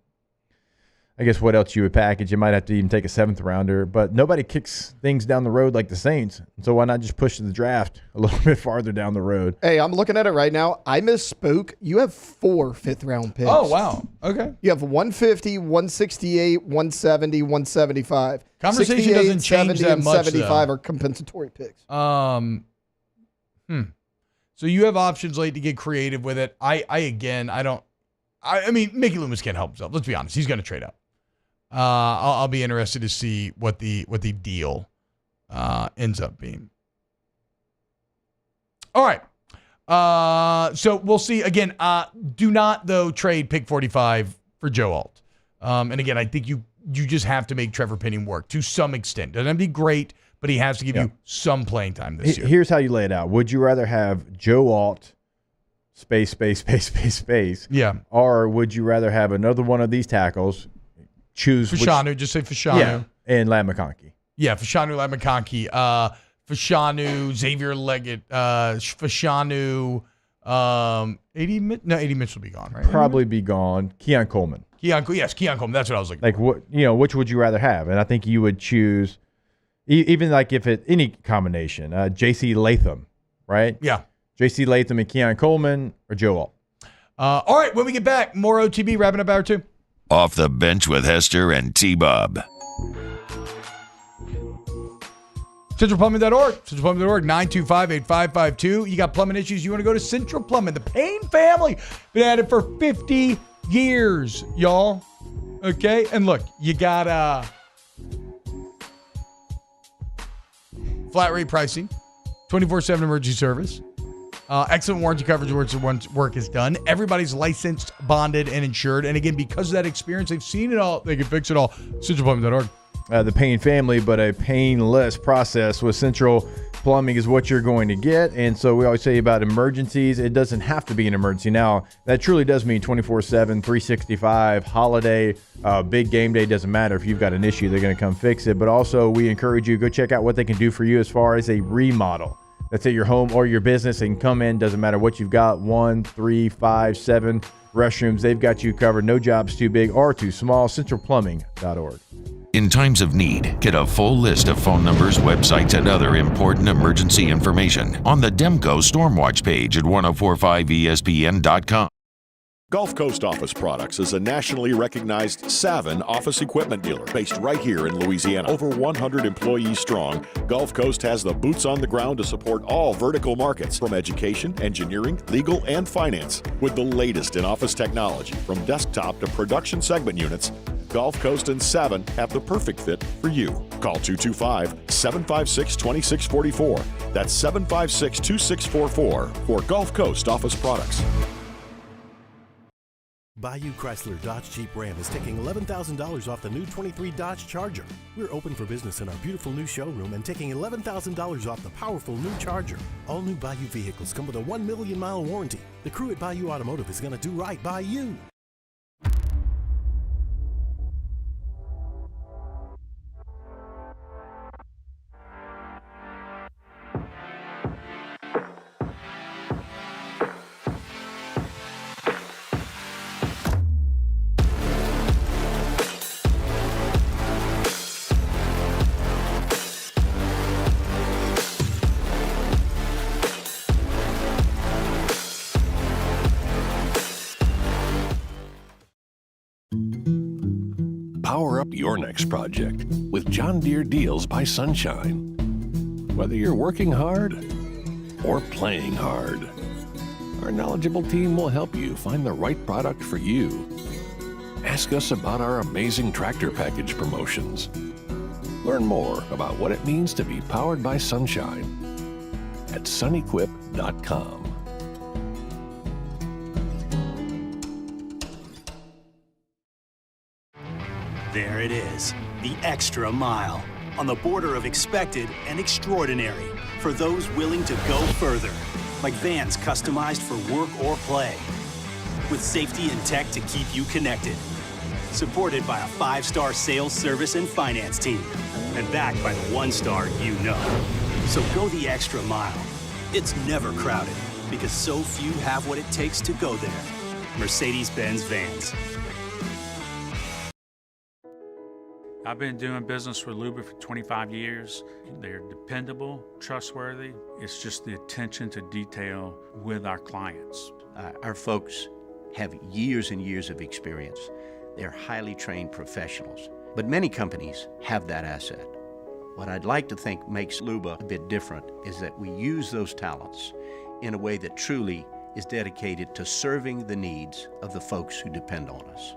S7: I guess, what else you would package. You might have to even take a 7th rounder, but nobody kicks things down the road like the Saints. So why not just push the draft a little bit farther down the road?
S3: Hey, I'm looking at it right now. I misspoke. You have 4 5th-round picks.
S5: Oh, wow. Okay.
S3: You have 150, 168, 170, 175.
S5: Conversation
S3: 68,
S5: doesn't change
S3: 70,
S5: that
S3: and
S5: much,
S3: 75
S5: though.
S3: are compensatory picks.
S5: So you have options late to get creative with it. I mean, Mickey Loomis can't help himself. Let's be honest. He's going to trade up. I'll be interested to see what the deal ends up being. All right. So we'll see. Again, do not, though, trade pick 45 for Joe Alt. And again, I think you just have to make Trevor Penning work to some extent. Doesn't have to be great, but he has to give you some playing time this year.
S7: Here's how you lay it out. Would you rather have Joe Alt, space,
S5: yeah,
S7: or would you rather have another one of these tackles, choose
S5: Fashanu, just say Fashanu.
S7: Yeah, and Ladd McConkey.
S5: Yeah, Fashanu, Ladd McConkey. Fashanu, Xavier Leggett, Fashanu, AD Mitchell will be gone, right?
S7: Probably be gone. Keon Coleman.
S5: Keon Coleman. That's what I was looking
S7: Like
S5: for.
S7: what? Which would you rather have? And I think you would choose, even like if it any combination. J.C. Latham right?
S5: Yeah.
S7: J.C. Latham and Keon Coleman or Joe Alt.
S5: All right, when we get back, more OTB, wrapping up hour 2.
S2: Off the Bench with Hester and T-Bob.
S5: CentralPlumbing.org. CentralPlumbing.org, 925-8552. You got plumbing issues, you want to go to Central Plumbing. The Payne family. Been at it for 50 years, y'all. Okay? And look, you got flat rate pricing, 24/7 emergency service, excellent warranty coverage once work is done. Everybody's licensed, bonded, and insured. And again, because of that experience, they've seen it all. They can fix it all. CentralPlumbing.org.
S7: The Payne family, but a painless process with Central Plumbing is what you're going to get. And so we always say about emergencies, it doesn't have to be an emergency. Now, that truly does mean 24/7, 365, holiday, big game day, doesn't matter. If you've got an issue, they're going to come fix it. But also, we encourage you, go check out what they can do for you as far as a remodel. That's at your home or your business. They can come in, doesn't matter what you've got, 1, 3, 5, 7 restrooms. They've got you covered. No job's too big or too small. CentralPlumbing.org.
S2: In times of need, get a full list of phone numbers, websites, and other important emergency information on the Demco Stormwatch page at 1045ESPN.com.
S12: Gulf Coast Office Products is a nationally recognized Savin office equipment dealer based right here in Louisiana. Over 100 employees strong, Gulf Coast has the boots on the ground to support all vertical markets, from education, engineering, legal, and finance. With the latest in office technology, from desktop to production segment units, Gulf Coast and Savin have the perfect fit for you. Call 225-756-2644. That's 756-2644 for Gulf Coast Office Products.
S4: Bayou Chrysler Dodge Jeep Ram is taking $11,000 off the new 23 Dodge Charger. We're open for business in our beautiful new showroom and taking $11,000 off the powerful new Charger. All new Bayou vehicles come with a 1 million mile warranty. The crew at Bayou Automotive is going to do right by you.
S24: Power up your next project with John Deere Deals by Sunshine. Whether you're working hard or playing hard, our knowledgeable team will help you find the right product for you. Ask us about our amazing tractor package promotions. Learn more about what it means to be powered by Sunshine at sunequip.com.
S11: There it is, the extra mile, on the border of expected and extraordinary, for those willing to go further, like vans customized for work or play, with safety and tech to keep you connected, supported by a 5-star sales, service, and finance team, and backed by the 1-star you know. So go the extra mile. It's never crowded, because so few have what it takes to go there. Mercedes-Benz Vans.
S9: I've been doing business with Luba for 25 years. They're dependable, trustworthy. It's just the attention to detail with our clients.
S10: Our folks have years and years of experience. They're highly trained professionals, but many companies have that asset. What I'd like to think makes Luba a bit different is that we use those talents in a way that truly is dedicated to serving the needs of the folks who depend on us.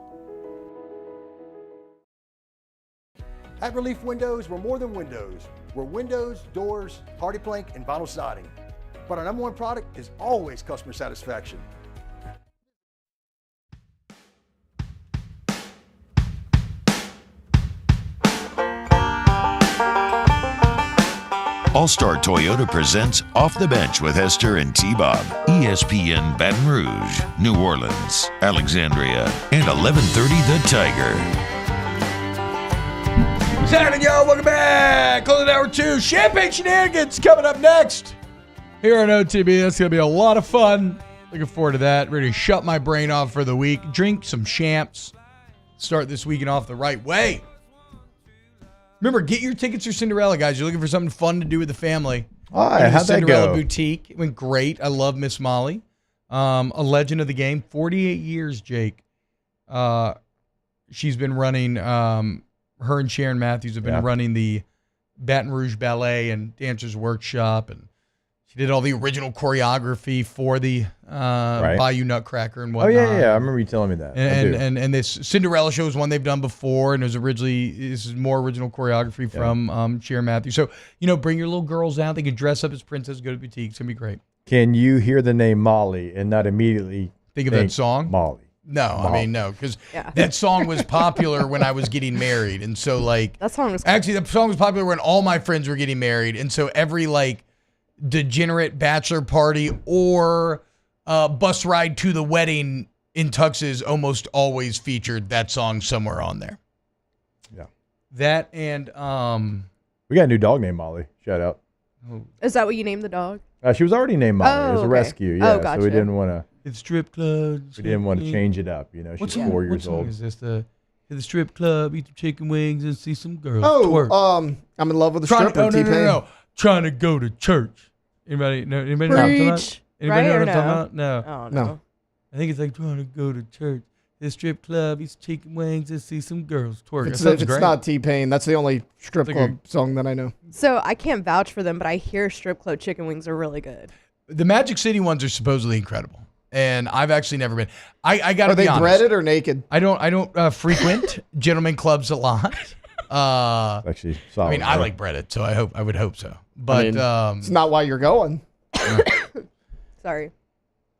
S15: At Relief Windows, we're more than windows. We're windows, doors, hardy plank, and vinyl siding. But our number one product is always customer satisfaction.
S2: All-Star Toyota presents Off the Bench with Hester and T-Bob. ESPN Baton Rouge, New Orleans, Alexandria, and 1130 The Tiger.
S5: Saturday, y'all. Welcome back. Closing hour 2. Champagne Shenanigans coming up next here on OTB. That's going to be a lot of fun. Looking forward to that. Ready to shut my brain off for the week. Drink some champs. Start this weekend off the right way. Remember, get your tickets for Cinderella, guys. You're looking for something fun to do with the family.
S7: All right, how'd that
S5: Cinderella
S7: go?
S5: Boutique. It went great. I love Miss Molly. A legend of the game. 48 years, Jake. She's been running, her and Sharon Matthews have been running the Baton Rouge Ballet and Dancers Workshop, and she did all the original choreography for the Bayou Nutcracker and whatnot.
S7: Oh, yeah. I remember you telling me that.
S5: And this Cinderella show is one they've done before, and this is more original choreography from Sharon Matthews. So, bring your little girls out. They can dress up as princess, go to boutiques. It's going to be great.
S7: Can you hear the name Molly and not immediately
S5: think of that song?
S7: Molly.
S5: No, I mean, no, because that song was popular when I was getting married. And so, that song was popular when all my friends were getting married. And so every, degenerate bachelor party or bus ride to the wedding in tuxes almost always featured that song somewhere on there.
S7: Yeah.
S5: That and
S7: we got a new dog named Molly. Shout out.
S1: Is that what you named the dog?
S7: She was already named Molly. It was a rescue. Yeah.
S1: Gotcha.
S7: So we didn't want to.
S5: It's strip club.
S7: We didn't want to change it up. She's 4 years old.
S5: What song is this? The strip club, eat some chicken wings and see some girls.
S3: I'm in love with the stripper.
S5: No. Trying to go to church. Anybody know? Anybody know what I'm talking about? Anybody know what I'm talking about? No.
S1: Oh, no.
S5: I think it's like trying to go to church. The strip club, eat chicken wings and see some girls twerk.
S3: It's not T-Pain. That's the only strip club song that I know.
S1: So I can't vouch for them, but I hear strip club chicken wings are really good.
S5: The Magic City ones are supposedly incredible. And I've actually never been. I got to be honest.
S3: Are they breaded or naked?
S5: I don't frequent gentlemen clubs a lot.
S7: Actually, solid,
S5: I mean, I like breaded, so I would hope so. But
S3: it's not why you're going.
S1: Sorry.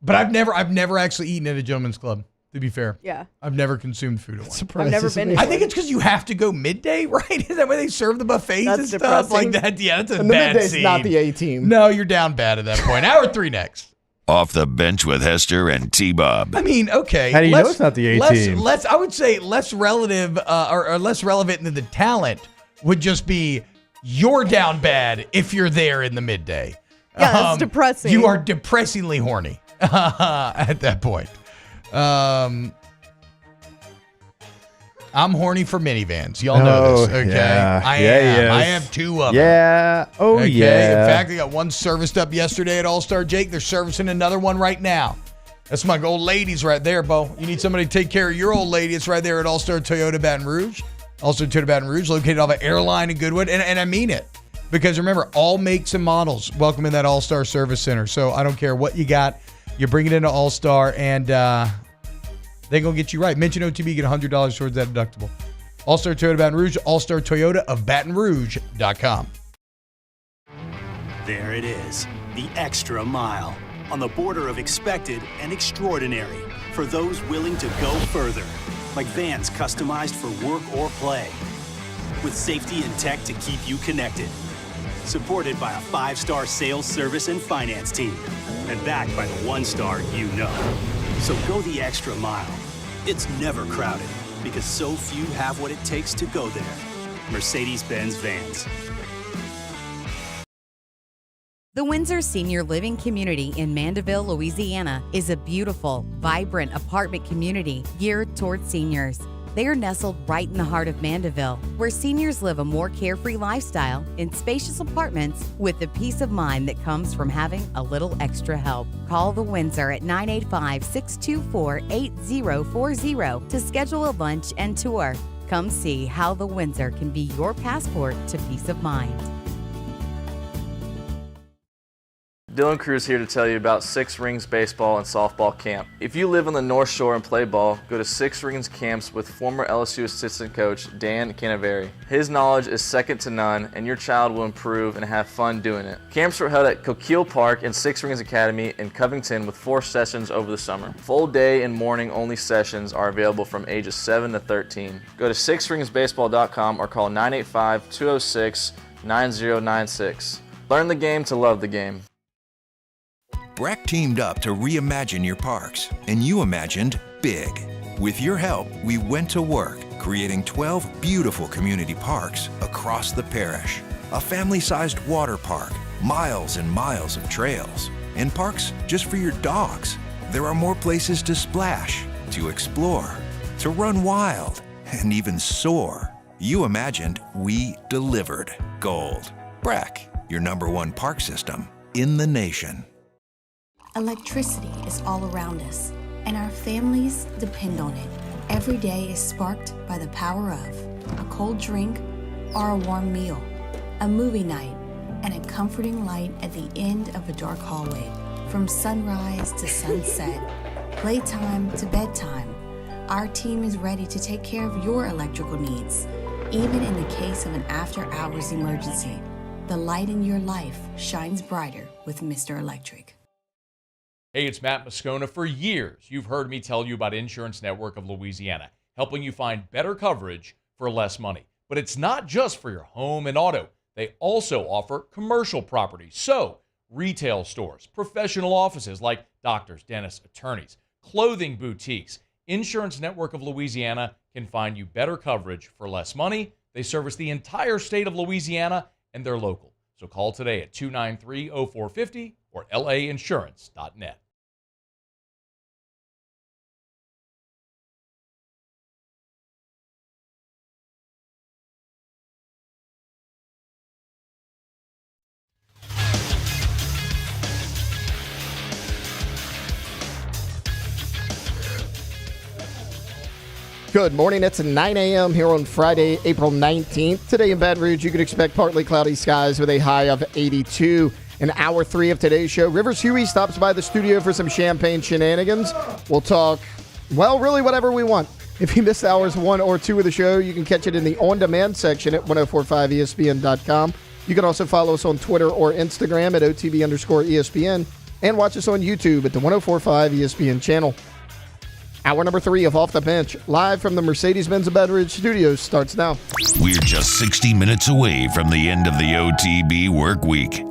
S5: But I've never actually eaten at a gentleman's club. To be fair,
S1: yeah,
S5: I've never consumed food at one.
S1: I've never been.
S5: I think it's because you have to go midday, right? Is that why they serve the buffets and stuff like that? Yeah, that's a
S3: and
S5: bad
S3: the midday's
S5: scene.
S3: not the A team.
S5: No, you're down bad at that point. Hour 3 next.
S2: Off the bench with Hester and T-Bob.
S5: I mean, okay.
S7: How do you know it's not the A team?
S5: I would say less relative or less relevant than the talent would just be you're down bad if you're there in the midday.
S1: Yeah, that's depressing.
S5: You are depressingly horny at that point. I'm horny for minivans. Y'all know this, okay?
S7: Yeah.
S5: I am. I have 2 of them.
S7: Yeah. Oh,
S5: okay?
S7: yeah.
S5: In fact, I got one serviced up yesterday at All-Star Jake. They're servicing another one right now. That's my old ladies right there, Bo. You need somebody to take care of your old lady. It's right there at All-Star Toyota Baton Rouge. All-Star Toyota Baton Rouge, located off of Airline in Goodwood. And I mean it. Because remember, all makes and models welcome in that All-Star Service Center. So I don't care what you got. You bring it into All-Star and they're going to get you right. Mention OTB, get $100 towards that deductible. All-Star Toyota Baton Rouge, All-Star Toyota of BatonRouge.com.
S11: There it is, the extra mile. On the border of expected and extraordinary. For those willing to go further. Like vans customized for work or play. With safety and tech to keep you connected. Supported by a 5-star sales, service, and finance team. And backed by the 1-star you know. So go the extra mile. It's never crowded because so few have what it takes to go there. Mercedes-Benz Vans.
S19: The Windsor Senior Living Community in Mandeville, Louisiana is a beautiful, vibrant apartment community geared towards seniors. They are nestled right in the heart of Mandeville, where seniors live a more carefree lifestyle in spacious apartments with the peace of mind that comes from having a little extra help. Call the Windsor at 985-624-8040 to schedule a lunch and tour. Come see how the Windsor can be your passport to peace of mind.
S8: Dylan Cruz here to tell you about Six Rings Baseball and Softball Camp. If you live on the North Shore and play ball, go to Six Rings Camps with former LSU assistant coach Dan Canaveri. His knowledge is second to none, and your child will improve and have fun doing it. Camps were held at Coquille Park and Six Rings Academy in Covington with 4 sessions over the summer. Full day and morning only sessions are available from ages 7 to 13. Go to sixringsbaseball.com or call 985-206-9096. Learn the game to love the game.
S6: Breck teamed up to reimagine your parks, and you imagined big. With your help, we went to work, creating 12 beautiful community parks across the parish. A family-sized water park, miles and miles of trails, and parks just for your dogs. There are more places to splash, to explore, to run wild, and even soar. You imagined, we delivered. Gold. Breck, your #1 park system in the nation.
S16: Electricity is all around us, and our families depend on it. Every day is sparked by the power of a cold drink or a warm meal, a movie night, and a comforting light at the end of a dark hallway. From sunrise to sunset, playtime to bedtime, our team is ready to take care of your electrical needs. Even in the case of an after-hours emergency, the light in your life shines brighter with Mr. Electric.
S17: Hey, it's Matt Moscona. For years, you've heard me tell you about Insurance Network of Louisiana, helping you find better coverage for less money. But it's not just for your home and auto. They also offer commercial property. So, retail stores, professional offices like doctors, dentists, attorneys, clothing boutiques. Insurance Network of Louisiana can find you better coverage for less money. They service the entire state of Louisiana, and they're local. So call today at 293-0450 or lainsurance.net.
S3: Good morning. It's 9 a.m. here on Friday, April 19th. Today in Baton Rouge, you can expect partly cloudy skies with a high of 82. In hour 3 of today's show, Rivers Huey stops by the studio for some champagne shenanigans. We'll talk, well, really whatever we want. If you missed hours 1 or 2 of the show, you can catch it in the on-demand section at 1045ESPN.com. You can also follow us on Twitter or Instagram at OTB_ESPN and watch us on YouTube at the 1045 ESPN channel. Hour number 3 of Off the Bench, live from the Mercedes-Benz of Baton Rouge studios, starts now.
S2: We're just 60 minutes away from the end of the OTB work week.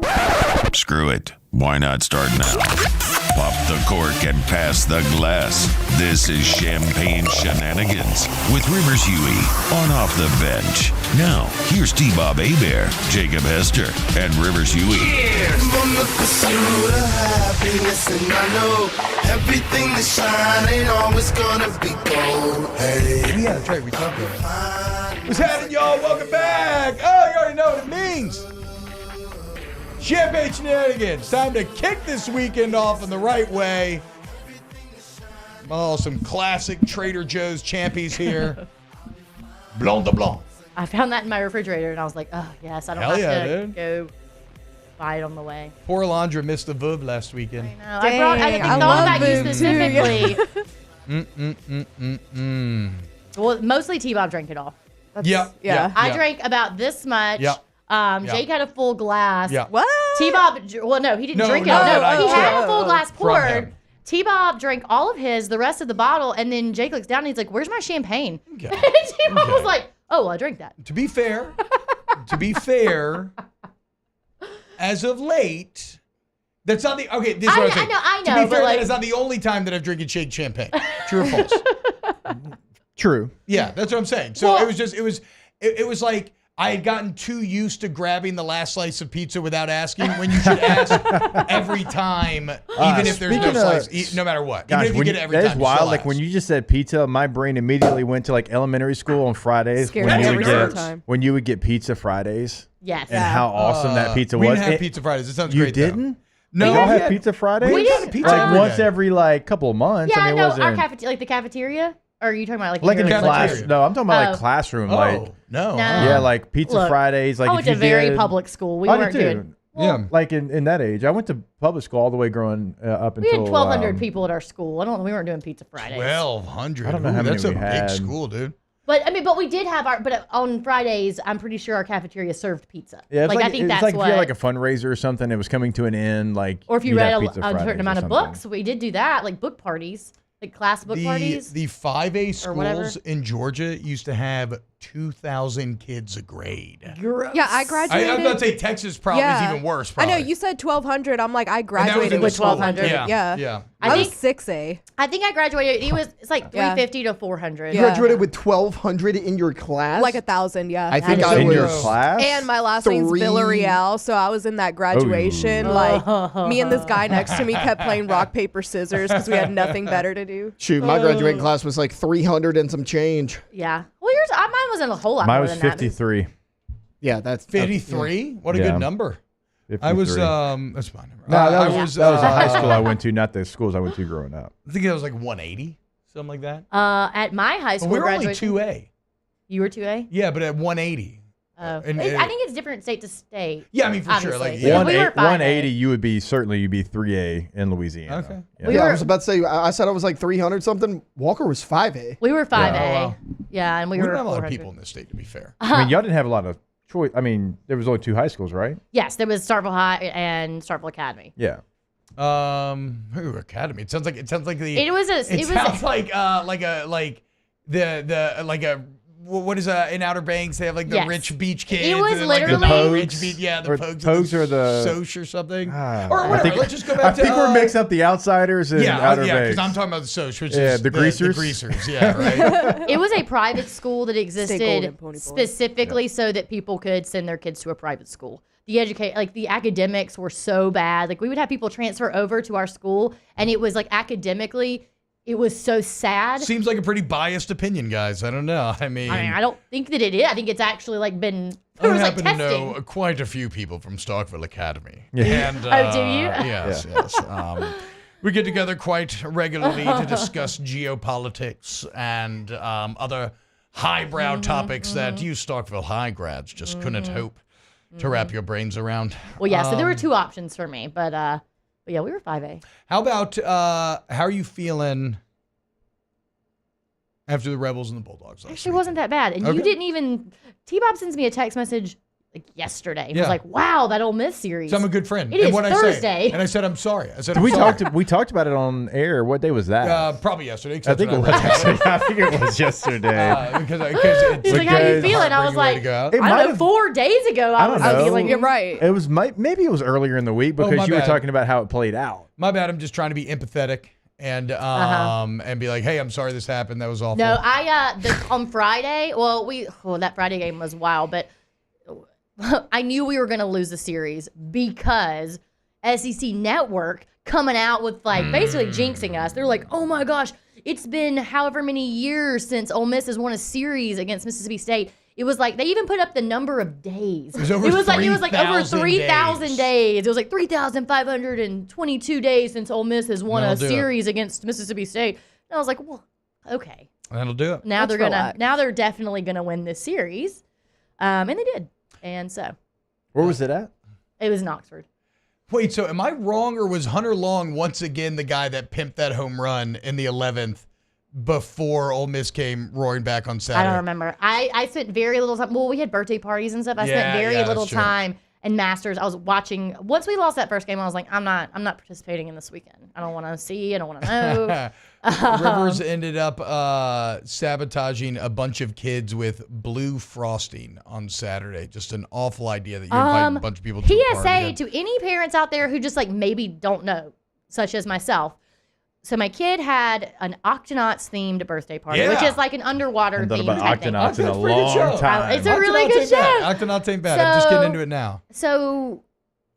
S2: Screw it. Why not start now? Pop the cork and pass the glass. This is Champagne Shenanigans with Rivers Huey on Off the Bench. Now, here's T-Bob Hebert, Jacob Hester, and Rivers Huey.
S13: Cheers! On the pursuit of happiness, and I know everything that shine ain't always gonna be gold. Hey,
S5: yeah, that's right. We talked about it. What's happening, y'all? Welcome back. Oh, you already know what it means. Champagne Shenanigans. Time to kick this weekend off in the right way. Oh, some classic Trader Joe's Champies here. Blanc de Blanc.
S14: I found that in my refrigerator, and I was like, oh, yes, I don't have to go buy it on the way.
S5: Poor Alondra missed the VUB last weekend.
S14: I thought about you specifically. Well, mostly T-Bob drank it all.
S5: Yeah.
S14: I drank about this much.
S5: Yep.
S14: Jake had a full glass.
S5: Yeah.
S1: What?
S14: T-Bob, well, no, he didn't drink it.
S5: no,
S14: No, he
S5: no,
S14: had a full glass poured.
S5: him.
S14: T-Bob drank all of his, the rest of the bottle, and then Jake looks down and he's like, where's my champagne?
S5: Okay.
S14: And T-Bob was like, oh, well, I drank that.
S5: To be fair, as of late, that's not the okay. This is what I'm saying.
S14: I know,
S5: To be
S14: but
S5: fair,
S14: like,
S5: that is not the only time that I've drinking shake champagne. True or false?
S7: True.
S5: Yeah, that's what I'm saying. So it was like I had gotten too used to grabbing the last slice of pizza without asking when you should ask every time, even if there's no slice, no matter what.
S7: Gosh,
S5: Even if you get it every
S7: that
S5: time.
S7: is wild.
S5: still
S7: Like
S5: ask.
S7: when you just said pizza, my brain immediately went to like elementary school on Fridays
S1: Scared me every single time.
S7: when you would get pizza Fridays.
S14: yes.
S7: And how awesome that pizza
S5: we
S7: was.
S5: didn't have pizza Fridays. It sounds
S7: You
S5: great. though.
S7: didn't?
S5: No,
S7: y'all
S5: we
S7: have
S5: had-
S7: pizza Fridays?
S14: We didn't.
S5: pizza
S7: Like
S5: every
S7: once
S5: day.
S7: every like couple of months.
S14: Yeah,
S7: I mean,
S14: no,
S7: it wasn't
S14: like the cafeteria? Or are you talking about
S7: like in
S14: your
S7: a class.
S5: cafeteria?
S7: No, I'm talking about
S14: Oh.
S7: like classroom.
S5: Oh,
S7: Like
S5: no.
S7: yeah, like pizza
S14: Look,
S7: Fridays. Like
S14: I
S7: if
S14: went
S7: you
S14: to very
S7: did-
S14: public school. We
S7: I did
S14: weren't
S7: too.
S14: doing.
S5: Yeah.
S7: Like in that age, I went to public school all the way growing up
S14: We
S7: until
S14: had 1,200 people at our school. We weren't doing Pizza Fridays.
S5: 1,200.
S7: I don't know how many
S5: That's a
S7: we
S5: big
S7: had.
S5: school, dude.
S14: But we did have but on Fridays, I'm pretty sure our cafeteria served pizza.
S7: Yeah, it's
S14: I think
S7: it's
S14: that's
S7: like
S14: what.
S7: if you had like a fundraiser or something, it was coming to an end. Like
S14: or if you
S7: you'd
S14: read
S7: have
S14: a
S7: Pizza Fridays
S14: certain
S7: or
S14: amount of
S7: something.
S14: books, we did do that, like book parties, like class book parties.
S5: The 5A
S14: or whatever.
S5: schools in Georgia used to have 2,000 kids a grade.
S1: Yeah, I graduated.
S5: I was about to say Texas probably is even worse. Probably.
S1: I know you said 1,200. I'm like, I
S5: And that was
S1: graduated
S5: in
S1: with
S5: the school.
S1: 1,200.
S5: Yeah.
S1: I was 6A.
S14: I think I graduated. It's like 350 to 400.
S3: You graduated with 1,200 in your class?
S1: Like 1,000, yeah.
S3: I think I
S7: in
S3: was
S7: your class.
S1: And my last name's Villarreal, so I was in that graduation. Like, me and this guy next to me kept playing rock, paper, scissors because we had nothing better to do.
S3: Shoot, my graduating class was like 300 and some change.
S14: Yeah. Well, mine wasn't a whole lot
S7: Mine
S14: more
S7: was
S14: than that.
S7: 53.
S3: Yeah, that's
S5: 53. What a
S7: Yeah.
S5: good number. I was, that's fine.
S7: No, that was the high school I went to, not the schools I went to growing up.
S5: I think it was like 180, something like that.
S14: At my high school
S5: we were only
S14: graduation,
S5: 2A.
S14: You were 2A?
S5: Yeah, but at 180.
S14: I think it's different state to state.
S5: Yeah, I mean, for sure.
S14: obviously.
S5: Like,
S14: We were 5A.
S7: 180, you'd be 3A in Louisiana.
S5: Okay.
S3: Yeah, I was about to say, I said I was like 300 something. Walker was 5A.
S14: We were 5A.
S5: Oh, wow.
S14: Yeah, and we
S5: don't
S14: were
S5: have a lot of
S14: 400.
S5: people in this state, to be fair.
S7: I mean, y'all didn't have a lot of choice. I mean, there was only 2 high schools, right?
S14: Yes, there was Starkville High and Starkville Academy.
S7: Yeah.
S5: Academy. It sounds like the.
S14: It was a.
S5: It sounds like what is in Outer Banks? They have like the
S14: Yes.
S5: rich beach kids.
S14: It was
S5: and, like,
S14: literally-
S5: the
S7: Pogues.
S5: rich beach. Yeah, the
S7: Or
S5: Pogues.
S7: Pogues are the
S5: Soch or something. Or
S7: I
S5: whatever.
S7: think-
S5: Let's just go back
S7: I
S5: to.
S7: think we're mixing up the Outsiders and Outer
S5: yeah,
S7: Banks.
S5: because I'm talking about the Soch, which
S7: Yeah,
S5: is
S7: the Greasers.
S5: The Greasers, yeah, right.
S14: It was a private school that
S1: Golden
S14: existed
S1: Pony Boy.
S14: specifically so that people could send their kids to a private school. The academics were so bad. Like we would have people transfer over to our school, and it was like academically, it was so sad.
S5: Seems like a pretty biased opinion, guys. I don't know. I mean,
S14: I don't think that it is. I think it's actually like been.
S5: I
S14: There was like
S5: happen to
S14: testing.
S5: know quite a few people from Starkville Academy.
S7: Yeah.
S5: And,
S14: Oh, do you?
S5: Yes, yes. We get together quite regularly to discuss geopolitics and other highbrow topics that you Starkville High grads just couldn't hope to wrap your brains around.
S14: Well, yeah. So there were 2 options for me, but yeah, we were 5A.
S5: How about how are you feeling after the Rebels and the Bulldogs last
S14: Actually,
S5: week?
S14: wasn't that bad. And
S5: Okay.
S14: you didn't even. T-Bob sends me a text message like yesterday. He
S5: Yeah.
S14: was like, "Wow, that Ole Miss series."
S5: So I'm a good friend.
S14: It
S5: and
S14: is
S5: what
S14: Thursday.
S5: I said I'm sorry. I said
S7: we
S5: I'm sorry.
S7: talked about it on air. What day was that?
S5: Probably yesterday. 'cause
S7: I think it
S5: that's
S7: was
S5: when I read
S7: actually. I think it was yesterday.
S5: because it's
S14: He's like, "How you feeling?" I was
S5: heartbreaking way to
S14: like,
S5: go out.
S14: "I
S7: It
S14: don't
S7: might
S14: know,
S7: have-
S14: 4 days ago, I was
S7: don't know.
S14: feeling."
S1: You're right.
S7: It was maybe it was earlier in the week because
S5: my
S7: you were
S5: bad.
S7: talking about how it played out.
S5: My bad. I'm just trying to be empathetic and and be like, hey, I'm sorry this happened. That was awful.
S14: No, on Friday. Well, that Friday game was wild, but I knew we were going to lose the series because SEC Network coming out with like basically jinxing us. They're like, "Oh my gosh, it's been however many years since Ole Miss has won a series against Mississippi State." It was like they even put up the number of days.
S5: It was over
S14: like over
S5: 3,000
S14: 3,000 days. It was like 3,522 days since Ole Miss has won
S5: That'll
S14: a
S5: do it.
S14: series against Mississippi State. And I was like, "Well, okay."
S5: That'll do it.
S14: Now
S1: Let's relax.
S14: now they're definitely gonna win this series, and they did. And so
S7: Where was it at?
S14: it was in Oxford.
S5: Wait, so am I wrong, or was Hunter Long once again the guy that pimped that home run in the 11th before Ole Miss came roaring back on Saturday?
S14: I don't remember. I spent very little time. Well, we had birthday parties and stuff. I
S5: Yeah,
S14: spent very
S5: yeah,
S14: little
S5: that's true.
S14: time in Masters. I was watching. Once we lost that first game, I was like, I'm not participating in this weekend. I don't want to see. I don't want to know.
S5: Rivers ended up sabotaging a bunch of kids with blue frosting on Saturday. Just an awful idea that you invite a bunch of people to a party.
S14: PSA to any parents out there who just like maybe don't know, such as myself. So my kid had an Octonauts themed birthday party, which
S5: Yeah.
S14: is like an underwater
S7: I haven't
S14: theme
S7: thought about
S14: type thing.
S7: Octonauts in a
S5: That's pretty good
S7: long
S5: show.
S7: time.
S14: It's a really
S5: Octonauts
S14: good
S5: ain't bad.
S14: show.
S5: Octonauts ain't bad. I'm just getting into it now.
S14: So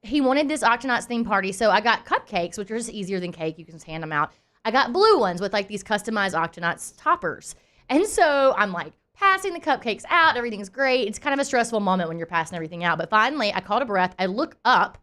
S14: he wanted this Octonauts themed party. So I got cupcakes, which are just easier than cake. You can just hand them out. I got blue ones with like these customized Octonauts toppers. And so I'm like passing the cupcakes out. Everything's great. It's kind of a stressful moment when you're passing everything out. But finally, I caught a breath. I look up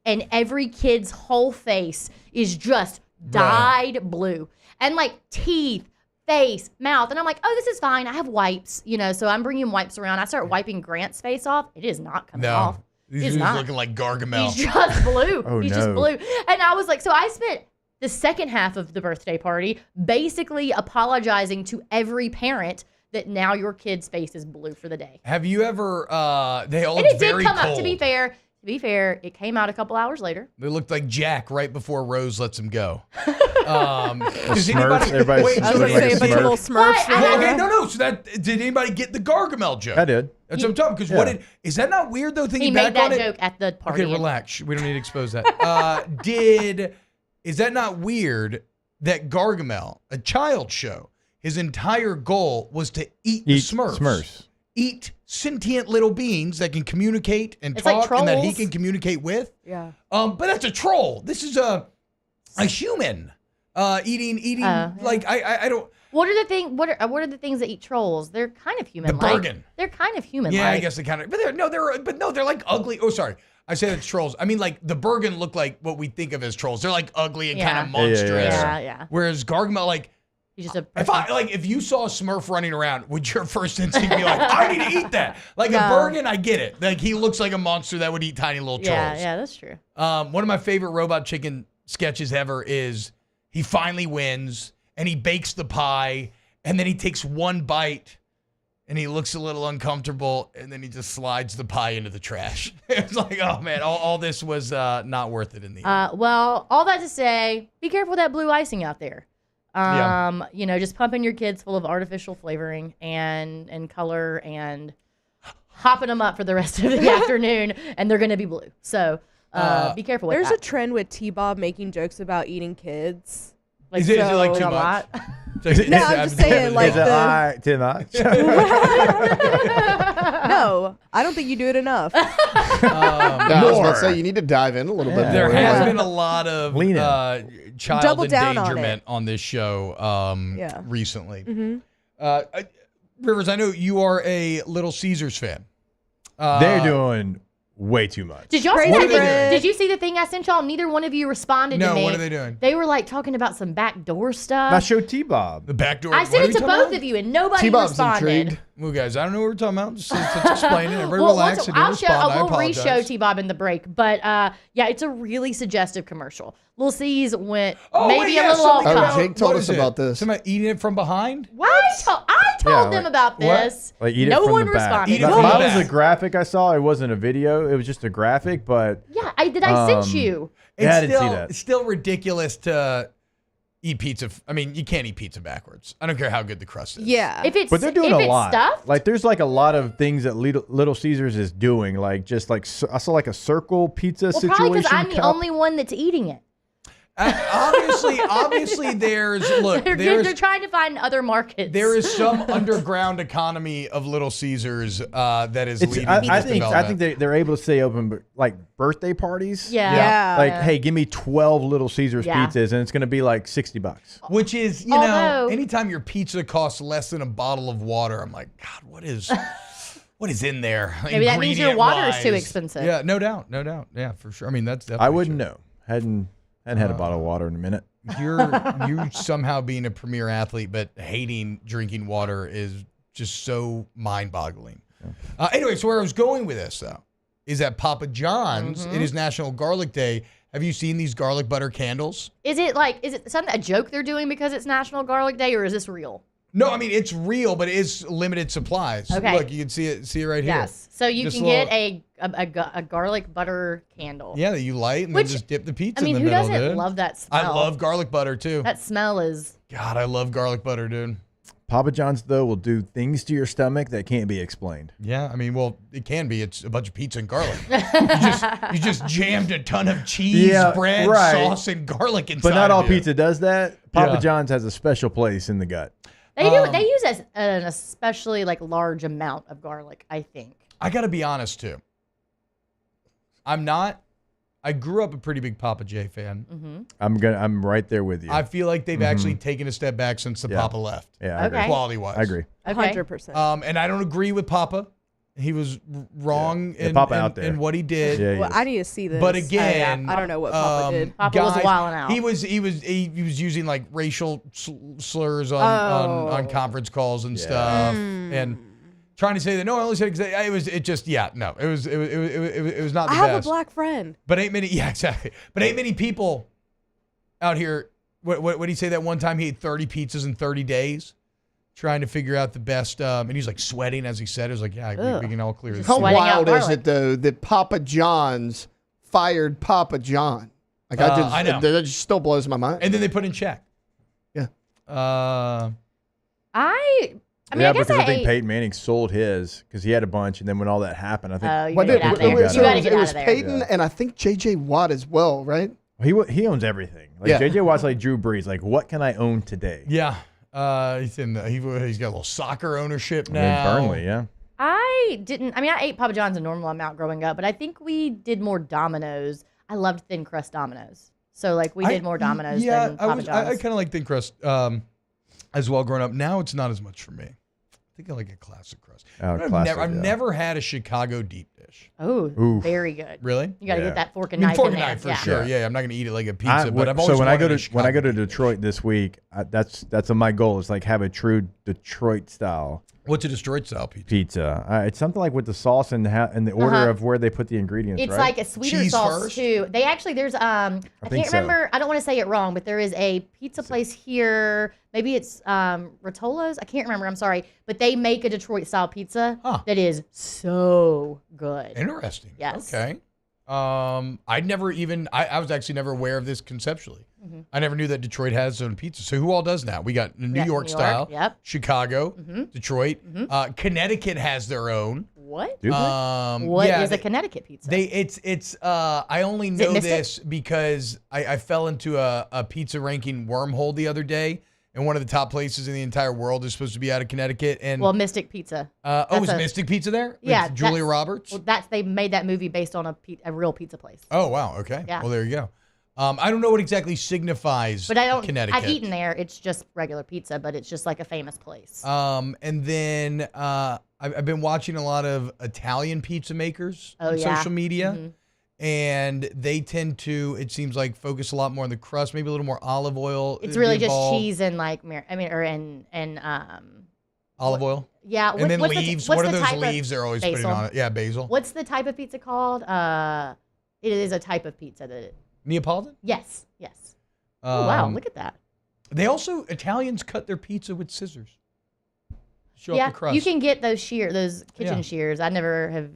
S14: and every kid's whole face is just dyed blue. And like teeth, face, mouth. And I'm like, oh, this is fine. I have wipes, so I'm bringing wipes around. I start wiping Grant's face off. It is not coming off.
S5: He's looking like Gargamel.
S14: He's just blue.
S7: Oh,
S14: He's
S7: no.
S14: just blue. And I was like, so I spent the second half of the birthday party basically apologizing to every parent that now your kid's face is blue for the day.
S5: Have you ever?
S14: And
S5: it's
S14: it did
S5: very
S14: come
S5: cold.
S14: up. To be fair, it came out a couple hours later.
S5: They looked like Jack right before Rose lets him go.
S7: Smurfs,
S5: Everybody
S7: everybody's
S5: wait,
S7: looking
S5: so
S7: like a
S1: Say a bunch of
S7: Smurf.
S1: little Smurfs.
S14: Right,
S5: okay, no. So did anybody get the Gargamel joke?
S7: I did.
S5: That's what I'm talking. Because is that not weird though? Thinking
S14: He
S5: back
S14: made that
S5: on it.
S14: joke at the party.
S5: Okay, relax. We don't need to expose that. Is that not weird that Gargamel, a child show, his entire goal was to eat the Smurfs. Eat sentient little beings that can communicate and
S14: It's like
S5: talk and that he
S14: trolls.
S5: can communicate with.
S1: Yeah.
S5: But that's a troll. This is a human eating like I don't.
S14: What are the things that eat trolls? They're kind of human.
S5: The Bergen.
S14: They're kind of human.
S5: Yeah, I guess they kind of. But they're like ugly. Oh, sorry. I say that's trolls. I mean, like the Bergen look like what we think of as trolls. They're like ugly and kind of monstrous.
S14: Yeah.
S5: Whereas Gargamel, like,
S14: he's just a.
S5: If you saw a Smurf running around, would your first instinct be like, I need to eat that? Like a Bergen, I get it. Like he looks like a monster that would eat tiny little trolls.
S14: Yeah, that's true.
S5: One of my favorite Robot Chicken sketches ever is he finally wins and he bakes the pie and then he takes one bite. And he looks a little uncomfortable, and then he just slides the pie into the trash. It's like, oh, man, all this was not worth it in the end.
S14: Well, all that to say, be careful with that blue icing out there. You know, just pumping your kids full of artificial flavoring and color and hopping them up for the rest of the afternoon, and they're going to be blue. So be careful with
S1: There's
S14: that.
S1: a trend with T-Bob making jokes about eting kids.
S5: Is it like too much?
S1: No, I'm just saying, like
S7: too much?
S1: No, I don't think you do it enough.
S3: I was about to say, you need to dive in a little bit.
S5: There
S3: more.
S5: has been a lot of child
S1: Double down on
S5: endangerment
S1: it.
S5: on this show recently.
S1: Mm-hmm.
S5: Rivers, I know you are a Little Caesars fan.
S7: They're doing way too much.
S14: Did y'all see that thing? Did you see the thing I sent y'all? Neither one of you responded to me.
S5: No, what are they doing?
S14: They were like talking about some backdoor stuff.
S7: I showed T-Bob.
S5: The backdoor.
S14: I sent it to both of you, and nobody responded.
S5: Well, guys, I don't know what we're talking about. Just explain it. Everybody
S14: Well,
S5: relax.
S14: I'll show.
S5: I
S14: We'll
S5: apologize.
S14: re-show T-Bob in the break, but yeah, it's a really suggestive commercial. Lil C's went
S5: Oh,
S14: maybe
S5: wait,
S14: a
S5: yeah,
S14: little off
S5: something
S14: color.
S5: about-
S3: Jake told
S5: what
S3: us
S5: is it?
S3: about this.
S5: Somebody eating it from behind?
S14: I told them about this.
S7: Like eat
S14: no
S7: it from
S14: one
S7: the back.
S14: responded.
S7: Mine was a graphic I saw. It wasn't a video. It was just a graphic, but
S14: Yeah, I sent you.
S7: Yeah, I didn't see that.
S5: It's still ridiculous to eat pizza. I mean, you can't eat pizza backwards. I don't care how good the crust is.
S1: Yeah.
S14: If it's
S7: But they're doing
S14: if
S7: a
S14: it's
S7: lot.
S14: stuffed,
S7: Like there's like a lot of things that Little Caesars is doing. Like just like I saw like a circle pizza
S14: well,
S7: situation.
S14: probably because I'm the
S7: cup.
S14: only one that's eating it.
S5: Obviously,
S14: They're trying to find other markets.
S5: There is some underground economy of Little Caesars that is leading to
S7: I
S5: this
S7: think
S5: development.
S7: they're able to stay open, but like birthday parties.
S14: Yeah.
S7: Like, hey, give me 12 Little Caesars
S14: Yeah.
S7: pizzas, and it's going to be like $60.
S5: Which is, you know, anytime your pizza costs less than a bottle of water, I'm like, God, what is in there?
S14: Maybe that means your water is too
S5: ingredient-wise?
S14: expensive.
S5: Yeah, no doubt. Yeah, for sure. I mean, that's definitely
S7: I wouldn't know. Hadn't had a bottle of water in a minute.
S5: you somehow being a premier athlete, but hating drinking water is just so mind-boggling. Anyway, so where I was going with this, though, is at Papa John's. It is National Garlic Day. Have you seen these garlic butter candles?
S14: Is it a joke they're doing because it's National Garlic Day, or is this real?
S5: No, I mean it's real, but it is limited supplies.
S14: Okay.
S5: Look, you can see it right here.
S14: Yes. So you
S5: Just
S14: can
S5: a little-
S14: get a garlic butter candle.
S5: Yeah, that you light and
S14: Which,
S5: then just dip the pizza
S14: I mean,
S5: in
S14: who
S5: the middle,
S14: doesn't
S5: dude.
S14: love that smell?
S5: I love garlic butter too.
S14: That smell is.
S5: God, I love garlic butter, dude.
S7: Papa John's though will do things to your stomach that can't be explained.
S5: Yeah, I mean, well, it can be. It's a bunch of pizza and garlic. you just jammed a ton of cheese, bread, sauce, and garlic inside.
S7: But not all
S5: of you.
S7: pizza does that. Papa
S5: Yeah.
S7: John's has a special place in the gut.
S14: They do. They use an especially large amount of garlic, I think.
S5: I got to be honest too. I grew up a pretty big Papa J fan.
S14: Mm-hmm.
S7: I'm right there with you.
S5: I feel like they've actually taken a step back since the Papa left.
S7: Yeah, I agree.
S5: Quality wise.
S7: I agree.
S1: 100%.
S5: And I don't agree with Papa. He was wrong
S7: Yeah, Papa out there.
S5: in what he did.
S7: Yeah, he
S1: Well,
S7: is.
S1: I need to see this.
S5: But again,
S1: I don't know what Papa did.
S14: Papa was wilding out.
S5: He was using like racial slurs on conference calls and stuff, and trying to say that no, I only said it was not the
S1: I
S5: best.
S1: have a black friend.
S5: But ain't many. Yeah, exactly. But ain't many people out here. What did he say that one time? He ate 30 pizzas in 30 days, trying to figure out the best. And he's like sweating as he said. It was like, yeah, we can all clear this.
S3: How
S14: Sweating out
S3: wild is
S14: garlic.
S3: it though that Papa John's fired Papa John? Like
S5: I know.
S3: that just still blows my mind.
S5: And then they put in check.
S3: Yeah.
S14: I mean, I guess
S7: because I
S14: I
S7: think
S14: ate.
S7: Peyton Manning sold his because he had a bunch, and then when all that happened, I think
S14: Oh, you
S3: What
S14: gotta
S3: did-
S14: get out of
S3: it
S14: there.
S3: was-
S14: You gotta get
S3: it
S14: out
S3: was
S14: of there.
S3: Peyton and I think J.J. Watt as well, right?
S7: he owns everything. Like
S3: Yeah.
S7: JJ Watt's like Drew Brees. Like, what can I own today?
S5: Yeah. He's got a little soccer ownership
S7: I mean,
S5: now.
S7: Burnley, yeah.
S14: I ate Papa John's a normal amount growing up, but I think we did more Domino's. I loved thin crust Domino's. So we did more Domino's than Papa John's.
S5: I kind of like thin crust as well growing up. Now it's not as much for me. think I like a classic crust.
S7: Oh,
S5: I've never had a Chicago deep dish.
S14: Oh,
S7: Oof.
S14: very good.
S5: Really?
S14: You got to
S7: Yeah.
S14: get that fork
S5: I
S14: and
S5: mean,
S14: knife
S5: fork
S14: in
S5: and
S14: there.
S5: knife for sure. Yeah, I'm not going to eat it like a pizza,
S7: I-
S5: but I've always
S7: so when I go
S5: wanted a
S7: to when I go to
S5: Chicago deep
S7: Detroit this week, that's my goal. Is like have a true Detroit style.
S5: What's a Detroit style pizza?
S7: It's something like with the sauce and the order
S14: Uh-huh.
S7: of where they put the ingredients.
S14: It's
S7: right?
S14: like a sweeter
S5: Cheese
S14: sauce
S5: first?
S14: too. They actually there's I
S7: think
S14: can't
S7: so.
S14: remember. I don't want to say it wrong, but there is a pizza place here. Maybe it's Rotola's. I can't remember. I'm sorry, but they make a Detroit style pizza that is so good.
S5: Interesting.
S14: Yes.
S5: Okay. I'd never even. I was actually never aware of this conceptually.
S14: Mm-hmm.
S5: I never knew that Detroit has its own pizza. So who all does now? We got New
S14: got
S5: York
S14: New
S5: style,
S14: York, yep.
S5: Chicago,
S14: Mhm.
S5: Detroit. Connecticut has their own.
S14: What?
S7: Do they?
S14: What
S5: yeah,
S14: is a Connecticut pizza?
S5: It's I only
S14: it
S5: know
S14: Mystic?
S5: this because I fell into a pizza ranking wormhole the other day, and one of the top places in the entire world is supposed to be out of Connecticut. And
S14: well, Mystic Pizza.
S5: is Mystic Pizza there?
S14: Yeah,
S5: With Julia
S14: that's-
S5: Roberts.
S14: Well, they made that movie based on a real pizza place.
S5: Oh wow, okay.
S14: Yeah.
S5: Well, there you go. I don't know what exactly signifies
S14: But I don't.
S5: Connecticut.
S14: I've eaten there. It's just regular pizza, but it's just like a famous place.
S5: And then I've been watching a lot of Italian pizza makers on
S14: yeah.
S5: social media.
S14: Mhm.
S5: And they tend to, it seems like, focus a lot more on the crust, maybe a little more olive oil.
S14: It's really just
S5: involved.
S14: cheese and like
S5: Olive oil.
S14: Yeah,
S5: And then
S14: what's
S5: leaves.
S14: What's
S5: what are
S14: the
S5: those
S14: type of-
S5: leaves they're always putting
S14: basil.
S5: on it? Yeah, basil.
S14: What's the type of pizza called? It is a type of pizza that.
S5: Neapolitan?
S14: Yes. Oh wow! Look at that.
S5: They also, Italians cut their pizza with scissors. Show
S14: Yeah,
S5: up the crust.
S14: you can get those kitchen
S5: Yeah.
S14: shears. I never have.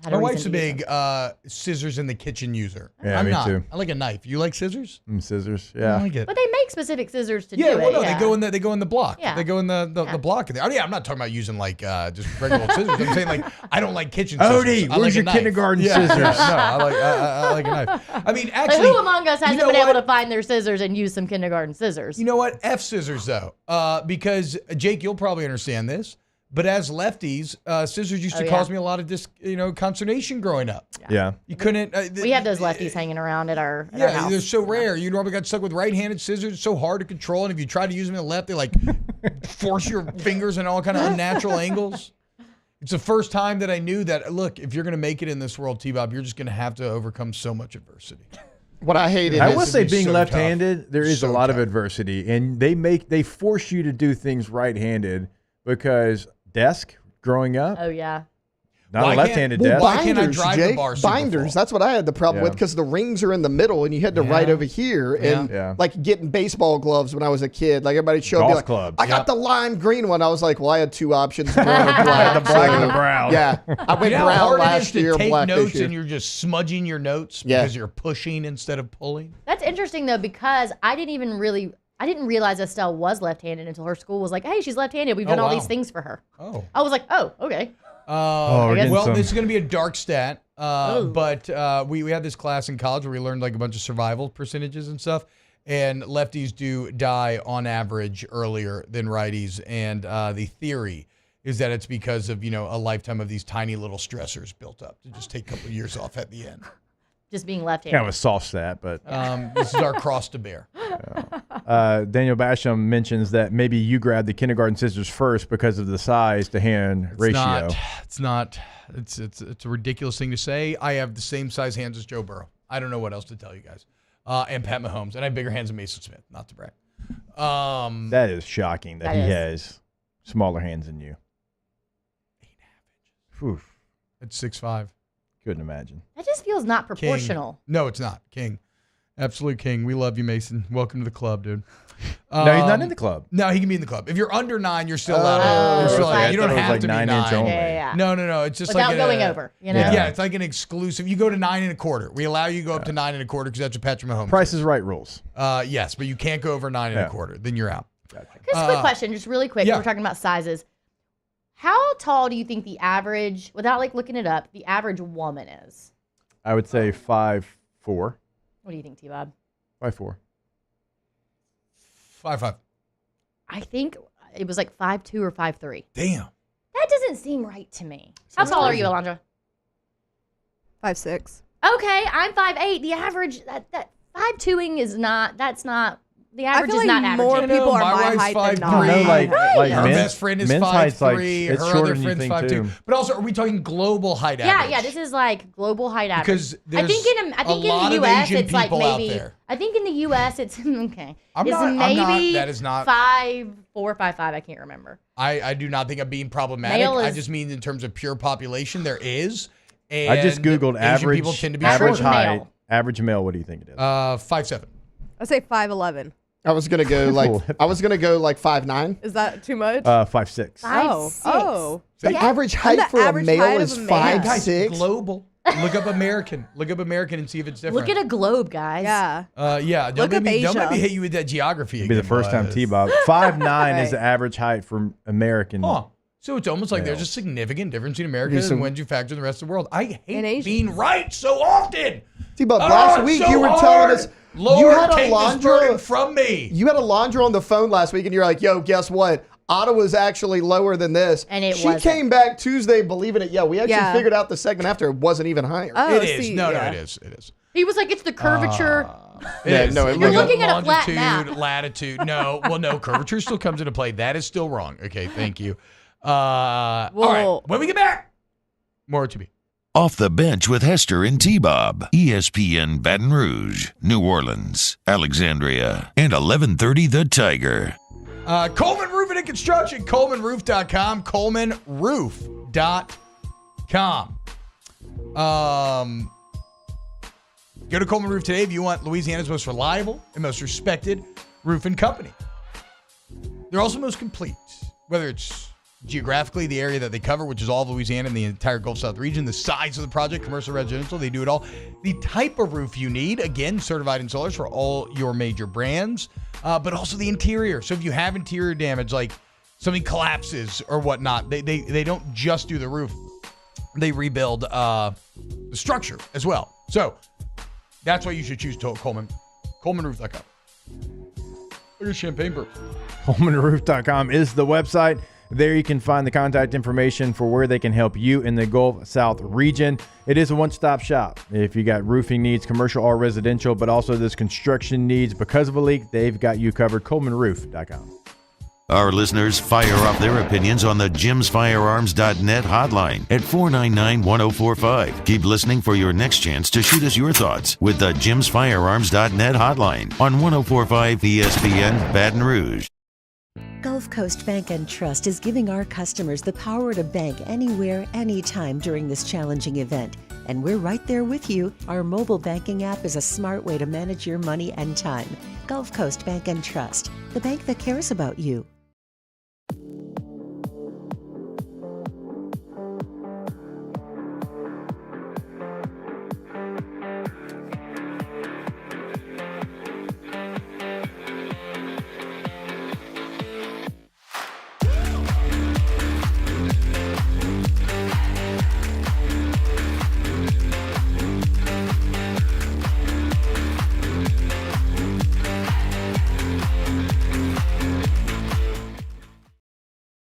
S14: Had
S5: My
S14: a
S5: wife's a
S14: reason to use
S5: big scissors in the kitchen user.
S7: Yeah,
S5: I'm
S7: me
S5: not.
S7: too.
S5: I like a knife. You like scissors?
S7: Scissors.
S5: I
S7: Yeah.
S5: like it.
S14: But they make specific scissors to
S5: Yeah,
S14: do
S5: well,
S14: it.
S5: no,
S14: yeah.
S5: they go in the block.
S14: Yeah.
S5: They go in the block. Oh, yeah, I'm not talking about using like just regular scissors. I'm saying like I don't like kitchen scissors.
S7: Odie,
S5: I
S7: where's
S5: like a
S7: your
S5: knife.
S7: kindergarten
S5: Yeah,
S7: scissors?
S5: yeah, no, I like a knife. I mean,
S14: Like,
S5: actually,
S14: who among us hasn't
S5: you know
S14: been able
S5: what?
S14: to find their scissors and use some kindergarten scissors?
S5: You know what? F scissors though, because Jake, you'll probably understand this. But as lefties, scissors used to cause me a lot of consternation growing up.
S7: Yeah.
S5: You couldn't.
S14: We have those lefties hanging around at our
S5: Yeah,
S14: house.
S5: they're so rare. You normally got stuck with right-handed scissors. It's so hard to control, and if you try to use them in the left, they like force your fingers in all kind of unnatural angles. It's the first time that I knew that. Look, if you're going to make it in this world, T-Bob, you're just going to have to overcome so much adversity.
S3: What I hated
S7: I
S3: is
S7: will say
S5: be
S7: being
S5: so
S7: left-handed, there is
S5: So
S7: a lot
S5: tough.
S7: of adversity, and they force you to do things right-handed because desk growing up,
S14: Oh yeah.
S7: not
S5: Why
S7: a
S5: can't-
S7: left-handed
S5: well,
S7: desk.
S5: why can't I
S3: Binders,
S5: drive the
S3: Jake,
S5: bar super
S3: binders.
S5: full?
S3: That's what I had the problem with
S7: Yeah.
S3: because the rings are in the middle and you had to
S5: Yeah.
S3: write over here. And
S7: Yeah.
S3: like getting baseball gloves when I was a kid, like everybody showed me
S7: Golf
S3: like,
S7: clubs.
S3: I got the lime green one. I was like, well, I had two options, brown or black.
S7: The black and the brown.
S3: Yeah, I went
S5: You know how
S3: brown
S5: hard it is
S3: last
S5: to
S3: year,
S5: take
S3: black
S5: notes
S3: this year.
S5: and you're just smudging your notes
S3: Yeah.
S5: because you're pushing instead of pulling?
S14: That's interesting though because I didn't realize Estelle was left-handed until her school was like, "Hey, she's left-handed. We've done all
S5: wow.
S14: these things for her."
S5: Oh.
S14: I was like, "Oh, okay."
S7: we're getting
S5: Well,
S7: some-
S5: this is going to be a dark stat, but we had this class in college where we learned like a bunch of survival percentages and stuff, and lefties do die on average earlier than righties, and the theory is that it's because of a lifetime of these tiny little stressors built up to just take a couple of years off at the end.
S14: Just being left-handed.
S7: Kind of a soft stat, but
S5: This is our cross to bear.
S7: Daniel Basham mentions that maybe you grabbed the kindergarten scissors first because of the size to hand ratio.
S5: It's not. It's a ridiculous thing to say. I have the same size hands as Joe Burrow. I don't know what else to tell you guys. And Pat Mahomes, and I have bigger hands than Mason Smith. Not to brag.
S7: That is shocking that
S14: That
S7: he
S14: is.
S7: has smaller hands than you. 8.5 inches.
S5: It's 6'5".
S7: Couldn't imagine.
S14: That just feels not
S5: King.
S14: proportional.
S5: No, it's not. King. Absolute king. We love you, Mason. Welcome to the club, dude.
S7: No, he's not in the club.
S5: No, he can be in the club. If you're under 9, you're still allowed.
S14: Oh,
S5: You're still
S14: okay.
S5: allowed. You don't
S7: I thought it was
S5: have
S7: like
S5: to be
S7: 9 inch
S5: 9.
S7: only.
S14: Yeah.
S5: No. It's just
S14: Without
S5: like
S14: going over, you know?
S5: Yeah, it's like an exclusive. You go to 9 1/4. We allow you to go up to 9 1/4 because that's what Patrick Mahomes.
S7: Price is Right rules.
S5: Yes, but you can't go over 9 1/4. Then you're out.
S14: Just a quick question, just really quick.
S5: yeah.
S14: We're talking about sizes. How tall do you think the average, without like looking it up, the average woman is?
S7: I would say 5'4".
S14: What do you think, T-Bob?
S7: 5'4".
S5: 5'5".
S14: I think it was like 5'2" or 5'3".
S5: Damn.
S14: That doesn't seem right to me. How tall are you, Alondra?
S1: 5'6".
S14: Okay, I'm 5'8". The average, that 5'2"ing is not, that's not The average
S1: feel
S14: is
S1: like
S14: not average.
S1: more
S14: yet.
S1: people are
S5: my
S1: my
S5: wife's
S1: height
S5: 5'3".
S1: than not.
S7: No, like
S5: Her
S7: men's,
S5: best friend is
S7: men's height's
S5: 5'3".
S7: it's
S5: Her
S7: shorter
S5: other
S7: than you
S5: friend's
S7: think
S5: 5'2".
S7: too.
S5: But also, are we talking global height average?
S14: Yeah, this is like global height average.
S5: Because
S14: I think in
S5: a lot
S14: the
S5: of
S14: U.S.
S5: Asian
S14: it's like
S5: people out
S14: maybe.
S5: there.
S14: I think in the U.S. it's okay.
S5: I'm
S14: it's
S5: not-
S14: maybe
S5: that is not-
S14: 5'4", 5'5". I can't remember.
S5: I do not think I'm being problematic.
S14: Male
S5: I
S14: is-
S5: just mean in terms of pure population, there is. And
S7: I just googled
S5: Asian
S7: average
S5: people tend to be
S7: average
S5: shorter.
S7: height.
S14: male.
S7: Average male. What do you think it is?
S5: 5'7".
S1: I say 5'11".
S3: I was gonna go like 5'9".
S1: Is that too much?
S7: 5'6".
S14: 5'6".
S1: Oh.
S3: The average
S1: I'm
S3: height
S1: the
S3: for a
S1: average
S3: male
S1: height
S3: is
S1: of a man.
S5: Guys,
S3: 5'6".
S5: global. Look up American. Look up American and see if it's different.
S14: Look at a globe, guys.
S1: Yeah.
S5: Yeah.
S1: Look up
S5: Don't let
S1: Asia.
S5: me hit you with that geography
S7: It'll be
S5: again.
S7: the first time
S5: boys.
S7: T-Bob. 5'9"
S1: Right.
S7: is the average height for American.
S5: Huh. So it's almost like there's a
S7: Males.
S5: significant difference in America
S3: Be some-
S5: and when you factor in the rest of the world. I
S1: In
S5: hate
S1: Asia.
S5: being right so often.
S3: T-Bob,
S5: Oh,
S3: last
S5: it's
S3: week
S5: so
S3: you were
S5: hard.
S3: telling us
S5: Lord,
S3: you had
S5: take this burden from me.
S3: You had Alondra on the phone last week, and you're like, "Yo, guess what? Ottawa's actually lower than this."
S14: And it
S3: she
S14: wasn't.
S3: came back Tuesday believing it. Yeah, we actually
S1: Yeah.
S3: figured out the segment after it wasn't even higher.
S1: Oh,
S5: It is.
S1: see,
S5: No,
S1: yeah.
S5: it is. It is.
S14: He was like, it's the curvature.
S5: It
S3: Yeah,
S5: is.
S3: no, it
S14: You're
S3: looks-
S14: looking at a flat
S5: longitude,
S14: map.
S5: latitude. No, well, no, curvature still comes into play. That is still wrong. Okay, thank you. All right, when we get back, more to be.
S2: Off the Bench with Hester and T-Bob. ESPN Baton Rouge, New Orleans, Alexandria, and 1130 The Tiger.
S5: Coleman Roofing and Construction, ColemanRoof.com, ColemanRoof.com. Go to Coleman Roof today if you want Louisiana's most reliable and most respected roofing company. They're also most complete, whether it's geographically the area that they cover, which is all of Louisiana and the entire Gulf South region, the size of the project, commercial, residential, they do it all. The type of roof you need, again, certified installers for all your major brands, but also the interior. So if you have interior damage, like something collapses or whatnot, they don't just do the roof. They rebuild the structure as well. So that's why you should choose Coleman. ColemanRoof.com. Look at Champagne Burp.
S7: ColemanRoof.com is the website. There you can find the contact information for where they can help you in the Gulf South region. It is a one-stop shop. If you got roofing needs, commercial or residential, but also this construction needs because of a leak, they've got you covered. ColemanRoof.com.
S2: Our listeners fire off their opinions on the JimsFirearms.net hotline at 499-1045. Keep listening for your next chance to shoot us your thoughts with the JimsFirearms.net hotline on 1045 ESPN Baton Rouge.
S20: Gulf Coast Bank and Trust is giving our customers the power to bank anywhere, anytime during this challenging event. And we're right there with you. Our mobile banking app is a smart way to manage your money and time. Gulf Coast Bank and Trust, the bank that cares about you.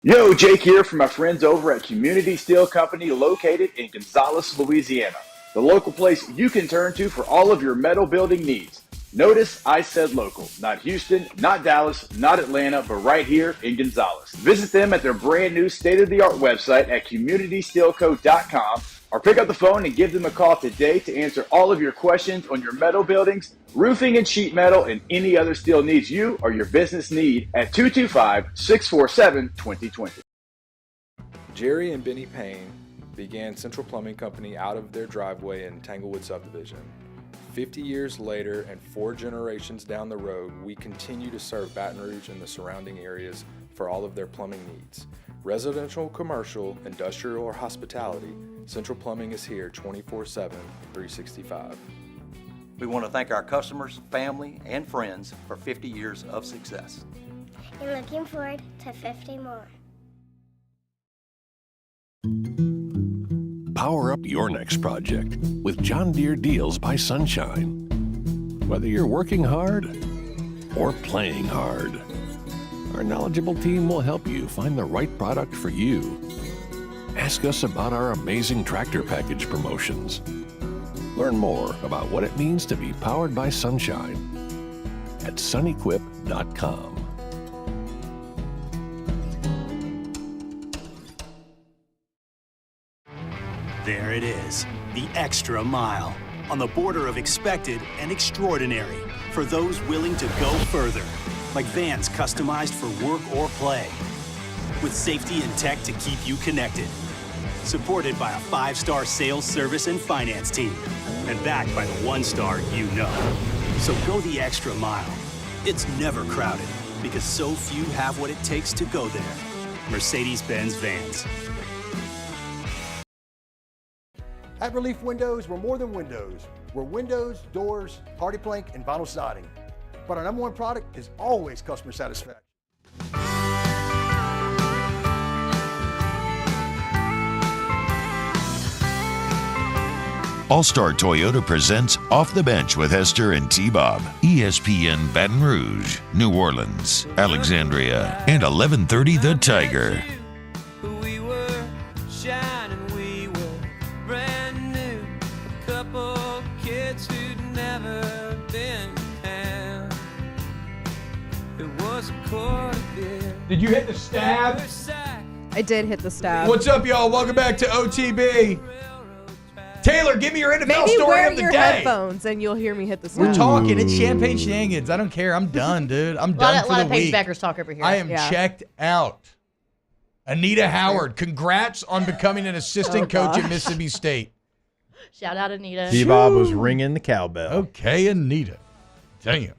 S18: Yo, Jake here from my friends over at Community Steel Company located in Gonzales, Louisiana. The local place you can turn to for all of your metal building needs. Notice I said local, not Houston, not Dallas, not Atlanta, but right here in Gonzales. Visit them at their brand new state-of-the-art website at communitysteelco.com or pick up the phone and give them a call today to answer all of your questions on your metal buildings, roofing and sheet metal, and any other steel needs you or your business need at 225-647-2020.
S21: Jerry and Benny Payne began Central Plumbing Company out of their driveway in Tanglewood Subdivision. 50 years later and 4 generations down the road, we continue to serve Baton Rouge and the surrounding areas for all of their plumbing needs. Residential, commercial, industrial, or hospitality, Central Plumbing is here 24/7, 365.
S22: We want to thank our customers, family, and friends for 50 years of success.
S23: And looking forward to 50 more.
S24: Power up your next project with John Deere Deals by Sunshine. Whether you're working hard or playing hard, our knowledgeable team will help you find the right product for you. Ask us about our amazing tractor package promotions. Learn more about what it means to be powered by Sunshine at sunequip.com.
S11: There it is, the extra mile, on the border of expected and extraordinary, for those willing to go further, like vans customized for work or play, with safety and tech to keep you connected, supported by a 5-star sales, service, and finance team, and backed by the 1-star you know. So go the extra mile. It's never crowded, because so few have what it takes to go there. Mercedes-Benz Vans.
S15: At Relief Windows, we're more than windows. We're windows, doors, party plank, and vinyl siding. But our #1 product is always customer satisfaction.
S2: All-Star Toyota presents Off the Bench with Hester and T-Bob. ESPN Baton Rouge, New Orleans, Alexandria, and 1130 The Tiger.
S13: We were shining, we were brand new. A couple kids who'd never been to town. It was a quarter beer.
S5: Did you hit the stab?
S1: I did hit the stab.
S5: What's up, y'all? Welcome back to OTB. Taylor, give me your NFL
S1: Maybe
S5: story
S1: wear
S5: of the
S1: your
S5: day.
S1: headphones and you'll hear me hit the stab.
S5: We're talking. It's champagne shenanigans. I don't care. I'm done, dude. I'm done for
S14: lot
S5: the
S14: of Paige
S5: week.
S14: Beckers talk over here.
S5: I am checked out. Anita Howard, congrats on becoming an assistant coach at Mississippi State.
S14: Shout out Anita.
S7: T-Bob was ringing the cowbell.
S5: Okay, Anita. Damn.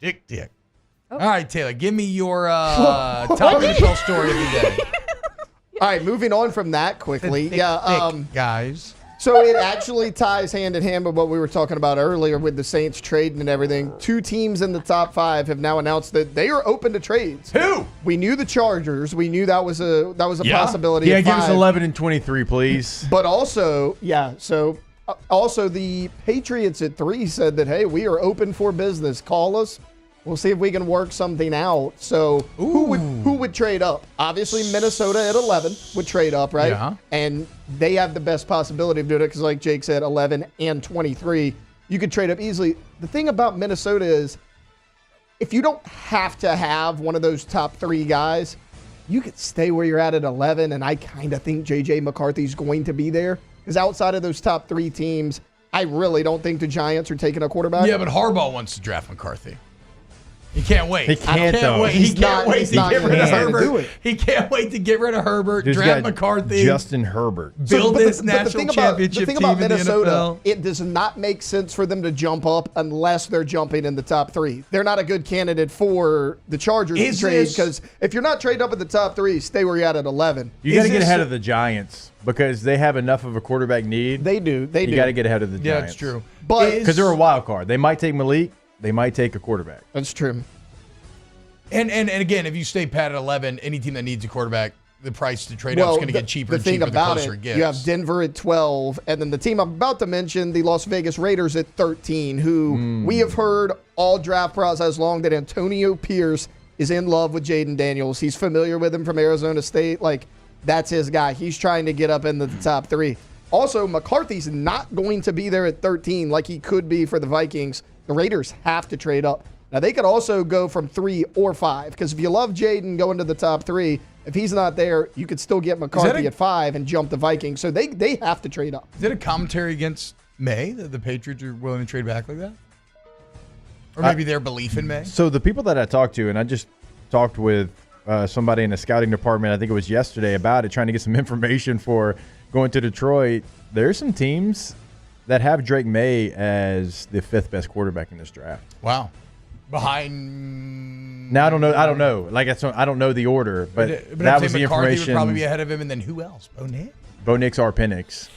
S5: Dick. All right, Taylor, give me your top NFL story of the day.
S3: All right, moving on from that quickly.
S5: Thick, guys.
S3: So it actually ties hand in hand with what we were talking about earlier with the Saints trading and everything. 2 teams in the top 5 have now announced that they are open to trades.
S5: Who?
S3: We knew the Chargers. We knew that was a possibility.
S7: Yeah,
S3: at
S7: give us
S3: 5.
S7: 11 and 23, please.
S3: But also, also the Patriots at 3 said that, hey, we are open for business. Call us. We'll see if we can work something out. So who would trade up? Obviously, Minnesota at 11 would trade up, right?
S5: Yeah.
S3: And they have the best possibility of doing it because, like Jake said, 11 and 23, you could trade up easily. The thing about Minnesota is if you don't have to have one of those top 3 guys, you could stay where you're at 11, and I kind of think J.J. McCarthy's going to be there because outside of those top 3 teams, I really don't think the Giants are taking a quarterback.
S5: Yeah, but Harbaugh wants to draft McCarthy. He can't wait.
S7: He can't, though.
S5: He can't wait to get rid of Herbert.
S3: He
S5: can't wait to get rid of Herbert,
S7: Dude's
S5: draft
S7: got
S5: McCarthy,
S7: Justin Herbert.
S5: build this national championship
S3: team
S5: team
S3: in Minnesota,
S5: in the NFL.
S3: it does not make sense for them to jump up unless they're jumping in the top 3. They're not a good candidate for the Chargers to trade because if you're not trading up in the top 3, stay where you're at 11.
S7: You got to get ahead of the Giants because they have enough of a quarterback need.
S3: They do.
S7: You got to get ahead of the Giants.
S5: Yeah, that's true.
S3: But
S7: because they're a wild card. They might take Malik. They might take a quarterback.
S3: That's true.
S5: And again, if you stay pat at 11, any team that needs a quarterback, the price to trade up is going to get cheaper and cheaper the closer it gets.
S3: You have Denver at 12, and then the team I'm about to mention, the Las Vegas Raiders at 13, who we have heard all draft process long that Antonio Pierce is in love with Jaden Daniels. He's familiar with him from Arizona State. Like, that's his guy. He's trying to get up into the top 3. Also, McCarthy's not going to be there at 13 like he could be for the Vikings. The Raiders have to trade up. Now, they could also go from 3 or 5 because if you love Jaden going to the top 3, if he's not there, you could still get McCarthy at 5 and jump the Vikings. So they have to trade up.
S5: Is that a commentary against May that the Patriots are willing to trade back like that? Or maybe their belief in May?
S7: So the people that I talked to, and I just talked with somebody in the scouting department, I think it was yesterday, about it, trying to get some information for going to Detroit. There's some teams that have Drake May as the 5th best quarterback in this draft.
S5: Wow. Behind.
S7: Now I don't know. Like I don't know the order, but that was the
S5: McCarthy
S7: information.
S5: Would probably be ahead of him, and then who else?
S7: Bo Nix or Penix.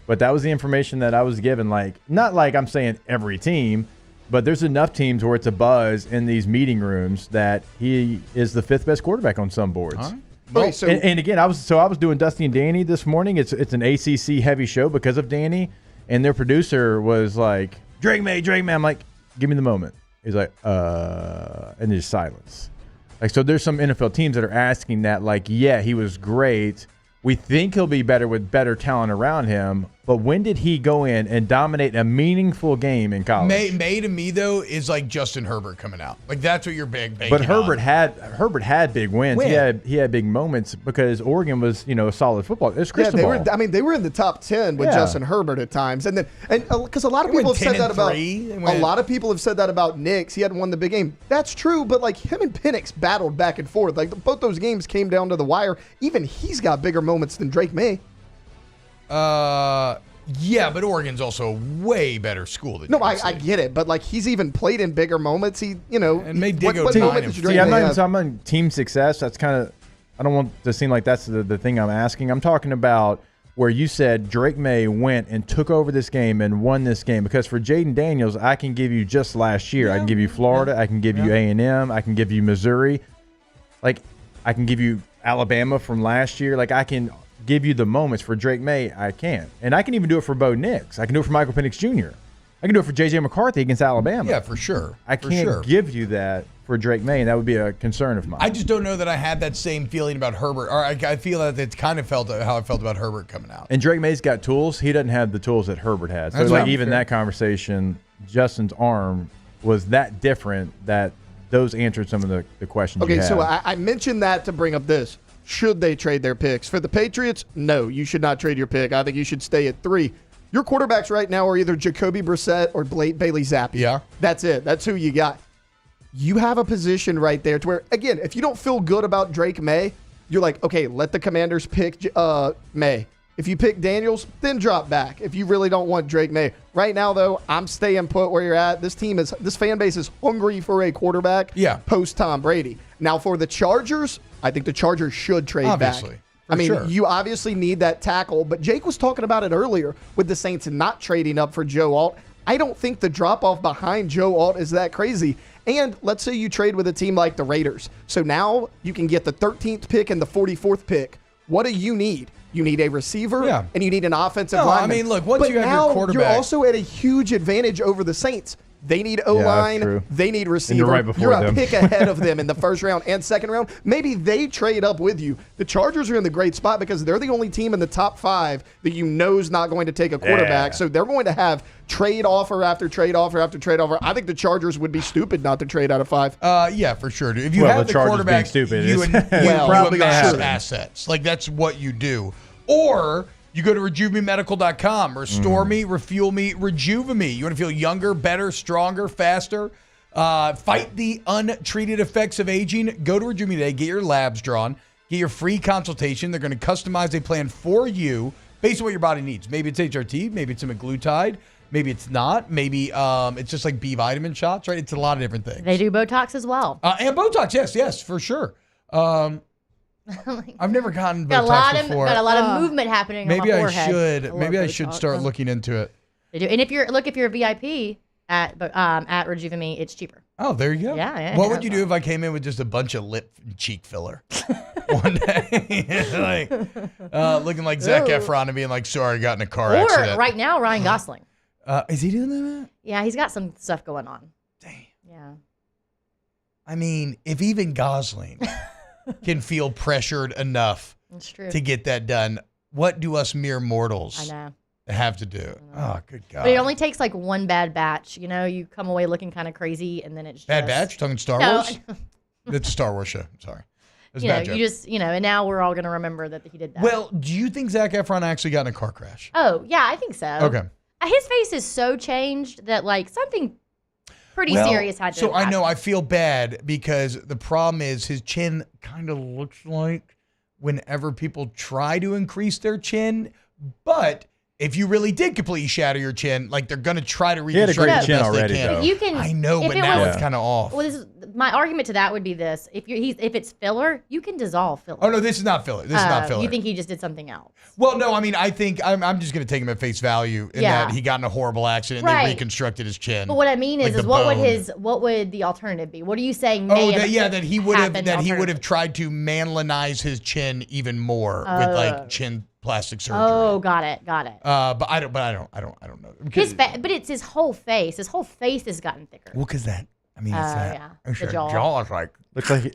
S7: But that was the information that I was given. Like, not like I'm saying every team, but there's enough teams where it's a buzz in these meeting rooms that he is the 5th best quarterback on some boards.
S5: All right.
S3: Well,
S7: and again, I was doing Dusty and Danny this morning. It's an ACC heavy show because of Danny, and their producer was like, Drake May. I'm like, give me the moment. He's like, and there's silence. Like, so there's some NFL teams that are asking that, like, yeah, he was great. We think he'll be better with better talent around him. But when did he go in and dominate a meaningful game in college?
S5: May to me though is like Justin Herbert coming out. Like that's what you're banking
S7: But Herbert
S5: on.
S7: had big wins. He had big moments because Oregon was a solid football. It was crystal ball.
S3: They were in the top 10 with Justin Herbert at times, and because a lot of people have said that about a lot of people have said that about Nix. He hadn't won the big game. That's true, but like him and Penix battled back and forth. Like both those games came down to the wire. Even he's got bigger moments than Drake May.
S5: Yeah, but Oregon's also a way better school than
S3: I get it, but like he's even played in bigger moments. He,
S5: and made Diggo
S3: what moment did you Drake
S7: I'm
S3: May
S7: not even
S3: have?
S7: talking about team success. That's kind of, I don't want to seem like that's the thing I'm asking. I'm talking about where you said Drake May went and took over this game and won this game. Because for Jaden Daniels, I can give you just last year. I can give you Florida. I can give you A&M. I can give you Missouri. Like I can give you Alabama from last year. Like I can give you the moments. For Drake May, I can't. And I can even do it for Bo Nix. I can do it for Michael Penix Jr. I can do it for J.J. McCarthy against Alabama.
S5: Yeah, for sure.
S7: I can't give you that for Drake May, and that would be a concern of mine.
S5: I just don't know that I had that same feeling about Herbert. Or I feel that it's kind of felt how I felt about Herbert coming out.
S7: And Drake May's got tools. He doesn't have the tools that Herbert had. So
S5: That's
S7: like
S5: right.
S7: even that conversation, Justin's arm was that different that those answered some of the questions you
S3: Okay,
S7: had.
S3: so I mentioned that to bring up this. Should they trade their picks? For the Patriots, no, you should not trade your pick. I think you should stay at 3. Your quarterbacks right now are either Jacoby Brissett or Bailey Zappi.
S5: Yeah.
S3: That's it. That's who you got. You have a position right there to where, again, if you don't feel good about Drake May, you're like, okay, let the Commanders pick May. If you pick Daniels, then drop back if you really don't want Drake May. Right now, though, I'm staying put where you're at. This fan base is hungry for a quarterback post Tom Brady. Now, for the Chargers, I think the Chargers should trade
S5: Obviously,
S3: back.
S5: for
S3: I mean,
S5: sure.
S3: you obviously need that tackle, but Jake was talking about it earlier with the Saints not trading up for Joe Alt. I don't think the drop-off behind Joe Alt is that crazy. And let's say you trade with a team like the Raiders. So now you can get the 13th pick and the 44th pick. What do you need? You need a receiver and you need an offensive lineman.
S5: I mean, look, once you have your quarterback.
S3: You're also at a huge advantage over the Saints. They need O-line.
S7: true.
S3: They need receiver.
S7: And you're right before
S3: You're a
S7: them.
S3: pick ahead of them in the first round and second round. Maybe they trade up with you. The Chargers are in the great spot because they're the only team in the top 5 that you know is not going to take a quarterback.
S7: Yeah.
S3: So they're going to have trade offer after trade offer after trade offer. I think the Chargers would be stupid not to trade out of 5.
S5: Yeah, for sure. Dude. If you
S7: Well,
S5: have
S7: the
S5: the
S7: Chargers
S5: quarterback,
S7: being stupid
S5: you
S7: is-
S3: probably gonna
S5: amass
S3: happen.
S5: assets. Like that's what you do. Or you go to RejuveMeMedical.com. Restore me, refuel me, rejuve me. You want to feel younger, better, stronger, faster? Fight the untreated effects of aging? Go to Rejuve Me today. Get your labs drawn. Get your free consultation. They're going to customize a plan for you based on what your body needs. Maybe it's HRT. Maybe it's semaglutide. Maybe it's not. Maybe it's just like B vitamin shots, right? It's a lot of different things.
S14: They do Botox as well.
S5: And Botox, yes, for sure. I've never gotten
S14: Got
S5: Botox before.
S14: got a lot of movement happening
S5: Maybe
S14: on my
S5: I
S14: forehead.
S5: should. Maybe I should start looking into it.
S14: They do. And if you're a VIP at Rejuve Me, it's cheaper.
S5: Oh, there you go.
S14: Yeah.
S5: What would you do if I came in with just a bunch of lip and cheek filler one day, like looking like Zac
S14: Ooh.
S5: Efron and being like, "Sorry, I got in a car
S14: Or
S5: accident."
S14: right now, Ryan Gosling.
S5: Is he doing that?
S14: Yeah, he's got some stuff going on.
S5: Dang.
S14: Yeah.
S5: I mean, if even Gosling can feel pressured enough
S14: That's true.
S5: to get that done, what do us mere
S14: I
S5: mortals
S14: know.
S5: have to do? Oh, good God.
S14: But it only takes like one bad batch. You know, you come away looking kind of crazy, and then it's
S5: Bad
S14: just,
S5: batch? Talking Star
S14: No,
S5: Wars? It's a Star Wars show. Sorry. It's a
S14: you know,
S5: bad joke.
S14: you just and now we're all gonna remember that he did that.
S5: Well, do you think Zac Efron actually got in a car crash?
S14: Oh yeah, I think so.
S5: Okay.
S14: His face is so changed that like something pretty serious had to.
S5: So
S14: have
S5: I know I
S14: happened.
S5: feel bad because the problem is his chin kind of looks like whenever people try to increase their chin, but if you really did completely shatter your chin, like they're gonna try to
S7: He had a
S5: reconstruct
S7: great
S5: it the
S7: chin
S5: best
S7: already,
S5: they can.
S7: though.
S14: You can.
S5: I know,
S14: if
S5: but
S14: it
S5: now
S14: was-
S5: it's kind of off.
S14: Well, my argument to that would be this: if it's filler, you can dissolve filler.
S5: Oh no, this is not filler. This is not filler.
S14: You think he just did something else?
S5: Well, no, I mean, I think I'm just going to take him at face value in
S14: Yeah.
S5: that he got in a horrible accident and
S14: Right.
S5: they reconstructed his chin.
S14: But what I mean
S5: Like
S14: is
S5: the
S14: what
S5: bone.
S14: would the alternative be? What are you saying? May
S5: that he would have
S14: happened
S5: alternatively tried to manlinize his chin even more with like chin plastic surgery.
S14: Oh, got it.
S5: But I don't know.
S14: But it's his whole face. His whole face has gotten thicker.
S5: Well, because that. I mean, it's that.
S14: Yeah.
S5: I'm
S14: The
S5: sure
S14: jaw.
S5: is like.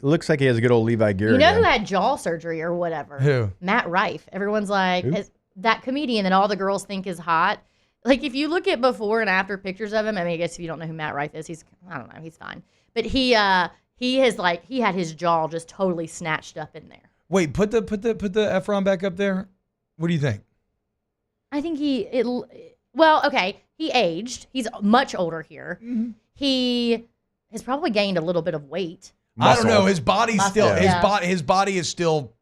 S7: Looks like he has a good old Levi Gear.
S14: You know
S7: again.
S14: who had jaw surgery or whatever?
S5: Who?
S14: Matt Rife. Everyone's like,
S7: Who?
S14: that comedian that all the girls think is hot. Like, if you look at before and after pictures of him, I mean, I guess if you don't know who Matt Rife is, I don't know, he's fine. But he had his jaw just totally snatched up in there.
S5: Wait, put the Efron back up there. What do you think?
S14: I think he aged. He's much older here.
S5: Mm-hmm.
S14: He has probably gained a little bit of weight.
S5: I don't know. His body's still his body is still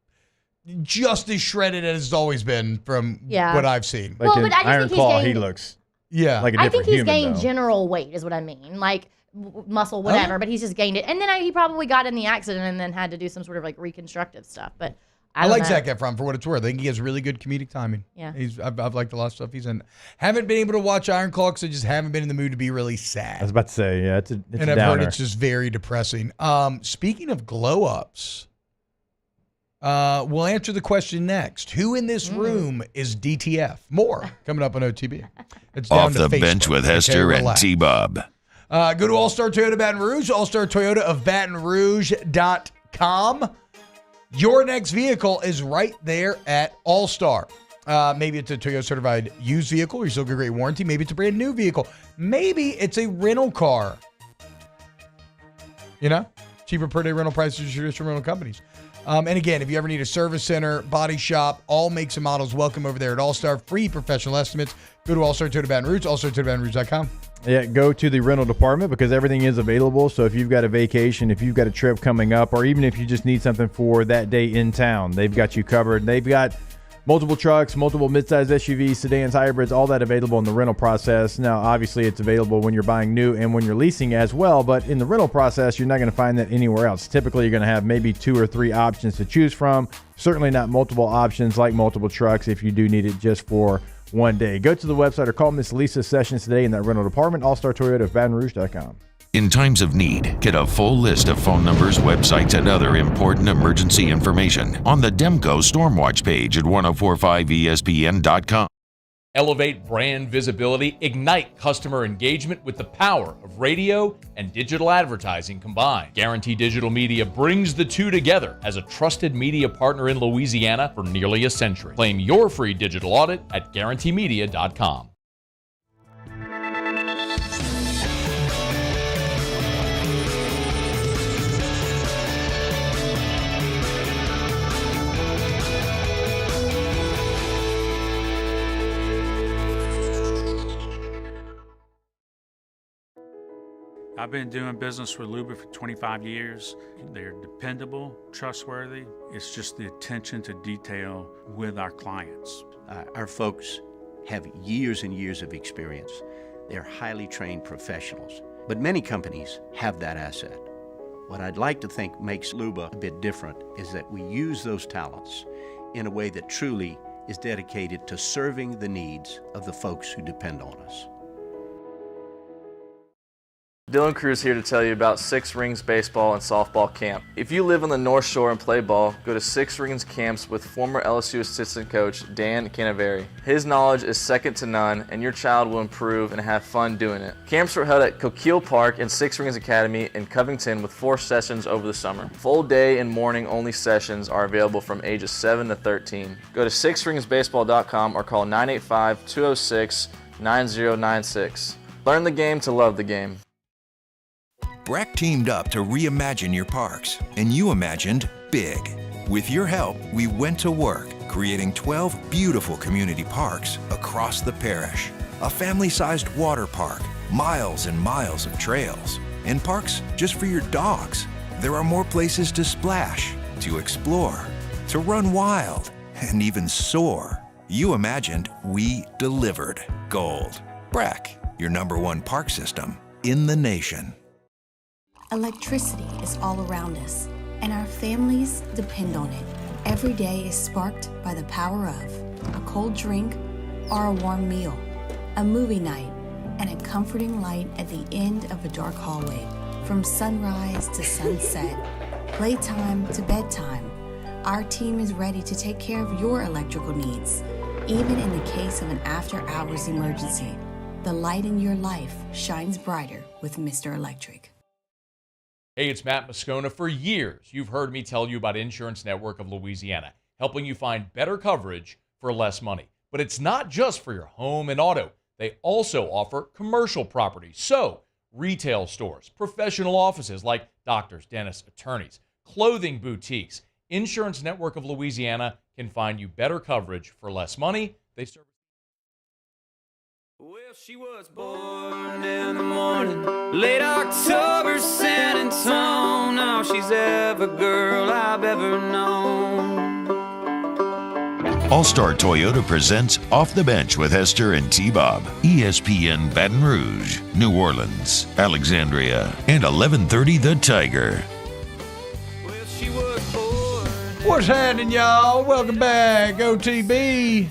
S5: just as shredded as it's always been from what I've seen.
S14: Well, but I just
S7: Iron
S14: think
S7: Claw,
S14: he's gained,
S7: he looks
S5: like
S7: a
S14: I
S7: different
S14: think he's
S7: human,
S14: gained
S7: though.
S14: general weight is what I mean. Like muscle, whatever, but he's just gained it. And then he probably got in the accident and then had to do some sort of like reconstructive stuff. But I
S5: like
S14: don't know.
S5: Zac Efron for what it's worth. I think he has really good comedic timing.
S14: Yeah.
S5: I've liked a lot of stuff he's in. Haven't been able to watch Iron Claw because I just haven't been in the mood to be really sad.
S7: I was about to say, yeah, it's a
S5: And I've
S7: downer.
S5: heard it's just very depressing. Speaking of glow-ups, we'll answer the question next. Who in this room is DTF? More coming up on OTB. It's down
S2: Off
S5: to
S2: the
S5: Facebook.
S2: bench with Hester and
S5: relax.
S2: T-Bob.
S5: Go to All-Star Toyota Baton Rouge, All-Star Toyota of BatonRouge.com. Your next vehicle is right there at All-Star. Maybe it's a Toyota certified used vehicle where you still get a great warranty. Maybe it's a brand new vehicle. Maybe it's a rental car. You know, cheaper per day rental prices than traditional rental companies. And again, if you ever need a service center, body shop, all makes and models, welcome over there at All-Star. Free professional estimates. Go to All-Star Toyota Baton Rouge, AllStarToyotaBatonRouge.com.
S7: Yeah, go to the rental department because everything is available. So if you've got a vacation, if you've got a trip coming up, or even if you just need something for that day in town, they've got you covered. They've got multiple trucks, multiple midsize SUVs, sedans, hybrids, all that available in the rental process. Now, obviously, it's available when you're buying new and when you're leasing as well. But in the rental process, you're not going to find that anywhere else. Typically, you're going to have maybe 2 or 3 options to choose from. Certainly not multiple options like multiple trucks if you do need it just for one day. Go to the website or call Miss Lisa Sessions today in that rental department, All-Star Toyota of BatonRouge.com.
S2: In times of need, get a full list of phone numbers, websites, and other important emergency information on the Demco Stormwatch page at 1045ESPN.com.
S17: Elevate brand visibility, ignite customer engagement with the power of radio and digital advertising combined. Guarantee Digital Media brings the two together as a trusted media partner in Louisiana for nearly a century. Claim your free digital audit at guaranteemedia.com.
S4: I've been doing business with Luba for 25 years. They're dependable, trustworthy. It's just the attention to detail with our clients.
S9: Our folks have years and years of experience. They're highly trained professionals, but many companies have that asset. What I'd like to think makes Luba a bit different is that we use those talents in a way that truly is dedicated to serving the needs of the folks who depend on us.
S8: Dylan Cruz here to tell you about Six Rings Baseball and Softball Camp. If you live on the North Shore and play ball, go to Six Rings Camps with former LSU assistant coach Dan Canaveri. His knowledge is second to none, and your child will improve and have fun doing it. Camps were held at Coquille Park and Six Rings Academy in Covington with 4 sessions over the summer. Full day and morning only sessions are available from ages 7 to 13. Go to sixringsbaseball.com or call 985-206-9096. Learn the game to love the game.
S6: Breck teamed up to reimagine your parks, and you imagined big. With your help, we went to work, creating 12 beautiful community parks across the parish. A family-sized water park, miles and miles of trails, and parks just for your dogs. There are more places to splash, to explore, to run wild, and even soar. You imagined, we delivered. Gold. Breck, your #1 park system in the nation.
S16: Electricity is all around us, and our families depend on it. Every day is sparked by the power of a cold drink or a warm meal, a movie night, and a comforting light at the end of a dark hallway. From sunrise to sunset, playtime to bedtime, our team is ready to take care of your electrical needs. Even in the case of an after-hours emergency, the light in your life shines brighter with Mr. Electric.
S17: Hey, it's Matt Moscona. For years, you've heard me tell you about Insurance Network of Louisiana, helping you find better coverage for less money. But it's not just for your home and auto. They also offer commercial properties. So, retail stores, professional offices like doctors, dentists, attorneys, clothing boutiques. Insurance Network of Louisiana can find you better coverage for less money. They serve.
S13: Well, she was born in the morning, late October, San Antonio. Oh, she's every girl I've ever known.
S2: All-Star Toyota presents Off the Bench with Hester and T-Bob. ESPN Baton Rouge, New Orleans, Alexandria, and 1130 The Tiger.
S13: Well, she was born.
S5: What's happening, y'all? Welcome back, OTB.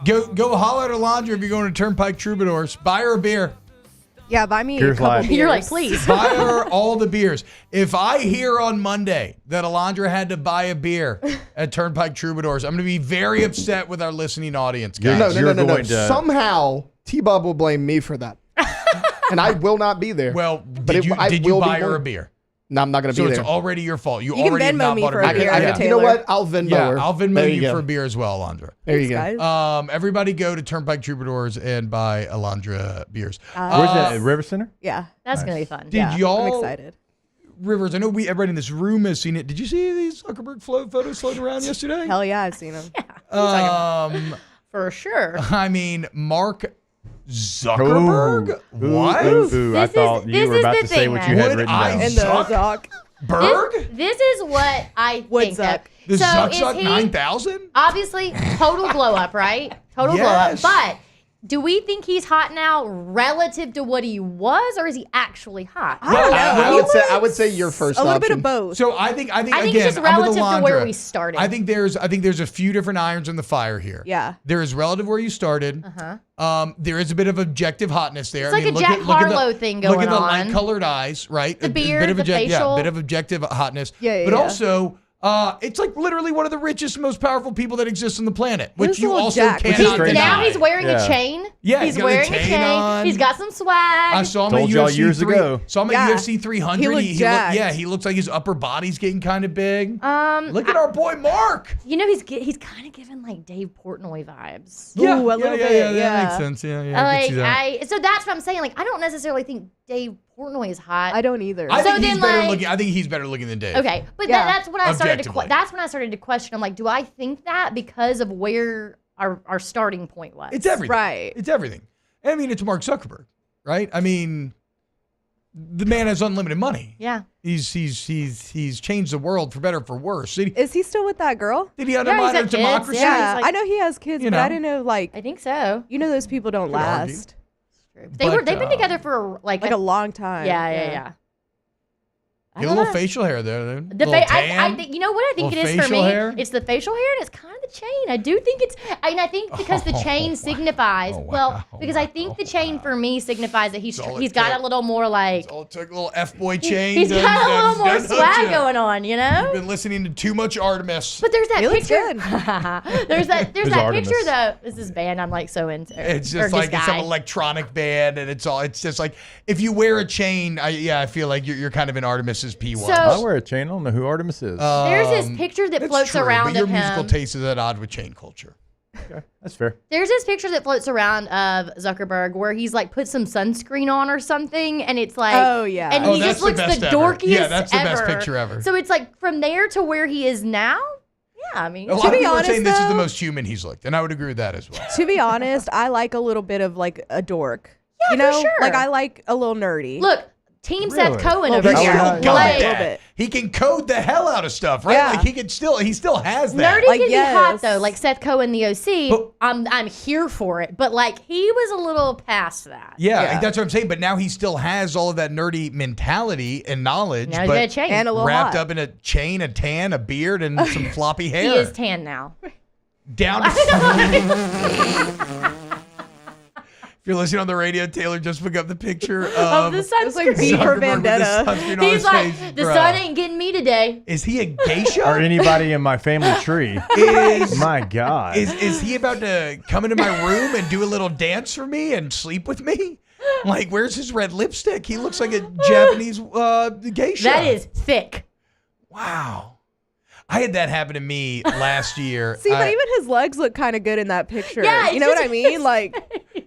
S5: Go holler at Alondra if you're going to Turnpike Troubadours. Buy her a beer.
S1: Yeah, buy me a couple beers.
S14: You're like, please.
S5: Buy her all the beers. If I hear on Monday that Alondra had to buy a beer at Turnpike Troubadours, I'm going to be very upset with our listening audience, guys.
S3: No. Somehow, T-Bob will blame me for that. And I will not be there.
S5: Well, did you buy her a beer?
S3: No, I'm not going to be there.
S5: So it's already your fault. You
S1: can
S5: already
S1: Venmo
S5: not
S1: me
S5: bought
S1: for
S5: a
S1: a
S5: beer.
S1: beer.
S3: You know what? I'll Venmo her.
S5: I'll Venmo you for a beer as well, Alondra.
S3: There you go.
S5: Everybody go to Turnpike Troubadours and buy Alondra beers.
S7: Where's that? At River Center?
S1: Yeah.
S14: That's going to be fun.
S5: Did y'all?
S1: I'm excited.
S5: Rivers, I know everybody in this room has seen it. Did you see these Zuckerberg photos floating around yesterday?
S1: Hell yeah, I've seen them.
S14: For sure.
S5: I mean, Mark Zuckerberg? What?
S7: I thought you were about to say what you had written down.
S1: In the doc.
S14: This is what I think of.
S5: The
S14: So
S5: Zuck
S14: is he
S5: 9000?
S14: obviously total glow up, right? Total glow up.
S5: Yes.
S14: But do we think he's hot now relative to what he was, or is he actually hot?
S1: I don't know.
S3: I would say your first
S1: a little
S3: option.
S1: bit of both.
S5: So I think
S14: I think
S5: again,
S14: it's just
S5: I'm with
S14: relative to where
S5: Alondra.
S14: we started.
S5: I think there's a few different irons in the fire here.
S1: Yeah.
S5: There is relative where you started. There is a bit of objective hotness there.
S14: It's like a Jack Harlow thing going
S5: Look at the
S14: on.
S5: light-colored eyes, right?
S14: The
S5: A
S14: beard,
S5: bit of
S14: the facial.
S5: bit of objective hotness.
S1: Yeah,
S5: but
S1: yeah.
S5: also, it's like literally one of the richest, most powerful people that exists on the planet, which
S1: Who's
S5: you
S1: little
S5: also
S1: Jack?
S5: cannot deny.
S14: Now he's wearing a chain.
S5: Yeah,
S14: he's
S5: he's got the
S14: wearing a
S5: chain
S14: chain.
S5: on.
S14: He's got some swag.
S5: I saw him
S7: Told
S5: at
S7: y'all
S5: UFC
S7: years ago.
S5: Saw him
S1: Yeah.
S5: at UFC 300.
S1: He looked jacked.
S5: he looks like his upper body's getting kind of big.
S14: Look
S5: at our boy Mark.
S14: You know, he's kind of giving like Dave Portnoy vibes.
S5: Yeah,
S1: Ooh, a little bit.
S5: that makes sense. Yeah, I can see that.
S14: So that's what I'm saying. Like, I don't necessarily think Dave Portnoy is hot.
S1: I don't either.
S5: I
S14: So
S5: think he's
S14: then,
S5: better
S14: like-
S5: looking. I think he's better looking than Dave.
S14: Okay, but
S1: Yeah.
S14: that's when I started to
S5: Objectively.
S14: that's when I started to question. I'm like, do I think that because of where our starting point was?
S5: It's everything.
S1: Right.
S5: It's everything. I mean, it's Mark Zuckerberg, right? I mean, the man has unlimited money.
S14: Yeah.
S5: He's changed the world for better or for worse.
S1: Is he still with that girl?
S5: Did he
S14: he's
S5: undermine
S14: got
S5: our
S14: kids,
S5: democracy?
S1: Yeah,
S14: he's like-
S1: I know he has kids,
S5: You
S1: but
S5: know.
S1: I didn't know, like,
S14: I think so.
S1: you know those people don't
S5: Could argue.
S1: last.
S14: They've been together for like
S1: a long time.
S14: Yeah. I
S5: Get a
S14: don't
S5: little
S14: know.
S5: facial hair there.
S14: The
S5: Little
S14: I
S5: tan.
S14: think you know what I think it
S5: Little
S14: is for
S5: facial
S14: me.
S5: hair.
S14: It's the facial hair and it's kind of the chain. I do think it's, and I think because the chain signifies because I think the chain for me signifies that
S5: all it
S14: he's got
S5: took.
S14: a little more like
S5: Oh, it took a little F-boy chain.
S14: he's got a little more swag going on, you know.
S5: You've been listening to too much Artemis.
S14: But there's that
S1: He looks
S14: picture.
S1: good.
S14: there's that
S7: Who's
S14: picture
S7: Artemis?
S14: though. This is band I'm like so into.
S5: It's
S14: Or
S5: just
S14: this
S5: like it's some
S14: guy.
S5: electronic band, and it's just like if you wear a chain, I feel like you're kind of in Artemis's P1.
S14: So-
S7: I wear a chain. I don't know who Artemis is.
S14: There's this picture that
S5: It's
S14: floats
S5: true,
S14: around
S5: but your
S14: of
S5: musical
S14: him.
S5: taste is at odd with chain culture.
S7: Okay, that's fair.
S14: There's this picture that floats around of Zuckerberg where he's like put some sunscreen on or something, and it's like,
S1: Oh, yeah.
S14: and
S5: Oh,
S14: he
S5: that's
S14: just looks
S5: the best
S14: the
S5: ever.
S14: dorkiest
S5: Yeah, that's the best
S14: ever.
S5: picture ever.
S14: So it's like from there to where he is now. Yeah, I mean,
S5: A lot
S1: To
S5: of
S1: be
S5: people are
S1: honest,
S5: saying this is the
S1: though-
S5: most human he's looked, and I would agree with that as well.
S1: To be honest, I like a little bit of like a dork.
S14: Yeah,
S1: you know,
S14: for sure.
S1: like I like a little nerdy.
S14: look, Team Seth
S7: Really?
S14: Cohen
S1: Little
S14: over
S1: bit,
S14: here.
S1: yeah.
S5: Still got
S14: Like,
S1: little
S5: that.
S1: bit.
S5: He can code the hell out of stuff, right?
S1: Yeah.
S5: Like he still has that.
S14: Nerdy
S1: Like,
S14: can be hot
S1: yes.
S14: though, like Seth Cohen, the OC.
S5: But-
S14: I'm here for it, but like he was a little past that.
S5: Yeah,
S1: Yeah.
S5: that's what I'm saying. But now he still has all of that nerdy mentality and knowledge,
S14: Now he's got a
S5: but
S14: chain.
S1: And a little
S5: wrapped
S1: hot.
S5: up in a chain, a tan, a beard, and some floppy
S14: He
S5: hair.
S14: is tan now.
S5: Down to If you're listening on the radio, Taylor just pick up the picture
S14: Of the
S1: It's like
S14: sunscreen.
S1: V for
S5: Zuckerberg with the
S1: Vendetta.
S5: sunscreen on
S14: He's
S5: his
S14: like,
S5: face.
S14: the
S5: Bruh.
S14: sun ain't getting me today.
S5: Is he a geisha?
S7: Or anybody in my family tree.
S5: is
S7: My God.
S5: is he about to come into my room and do a little dance for me and sleep with me? Like, where's his red lipstick? He looks like a Japanese geisha.
S14: That is thick.
S5: Wow. I had that happen to me last year.
S1: See, but even his legs look kind of good in that picture.
S14: Yeah,
S1: you know what I mean? Like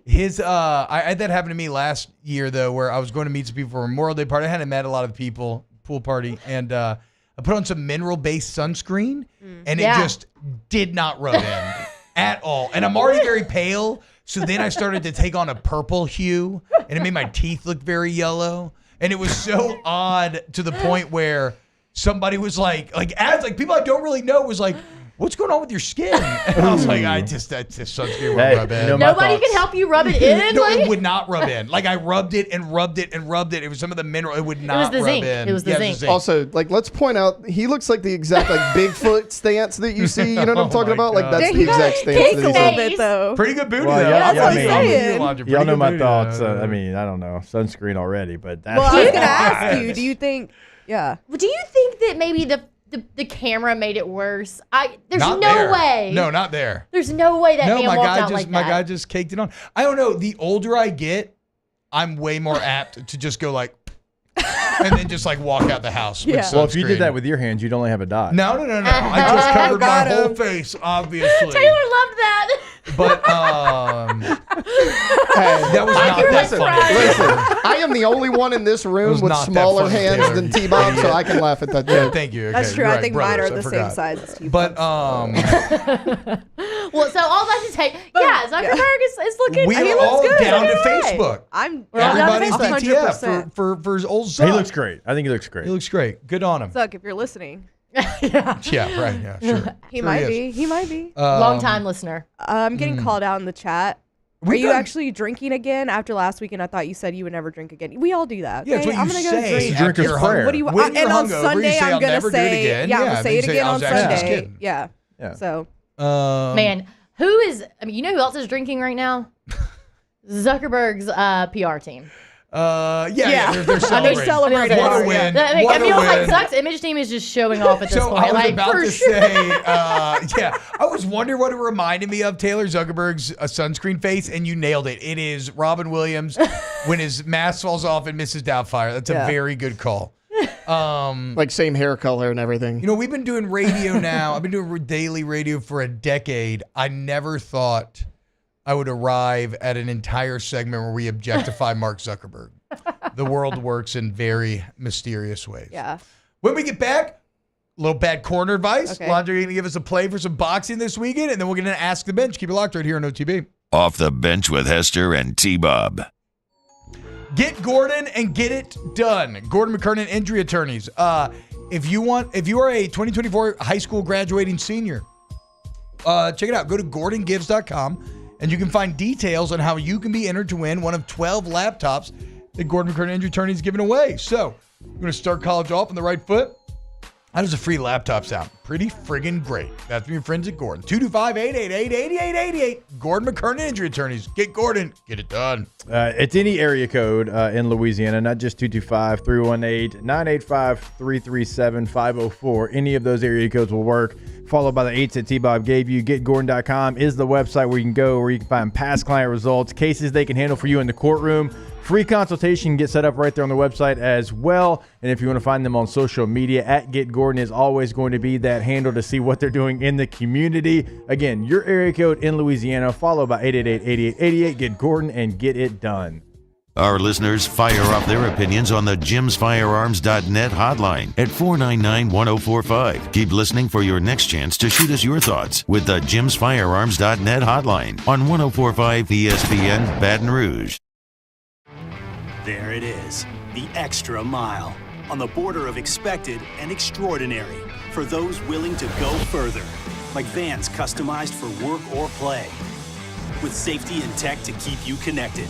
S5: I had that happen to me last year though, where I was going to meet some people for a Memorial Day party. I hadn't met a lot of people, pool party, and I put on some mineral-based sunscreen, and it just did not rub in at all. And I'm already very pale, so then I started to take on a purple hue, and it made my teeth look very yellow. And it was so odd to the point where somebody was like people I don't really know was like, what's going on with your skin? And I was like, that sunscreen won't rub in.
S14: Nobody can help you rub it in?
S5: No, it would not rub in. Like I rubbed it and rubbed it and rubbed it. It was some of the mineral. It would not rub in.
S14: It was the zinc.
S3: Also, like, let's point out, he looks like the exact like Bigfoot stance that you see. You know what I'm talking about? Like that's the exact stance.
S1: Cake a little bit though.
S5: Pretty good booty though.
S1: That's what I'm saying.
S7: Y'all know my thoughts. I mean, I don't know, sunscreen already, but that's.
S1: Well, I was gonna ask you. Do you think? Yeah.
S14: Do you think that maybe the camera made it worse? There's
S5: Not
S14: no
S5: there.
S14: way.
S5: No, not there.
S14: There's no way that man walked out like that.
S5: My guy just caked it on. I don't know. The older I get, I'm way more apt to just go like, and then just like walk out the house. With
S7: Well, if you did that with your hands, you'd only have a dot.
S5: No. I just covered my whole face, obviously.
S14: Taylor loved that.
S5: But that was not that funny.
S3: Listen, I am the only one in this room with smaller hands than T-Bob, so I can laugh at that joke.
S5: Thank you.
S1: That's
S5: Okay,
S1: true.
S5: you're
S1: I
S5: right,
S1: think
S5: brothers,
S1: mine are
S5: I
S1: the
S5: forgot.
S1: same size as T-Bob.
S5: But
S14: Well, so all that to say, Zuckerberg is looking.
S5: we
S14: he
S5: are
S14: looks
S5: all
S14: good.
S5: down to
S14: Right.
S5: Facebook.
S1: We're all down to
S5: Everybody's
S1: Facebook.
S5: DTF for his old son.
S7: He looks great. I think he looks great.
S5: He looks great. Good on him.
S1: Zuck, if you're listening,
S5: Yeah, right. Yeah, sure.
S1: he
S5: Sure
S1: might
S5: is.
S1: be. He might be.
S14: Long time listener.
S1: I'm getting called out in the chat. Are
S5: We've
S1: you
S5: done-
S1: actually drinking again after last weekend? I thought you said you would never drink again. We all do that.
S5: Yeah,
S1: Okay?
S5: it's what
S1: I'm
S5: you
S1: gonna
S5: say.
S1: go drink.
S5: It's drinker's
S7: What
S5: prayer.
S1: What do you
S5: When
S1: want?
S5: you're
S1: And on
S5: hungover, you
S1: Sunday,
S5: say,
S1: I'm
S5: "I'll
S1: gonna
S5: never do it
S1: say,
S5: again."
S1: yeah, I'm
S5: Yeah,
S1: gonna say
S5: then
S1: it
S5: say,
S1: again
S5: "I
S1: on
S5: was actually just
S1: Sunday.
S5: kidding."
S1: Yeah.
S7: Yeah.
S1: So
S14: Man, who is? I mean, you know who else is drinking right now? Zuckerberg's PR team.
S5: They're celebrating.
S1: celebrating.
S5: What a win.
S14: I
S5: What a
S14: feel like
S5: win.
S14: Zuck's image team is just showing off at this
S5: So
S14: point.
S5: I was
S14: like,
S5: about
S14: for
S5: to
S14: sure.
S5: say, I was wondering what it reminded me of. Taylor Zuckerberg's sunscreen face, and you nailed it. It is Robin Williams when his mask falls off and Mrs. Doubtfire. That's a very good call.
S3: Like same hair color and everything.
S5: You know, we've been doing radio now. I've been doing daily radio for a decade. I never thought I would arrive at an entire segment where we objectify Mark Zuckerberg. The world works in very mysterious ways.
S1: yeah.
S5: When we get back, a little bad corner advice.
S1: Okay.
S5: Laundry going to give us a play for some boxing this weekend, and then we're going to ask the bench. Keep it locked right here on OTB.
S2: Off the bench with Hester and T-Bob.
S5: Get Gordon and get it done. Gordon McKernan Injury Attorneys. If you are a 2024 high school graduating senior, check it out. Go to GordonGives.com and you can find details on how you can be entered to win one of 12 laptops that Gordon McKernan Injury Attorneys is giving away. So we're going to start college off on the right foot. How does a free laptop sound? Pretty friggin' great. That's from your friends at Gordon. 225-888-8888. Gordon McKernan Injury Attorneys. Get Gordon. Get it done.
S7: It's any area code in Louisiana, not just 225-318-985-337-504. Any of those area codes will work. Followed by the 8s that T-Bob gave you. GetGordon.com is the website where you can go, where you can find past client results, cases they can handle for you in the courtroom. Free consultation get set up right there on the website as well. And if you want to find them on social media, at Get Gordon is always going to be that handle to see what they're doing in the community. Again, your area code in Louisiana, followed by 888-8888. Get Gordon and get it done.
S2: Our listeners fire off their opinions on the JimsFirearms.net hotline at 499-1045. Keep listening for your next chance to shoot us your thoughts with the JimsFirearms.net hotline on 1045 ESPN Baton Rouge.
S11: There it is, the extra mile, on the border of expected and extraordinary, for those willing to go further, like vans customized for work or play, with safety and tech to keep you connected,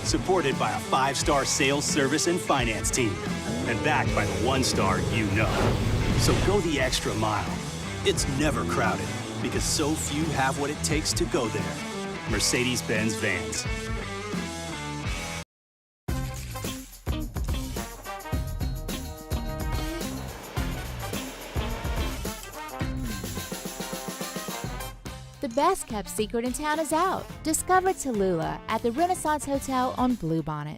S11: supported by a 5-star sales, service, and finance team, and backed by the 1-star you know. So go the extra mile. It's never crowded, because so few have what it takes to go there. Mercedes-Benz Vans.
S10: The best kept secret in town is out. Discover Tallulah at the Renaissance Hotel on Bluebonnet.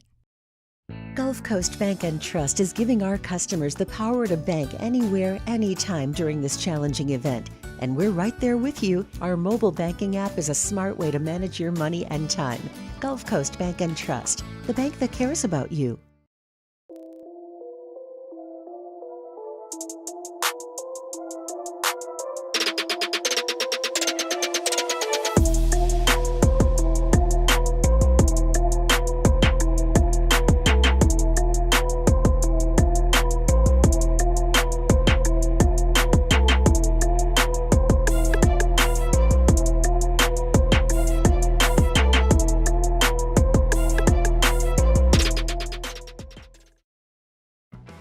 S23: Go
S12: Gulf Coast Bank and Trust is giving our customers the power to bank anywhere, anytime during this challenging event. And we're right there with you. Our mobile banking app is a smart way to manage your money and time. Gulf Coast Bank and Trust, the bank that cares about you.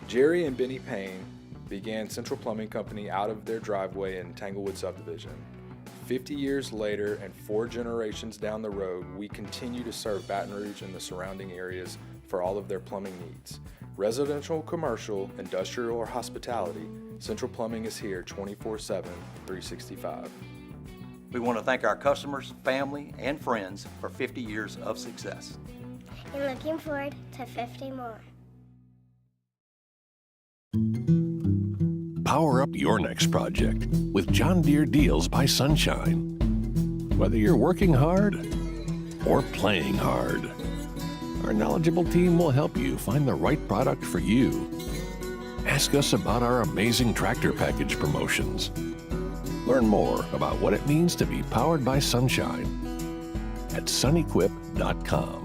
S21: Jerry and Benny Payne began Central Plumbing Company out of their driveway in Tanglewood subdivision. 50 years later and 4 generations down the road, we continue to serve Baton Rouge and the surrounding areas for all of their plumbing needs. Residential, commercial, industrial, or hospitality, Central Plumbing is here 24/7, 365.
S22: We want to thank our customers, family, and friends for 50 years of success.
S23: And looking forward to 50 more.
S24: Power up your next project with John Deere Deals by Sunshine. Whether you're working hard or playing hard, our knowledgeable team will help you find the right product for you. Ask us about our amazing tractor package promotions. Learn more about what it means to be powered by sunshine at sunequip.com.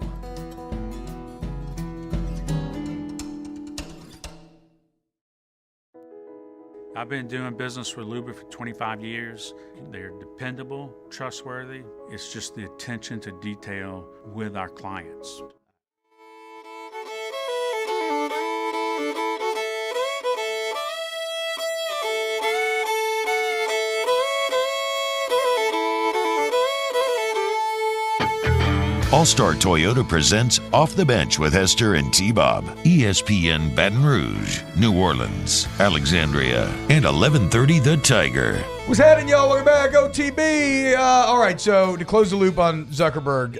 S4: I've been doing business with Luba for 25 years. They're dependable, trustworthy. It's just the attention to detail with our clients.
S2: All-Star Toyota presents Off the Bench with Hester and T-Bob. ESPN Baton Rouge, New Orleans, Alexandria, and 1130 The Tiger.
S5: What's happening, y'all? Welcome back, OTB. All right, so to close the loop on Zuckerberg,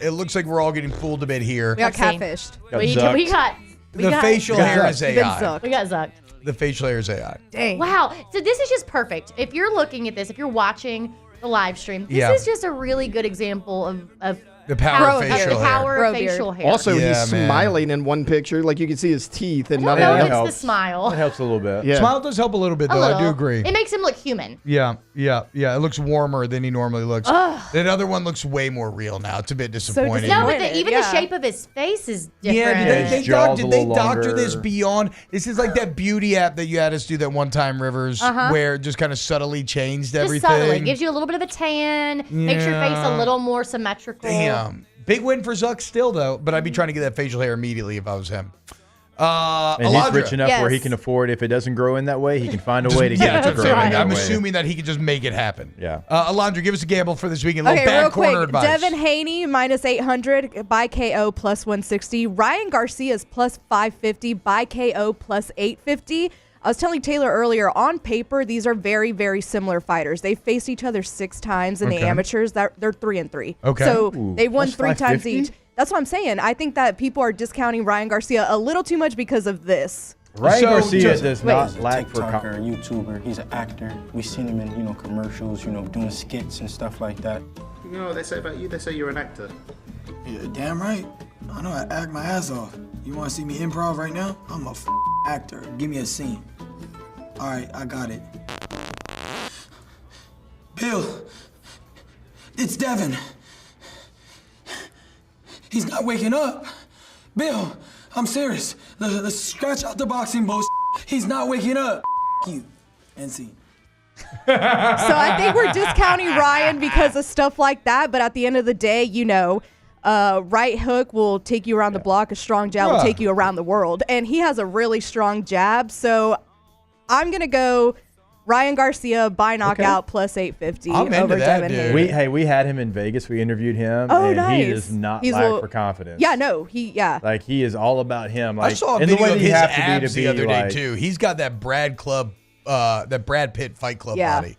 S5: it looks like we're all getting fooled a bit here.
S1: We got catfished.
S14: We got
S5: The facial hair is AI.
S14: We got zucked.
S5: The facial hair is AI.
S1: Dang.
S14: Wow. So this is just perfect. If you're looking at this, if you're watching the live stream, this
S5: Yeah.
S14: is just a really good example of
S5: The power of
S14: the
S5: facial hair.
S14: power of facial hair.
S3: Also,
S5: Yeah,
S3: he's
S5: man.
S3: smiling in one picture. Like, you can see his teeth and
S14: I don't
S3: nothing
S14: know
S3: else.
S14: if it's the smile.
S7: It helps a little bit.
S3: Yeah.
S5: Smile does help a little bit,
S14: A
S5: though. I do
S14: little.
S5: agree.
S14: It makes him look human.
S5: Yeah. It looks warmer than he normally looks.
S14: Ugh.
S5: That other one looks way more real now. It's a bit disappointing.
S14: No, but even the shape of his face is different.
S5: Yeah, did
S7: jaw's
S5: they
S7: a little
S5: doctor
S7: longer.
S5: this beyond? This is like that beauty app that you had us do that one time, Rivers, where it just kind of subtly changed
S14: Just
S5: everything.
S14: subtly. Gives you a little bit of a tan. Makes your face a
S5: Yeah.
S14: little more symmetrical.
S5: Damn. Big win for Zuck still, though, but I'd be trying to get that facial hair immediately if I was him.
S7: And he's rich enough where he can afford, if it doesn't grow in that way, he can find a way to get it to grow in that
S5: I'm
S7: way.
S5: assuming that he can just make it happen.
S7: Yeah.
S5: Alondra, give us a gamble for this weekend. A little
S1: Okay,
S5: bad
S1: real
S5: corner
S1: quick.
S5: advice.
S1: Devin Haney minus 800 by KO plus 160. Ryan Garcia's plus 550 by KO plus 850. I was telling Taylor earlier, on paper, these are very, very similar fighters. They faced each other 6 times in the
S5: Okay.
S1: amateurs. They're 3-3.
S5: Okay.
S1: So
S5: Ooh,
S1: they won
S5: plus
S1: 3 times
S5: 550?
S1: each. That's what I'm saying. I think that people are discounting Ryan Garcia a little too much because of this.
S7: Ryan Garcia does not
S18: He's a
S7: lack for
S18: TikToker, YouTuber. He's an actor. We've seen him in, commercials, doing skits and stuff like that.
S19: You know what they say about you? They say you're an actor.
S20: Yeah, damn right. I know I act my ass off. You want to see me improv right now? I'm a actor. Give me a scene. All right, I got it. Bill, it's Devin. He's not waking up. Bill, I'm serious. The scratch out the boxing bullshit. He's not waking up. You. And scene.
S1: So I think we're discounting Ryan because of stuff like that. But at the end of the day, right hook will take you around the block. A strong jab will take you around the world. And he has a really strong jab. So I'm going to go Ryan Garcia by knockout plus 850 over Devin Haney.
S7: We had him in Vegas. We interviewed him.
S1: Oh,
S7: and
S1: nice.
S7: He does not
S1: He's
S7: lack for confidence.
S1: Yeah, no,
S7: Like, he is all about him. Like,
S5: I saw a
S7: in the
S5: video
S7: way
S5: of
S7: that you
S5: his
S7: have to
S5: abs
S7: be
S5: the other day,
S7: like,
S5: too. He's got that Brad Pitt Fight Club body.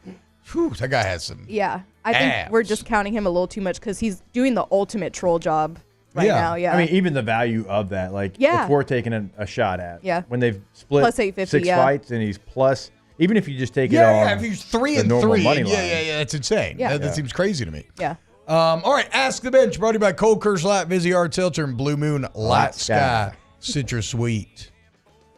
S5: Whew, that guy has some
S1: Yeah, I think
S5: abs.
S1: we're discounting him a little too much because he's doing the ultimate troll job. now. Yeah.
S7: I mean, even the value of that, like,
S1: Yeah.
S7: it's worth taking a shot at.
S1: Yeah.
S7: When they've split
S1: Plus 850,
S7: 6
S1: yeah.
S7: fights and he's plus, even if you just take it on
S5: Yeah, if he's 3
S7: the
S5: and
S7: normal
S5: 3.
S7: money
S5: Yeah,
S7: line.
S5: that's insane.
S1: Yeah.
S5: That seems crazy to me.
S1: Yeah.
S5: All right, Ask the Bench, brought to you by Cold Curse Lat, Vizzy Art Seltzer, and Blue Moon Light Sky Citrus Sweet.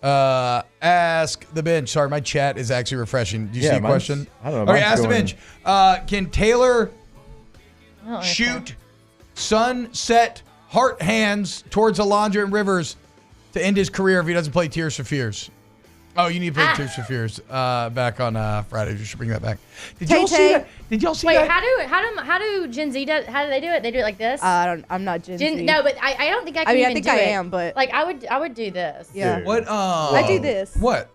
S5: Ask the Bench. Sorry, my chat is actually refreshing. Do you see a question?
S7: I don't know.
S5: Okay, Ask the
S7: mine's
S5: Bench. Can Taylor
S14: Oh,
S5: shoot sunset heart hands towards Alondra and Rivers to end his career if he doesn't play Tears for Fears? Oh, you need to play Tears for Fears back on Friday. You should bring that back. Did y'all see that? Did y'all see
S14: Wait,
S5: that?
S14: how do Gen Z do? How do they do it? They do it like this.
S1: I'm not Gen Z.
S14: No, but I don't think I can.
S1: I mean, I
S14: even
S1: think
S14: do
S1: I
S14: it.
S1: am, but
S14: like I would do this.
S1: Yeah.
S5: What?
S1: I do this.
S5: What?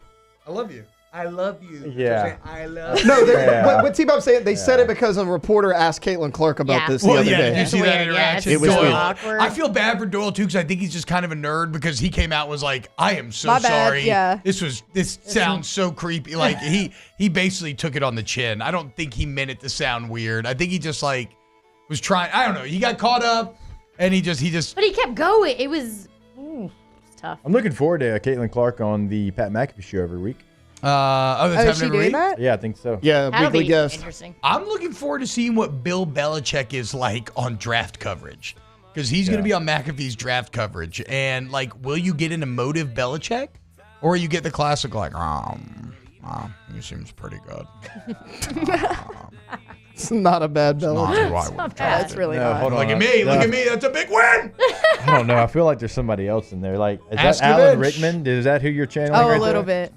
S5: I love you.
S6: I love you.
S7: Yeah.
S6: I love you.
S3: No, what T-Bob's saying, they said it because a reporter asked Caitlin Clark about this the other day.
S5: Did you see that interaction?
S3: It was
S5: Doyle.
S3: weird.
S14: Awkward.
S5: I feel bad for Doyle too because I think he's just kind of a nerd because he came out and was like, "I am so
S1: My bad,
S5: sorry.
S1: yeah.
S5: This sounds so creepy." Like he basically took it on the chin. I don't think he meant it to sound weird. I think he just like was trying. I don't know. He got caught up and he just.
S14: But he kept going. It was tough.
S7: I'm looking forward to Caitlin Clark on the Pat McAfee show every week.
S5: That's
S1: is she doing that?
S7: Yeah, I think so.
S3: Yeah,
S14: That'll
S3: weekly
S14: be
S3: guest.
S14: interesting.
S5: I'm looking forward to seeing what Bill Belichick is like on draft coverage because he's going to be on McAfee's draft coverage. And like, will you get an emotive Belichick, or you get the classic like, he seems pretty good.
S3: It's not a bad
S5: Belichick.
S1: That's really
S7: No,
S1: not.
S7: hold on.
S5: Look at me. Look at me. That's a big win.
S7: I don't know. I feel like there's somebody else in there. Like, is
S5: Ask
S7: that
S5: the
S7: Alan
S5: Bench.
S7: Rickman? Is that who you're channeling?
S1: Oh,
S7: right
S1: a little
S7: there?
S1: bit.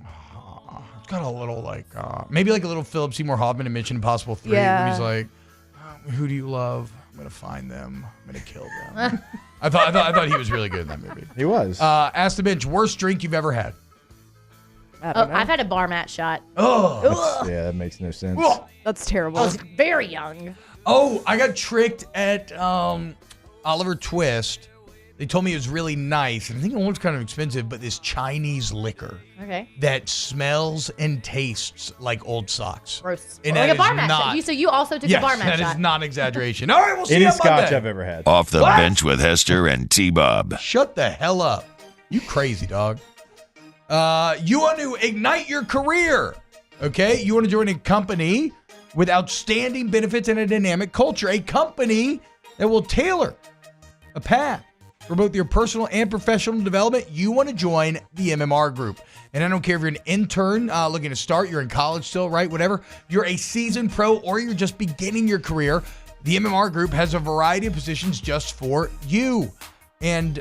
S5: It's got a little like maybe like a little Philip Seymour Hoffman in Mission Impossible 3
S1: Yeah.
S5: where he's like, who do you love? I'm gonna find them. I'm gonna kill them. I thought he was really good in that movie.
S7: He was.
S5: Ask the Bench, worst drink you've ever had.
S1: I don't know.
S14: I've had a bar mat shot.
S5: Oh,
S7: Yeah, that makes no sense.
S1: That's
S14: I
S1: terrible.
S14: was very young.
S5: oh, I got tricked at Oliver Twist. They told me it was really nice. And I think it was kind of expensive, but this Chinese liquor
S14: Okay.
S5: that smells and tastes like old socks.
S14: Gross.
S5: And
S14: Like
S5: that
S14: a bar
S5: is
S14: mat
S5: not-
S14: shot. So you also took
S5: Yes,
S14: a bar mat
S5: that
S14: shot.
S5: is not an exaggeration. All right, we'll see
S7: Any
S5: you on
S7: scotch
S5: Monday.
S7: I've ever had.
S2: Off the
S5: What?
S2: bench with Hester and T-Bob.
S5: Shut the hell up. You crazy, dog. You want to ignite your career, okay? You want to join a company with outstanding benefits and a dynamic culture, a company that will tailor a path for both your personal and professional development. You want to join the MMR Group. And I don't care if you're an intern looking to start, you're in college still, right? Whatever. You're a seasoned pro or you're just beginning your career. The MMR Group has a variety of positions just for you. And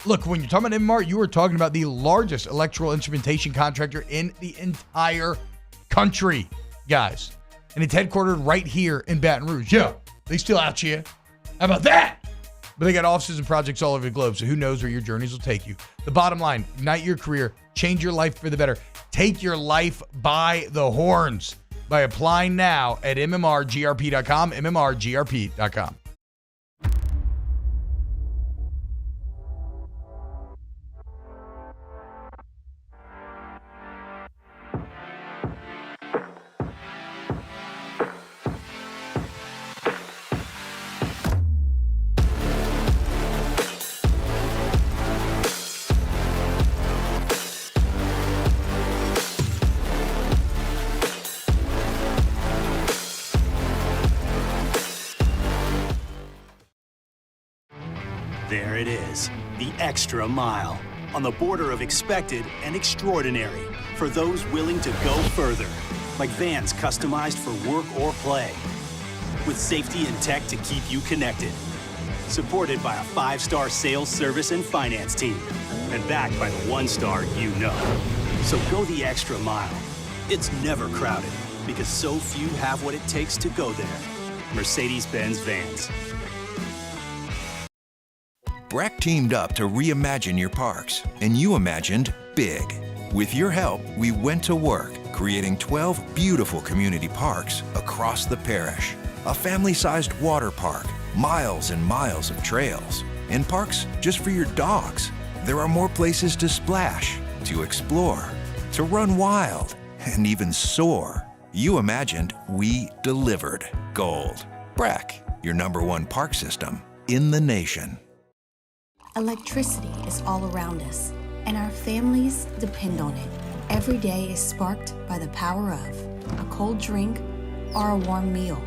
S5: look, when you're talking about MMR, you are talking about the largest electrical instrumentation contractor in the entire country, guys. And it's headquartered right here in Baton Rouge. Yeah, they still out here. How about that? But they got offices and projects all over the globe, so who knows where your journeys will take you. The bottom line, ignite your career, change your life for the better. Take your life by the horns by applying now at mmrgrp.com, mmrgrp.com.
S11: There it is, the extra mile. On the border of expected and extraordinary for those willing to go further. Like vans customized for work or play. With safety and tech to keep you connected. Supported by a 5-star sales, service, and finance team. And backed by the 1-star you know. So go the extra mile. It's never crowded because so few have what it takes to go there. Mercedes-Benz Vans.
S8: Breck teamed up to reimagine your parks, and you imagined big. With your help, we went to work, creating 12 beautiful community parks across the parish. A family-sized water park, miles and miles of trails, and parks just for your dogs. There are more places to splash, to explore, to run wild, and even soar. You imagined, we delivered. Gold. Breck, your #1 park system in the nation.
S6: Electricity is all around us, and our families depend on it. Every day is sparked by the power of a cold drink or a warm meal,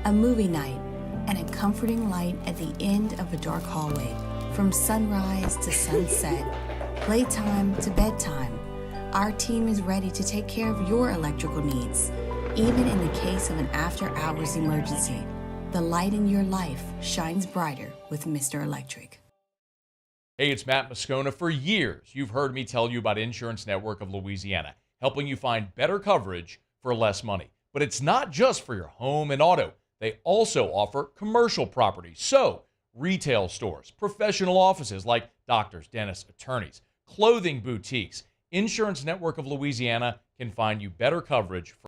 S6: a movie night, and a comforting light at the end of a dark hallway. From sunrise to sunset, playtime to bedtime, our team is ready to take care of your electrical needs, even in the case of an after-hours emergency. The light in your life shines brighter with Mr. Electric.
S17: Hey, it's Matt Moscona. For years, you've heard me tell you about Insurance Network of Louisiana, helping you find better coverage for less money. But it's not just for your home and auto. They also offer commercial property. So, retail stores, professional offices like doctors, dentists, attorneys, clothing boutiques. Insurance Network of Louisiana can find you better coverage for